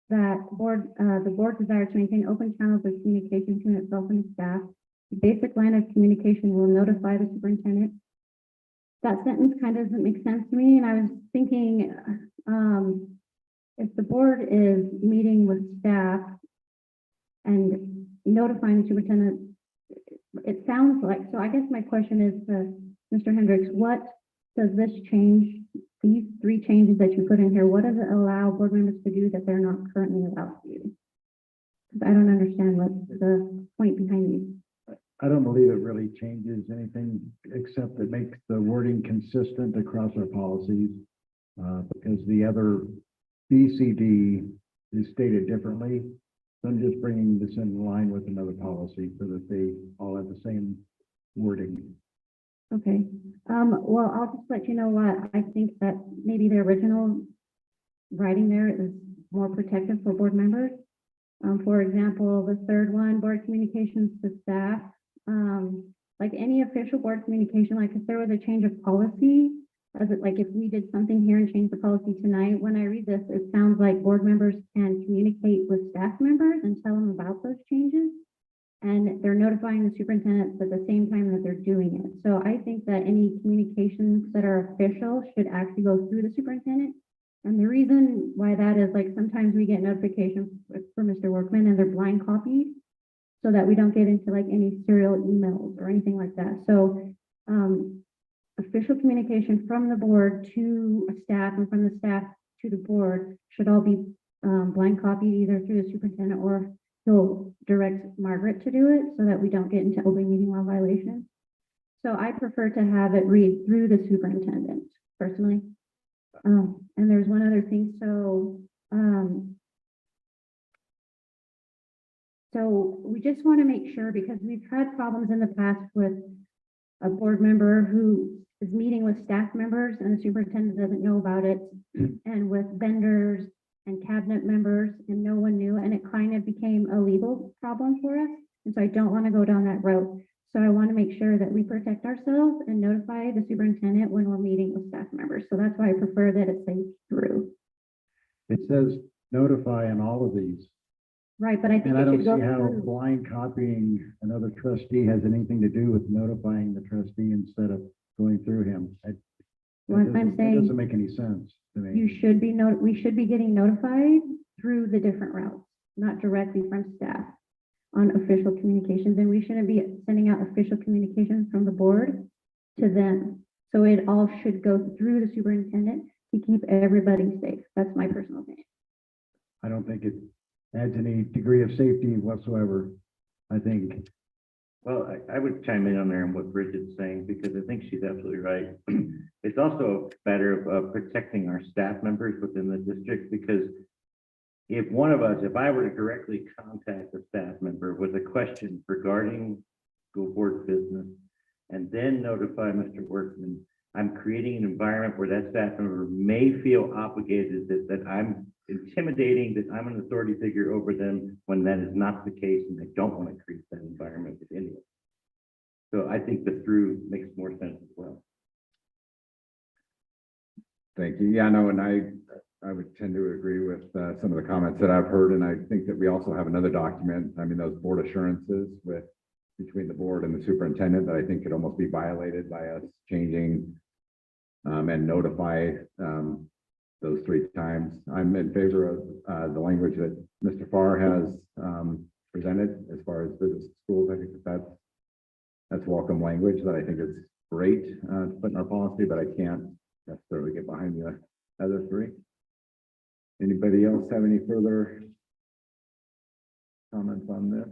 that the board desires to maintain open channels of communication between itself and its staff. The basic line of communication will notify the superintendent. That sentence kind of doesn't make sense to me, and I was thinking, if the board is meeting with staff and notifying the superintendent, it sounds like, so I guess my question is to Mr. Hendricks, what does this change, these three changes that you put in here, what does it allow board members to do that they're not currently allowed to do? Because I don't understand what's the point behind these. I don't believe it really changes anything except it makes the wording consistent across our policies. Because the other BCD is stated differently. So I'm just bringing this in line with another policy so that they all have the same wording. Okay, well, I'll just let you know what, I think that maybe the original writing there is more protective for board members. For example, the third one, board communications to staff. Like any official board communication, like if there was a change of policy, as it like if we did something here and changed the policy tonight, when I read this, it sounds like board members can communicate with staff members and tell them about those changes. And they're notifying the superintendents at the same time that they're doing it. So I think that any communications that are official should actually go through the superintendent. And the reason why that is, like, sometimes we get notifications for Mr. Workman and they're blind copied so that we don't get into like any serial emails or anything like that. So official communication from the board to staff and from the staff to the board should all be blind copied either through the superintendent or he'll direct Margaret to do it so that we don't get into open meeting law violations. So I prefer to have it read through the superintendent personally. And there's one other thing. So we just want to make sure, because we've had problems in the past with a board member who is meeting with staff members and the superintendent doesn't know about it, and with vendors and cabinet members and no one knew, and it kind of became a legal problem for us. And so I don't want to go down that road. So I want to make sure that we protect ourselves and notify the superintendent when we're meeting with staff members. So that's why I prefer that it says through. It says notify on all of these. Right, but I think And I it don't should see go how through. blind copying another trustee has anything to do with notifying the trustee instead of going through him. What I'm That saying, doesn't make any sense to me. you should be we should be getting notified through the different routes, not directly from staff on official communications. And we shouldn't be sending out official communications from the board to them. So it all should go through the superintendent to keep everybody safe. That's my personal opinion. I don't think it adds any degree of safety whatsoever. I think, Well, I would chime in on there on what Bridget's saying, because I think she's absolutely right. It's also a matter of protecting our staff members within the district, because if one of us, if I were to directly contact a staff member with a question regarding school board business and then notify Mr. Workman, I'm creating an environment where that staff member may feel obligated that I'm intimidating, that I'm an authority figure over them, when that is not the case, and they don't want to create that environment with anyone. So I think the through makes more sense as well. Thank you. Yeah, no, and I would tend to agree with some of the comments that I've heard, and I think that we also have another document. I mean, those board assurances between the board and the superintendent that I think could almost be violated by us changing and notify those 3 times. I'm in favor of the language that Mr. Farr has presented as far as visits to schools. I think that's welcome language that I think is great to put in our policy, but I can't necessarily get behind the other 3. Anybody else have any further comments on this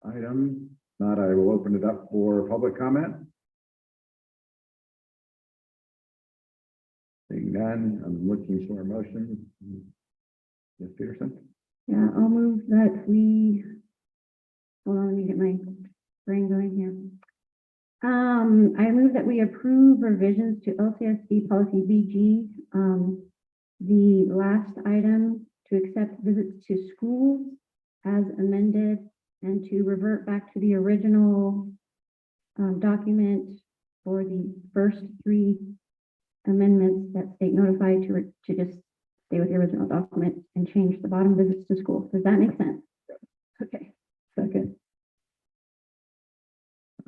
item? Not, I will open it up for public comment. Seeing none, I'm looking for a motion. Ms. Peterson? Yeah, I'll move that we, hold on, let me get my brain going here. I move that we approve revisions to LCSD policy BG, the last item, to accept visits to schools as amended and to revert back to the original document for the first three amendments that state notified to just stay with the original document and change the bottom visits to school. Does that make sense? Okay. Second.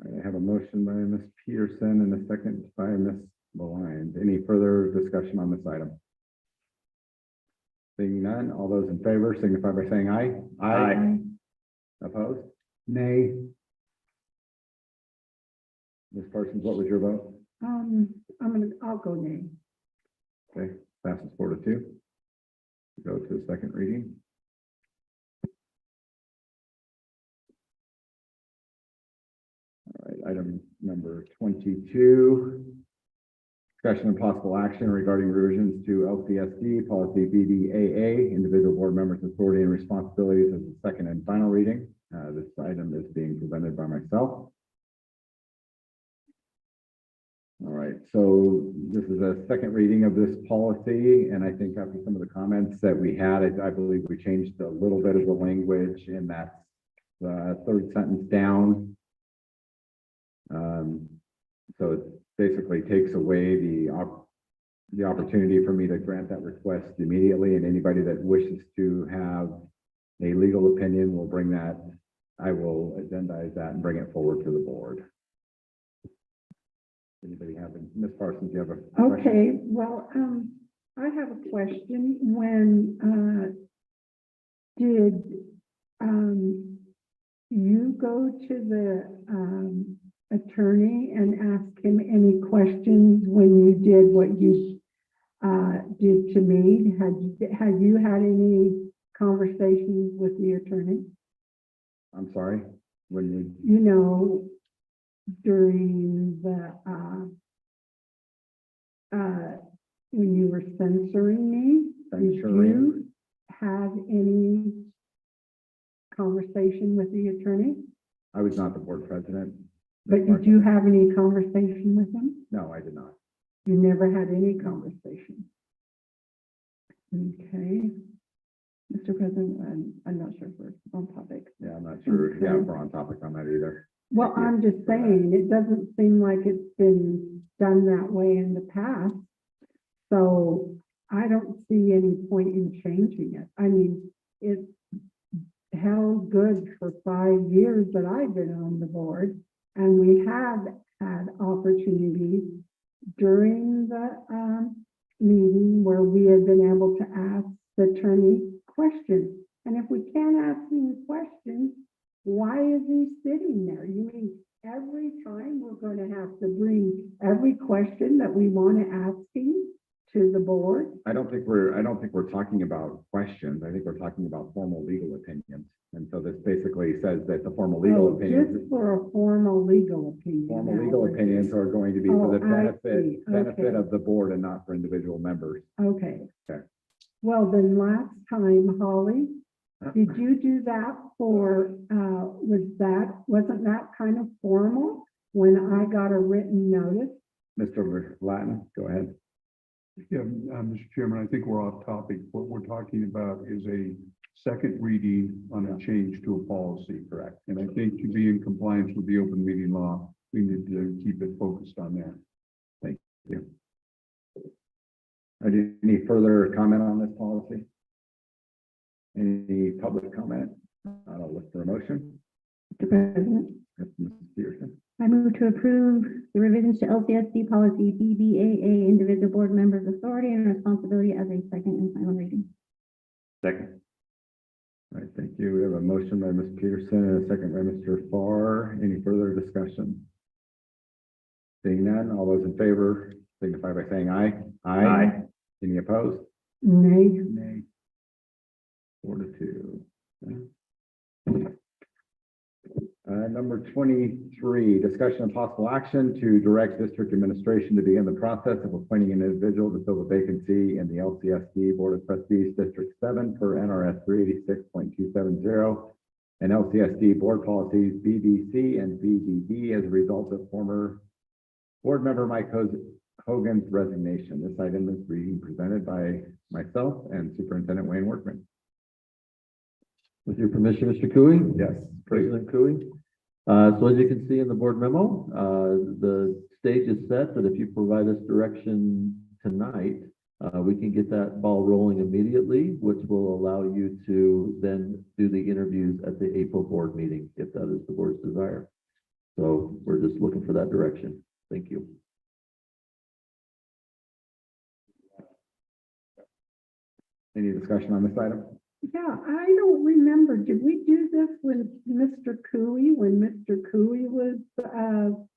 I have a motion by Ms. Peterson and a second by Ms. Lyon. Any further discussion on this item? Seeing none, all those in favor signify by saying aye. Aye. Opposed? Nay. Ms. Parsons, what was your vote? I'll go nay. Okay, passes 4-2. Go to the second reading. All right, item number 22. Discussion and possible action regarding revisions to LCSD policy BDAA, individual board members' authority and responsibilities as the second and final reading. This item is being presented by myself. All right, so this is a second reading of this policy, and I think after some of the comments that we had, I believe we changed a little bit of the language in that third sentence down. So it basically takes away the opportunity for me to grant that request immediately, and anybody that wishes to have a legal opinion will bring that. I will agendize that and bring it forward to the board. Anybody have, Ms. Parsons, do you have a question? Okay, well, I have a question. When, did, you go to the, attorney and ask him any questions when you did what you, did to me? Had you had any conversations with the attorney? I'm sorry, when You know, during the, when you were censoring me, did you have any conversation with the attorney? I was not the board president. But did you have any conversation with him? No, I did not. You never had any conversation? Okay. Mr. President, I'm not sure if we're on topic. Yeah, I'm not sure. Yeah, if we're on topic on that either. Well, I'm just saying, it doesn't seem like it's been done that way in the past. So I don't see any point in changing it. I mean, it's held good for 5 years that I've been on the board, and we have had opportunities during the meeting where we have been able to ask the attorney questions. And if we can't ask him questions, why is he sitting there? You mean every time we're going to have to bring every question that we want to ask him to the board? I don't think we're talking about questions. I think we're talking about formal legal opinions. And so this basically says that the formal legal opinions. Just for a formal legal opinion. Formal that legal was- opinions are going to be for the Oh, I benefit see. benefit Okay. of the board and not for individual members. Okay. Okay. Well, then last time, Holly, did you do that for, wasn't that kind of formal when I got a written notice? Mr. Latin, go ahead. Yeah, Mr. Chairman, I think we're off topic. What we're talking about is a second reading on a change to a policy. Correct. And I think to be in compliance with the open meeting law, we need to keep it focused on that. Thank you. Any further comment on this policy? Any public comment? I'll look for a motion. Mr. President, Yes, Mrs. Peterson. I move to approve the revisions to LCSD policy BBAA, individual board members' authority and responsibility as a second and final reading. Second. All right, thank you. We have a motion by Ms. Peterson and a second by Mr. Farr. Any further discussion? Seeing none, all those in favor signify by saying aye. Aye. Any opposed? Nay. Nay. 4-2. Number 23, discussion of possible action to direct district administration to begin the process of appointing an individual to fill the vacancy in the LCSD Board of Trustees, District 7 per NRS 386.270 and LCSD Board Policies BBC and BDD as a result of former board member Mike Hogan's resignation. This item is being presented by myself and Superintendent Wayne Workman. With your permission, Mr. Cooey? Yes, please. President Cooey. So as you can see in the board memo, the stage is set that if you provide us direction tonight, we can get that ball rolling immediately, which will allow you to then do the interviews at the April board meeting, if that is the board's desire. So we're just looking for that direction. Thank you. Any discussion on this item? Yeah, I don't remember. Did we do this with Mr. Cooey, when Mr. Cooey was,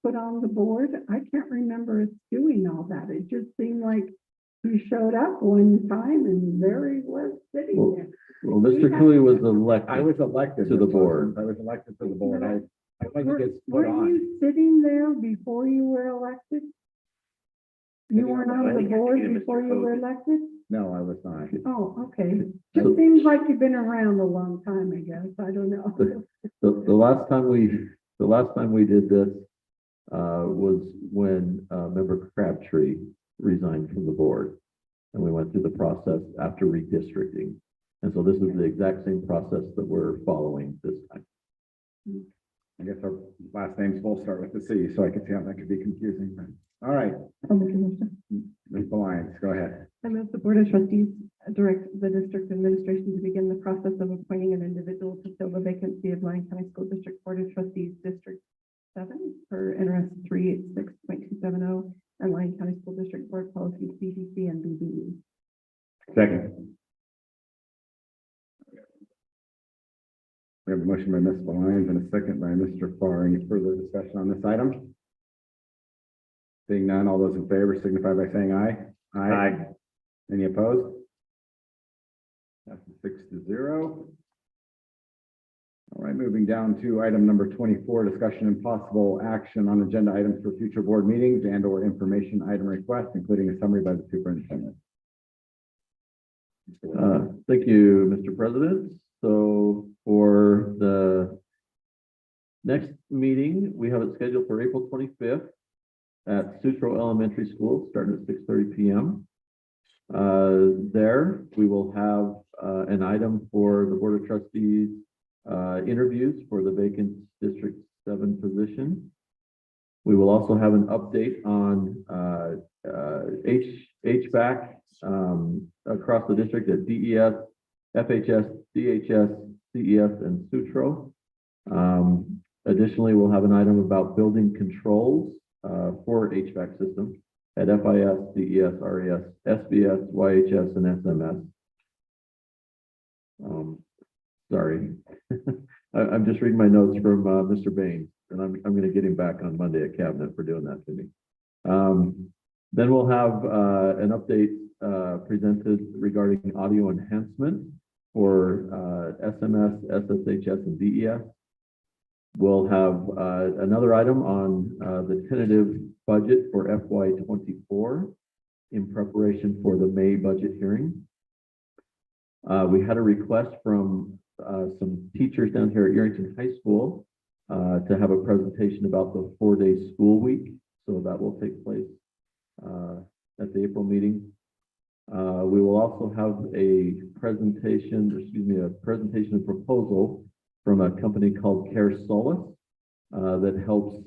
put on the board? I can't remember us doing all that. It just seemed like he showed up one time and there he was sitting there. Well, Mr. Cooley was elected. I was elected to the Ms. board. Parsons. I was elected to the board. I think it gets put Were on. you sitting there before you were elected? You weren't on the board before you were elected? No, I was not. Oh, okay. So- Just seems like you've been around a long time, I guess. I don't know. The last time we did this, was when, member Crabtree resigned from the board. And we went through the process after redistricting. And so this is the exact same process that we're following this time. I guess our last names both start with the C, so I could see how that could be confusing. All right, Ms. Lyons, go ahead. I move the Board of Trustees direct the district administration to begin the process of appointing an individual to fill the vacancy of Lyon County School District Board of Trustees, District 7, per NRS 386.270, and Lyon County School District Board Policies BDC and BBE. Second. We have a motion by Ms. Lyons and a second by Mr. Farr. Any further discussion on this item? Seeing none, all those in favor signify by saying aye. Aye. Any opposed? That's 6-0. All right, moving down to item number 24, discussion and possible action on agenda items for future board meetings and or information item requests, including a summary by the superintendent. Thank you, Mr. President. So for the next meeting, we have it scheduled for April 25th at Sutro Elementary School, starting at 6:30 p.m. There, we will have an item for the Board of Trustees interviews for the vacant District 7 position. We will also have an update on HVAC across the district at DES, FHS, DHS, CES, and Sutro. Additionally, we'll have an item about building controls for HVAC systems at FIS, DES, RES, SBS, YHS, and SMS. Sorry, I'm just reading my notes from Mr. Bain, and I'm going to get him back on Monday at Cabinet for doing that to me. Then we'll have an update presented regarding audio enhancement for SMS, SSHS, and DES. We'll have another item on the tentative budget for FY24 in preparation for the May budget hearing. We had a request from some teachers down here at Yerington High School to have a presentation about the 4-day school week. So that will take place at the April meeting. We will also have a presentation and proposal from a company called Care Solace that helps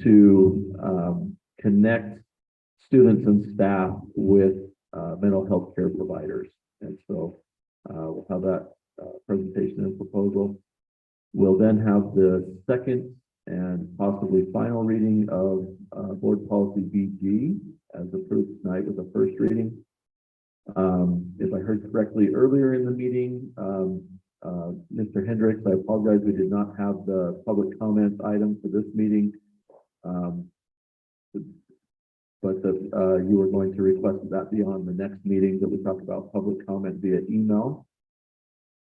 to connect students and staff with mental health care providers. And so we'll have that presentation and proposal. We'll then have the second and possibly final reading of Board Policy BG as approved tonight with the first reading. If I heard correctly earlier in the meeting, Mr. Hendricks, I apologize, we did not have the public comment item for this meeting. But you were going to request that be on the next meeting that we talk about public comment via email.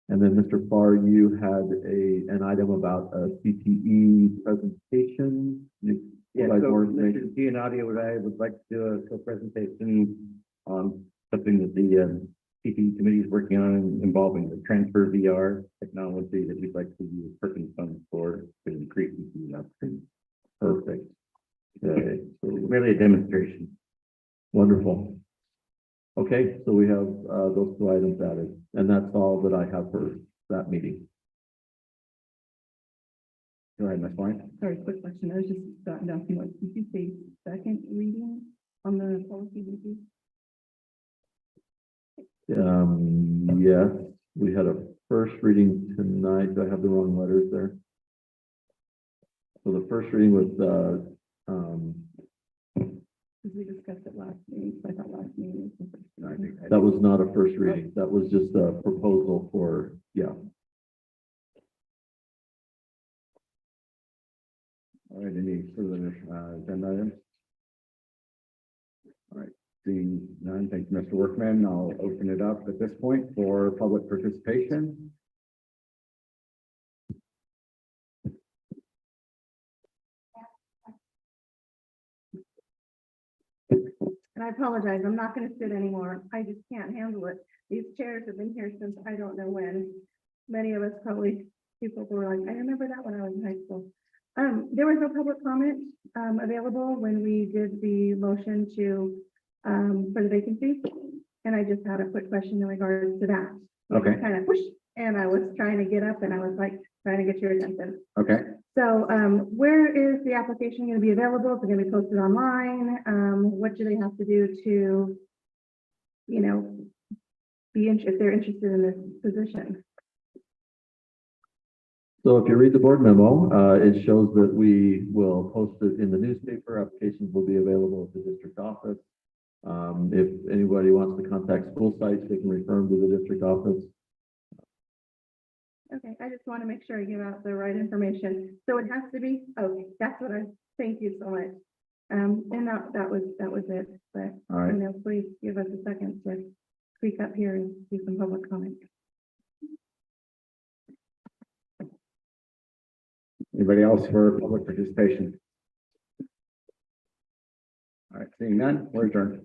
And then Mr. Farr, you had an item about a CTE presentation. Yeah, so Mr. Giannadio and I would like to do a presentation on something that the CTE committee is working on involving the transfer VR technology that we'd like to use Perkins funds for to increase the opportunity. Perfect. Okay, so Really a demonstration. wonderful. Okay, so we have those two items added, and that's all that I have for that meeting. Go ahead, Ms. White. Sorry, quick question. I was just jotting down some notes. Did you say second reading on the policy review? Yes, we had a first reading tonight. Do I have the wrong letters there? So the first reading was, Because we discussed it last meeting, so I thought last meeting was the first. No, I think that was not a first reading. That was just a proposal for, yeah. All right, any further agenda items? All right, seeing none, thank you, Mr. Workman. I'll open it up at this point for public participation. And I apologize, I'm not gonna sit anymore. I just can't handle it. These chairs have been here since I don't know when. Many of us probably, people who were like, I remember that when I was in high school. There was no public comment, available when we did the motion to, for the vacancy. And I just had a quick question in regards to that. Okay. Kind of push, and I was trying to get up and I was like, trying to get your attention. Okay, So, where is the application going to be available? Is it going to be posted online? What do they have to do to, you know, if they're interested in this position? So if you read the board memo, it shows that we will post it in the newspaper. Applications will be available at the district office. If anybody wants to contact school sites, they can refer them to the district office. Okay, I just want to make sure I give out the right information. So it has to be, okay, that's what thank you so much. And that was it, but, all right. you know, please give us a second to speak up here and do some public comment. Anybody else for public participation? All right, seeing none, we're adjourned.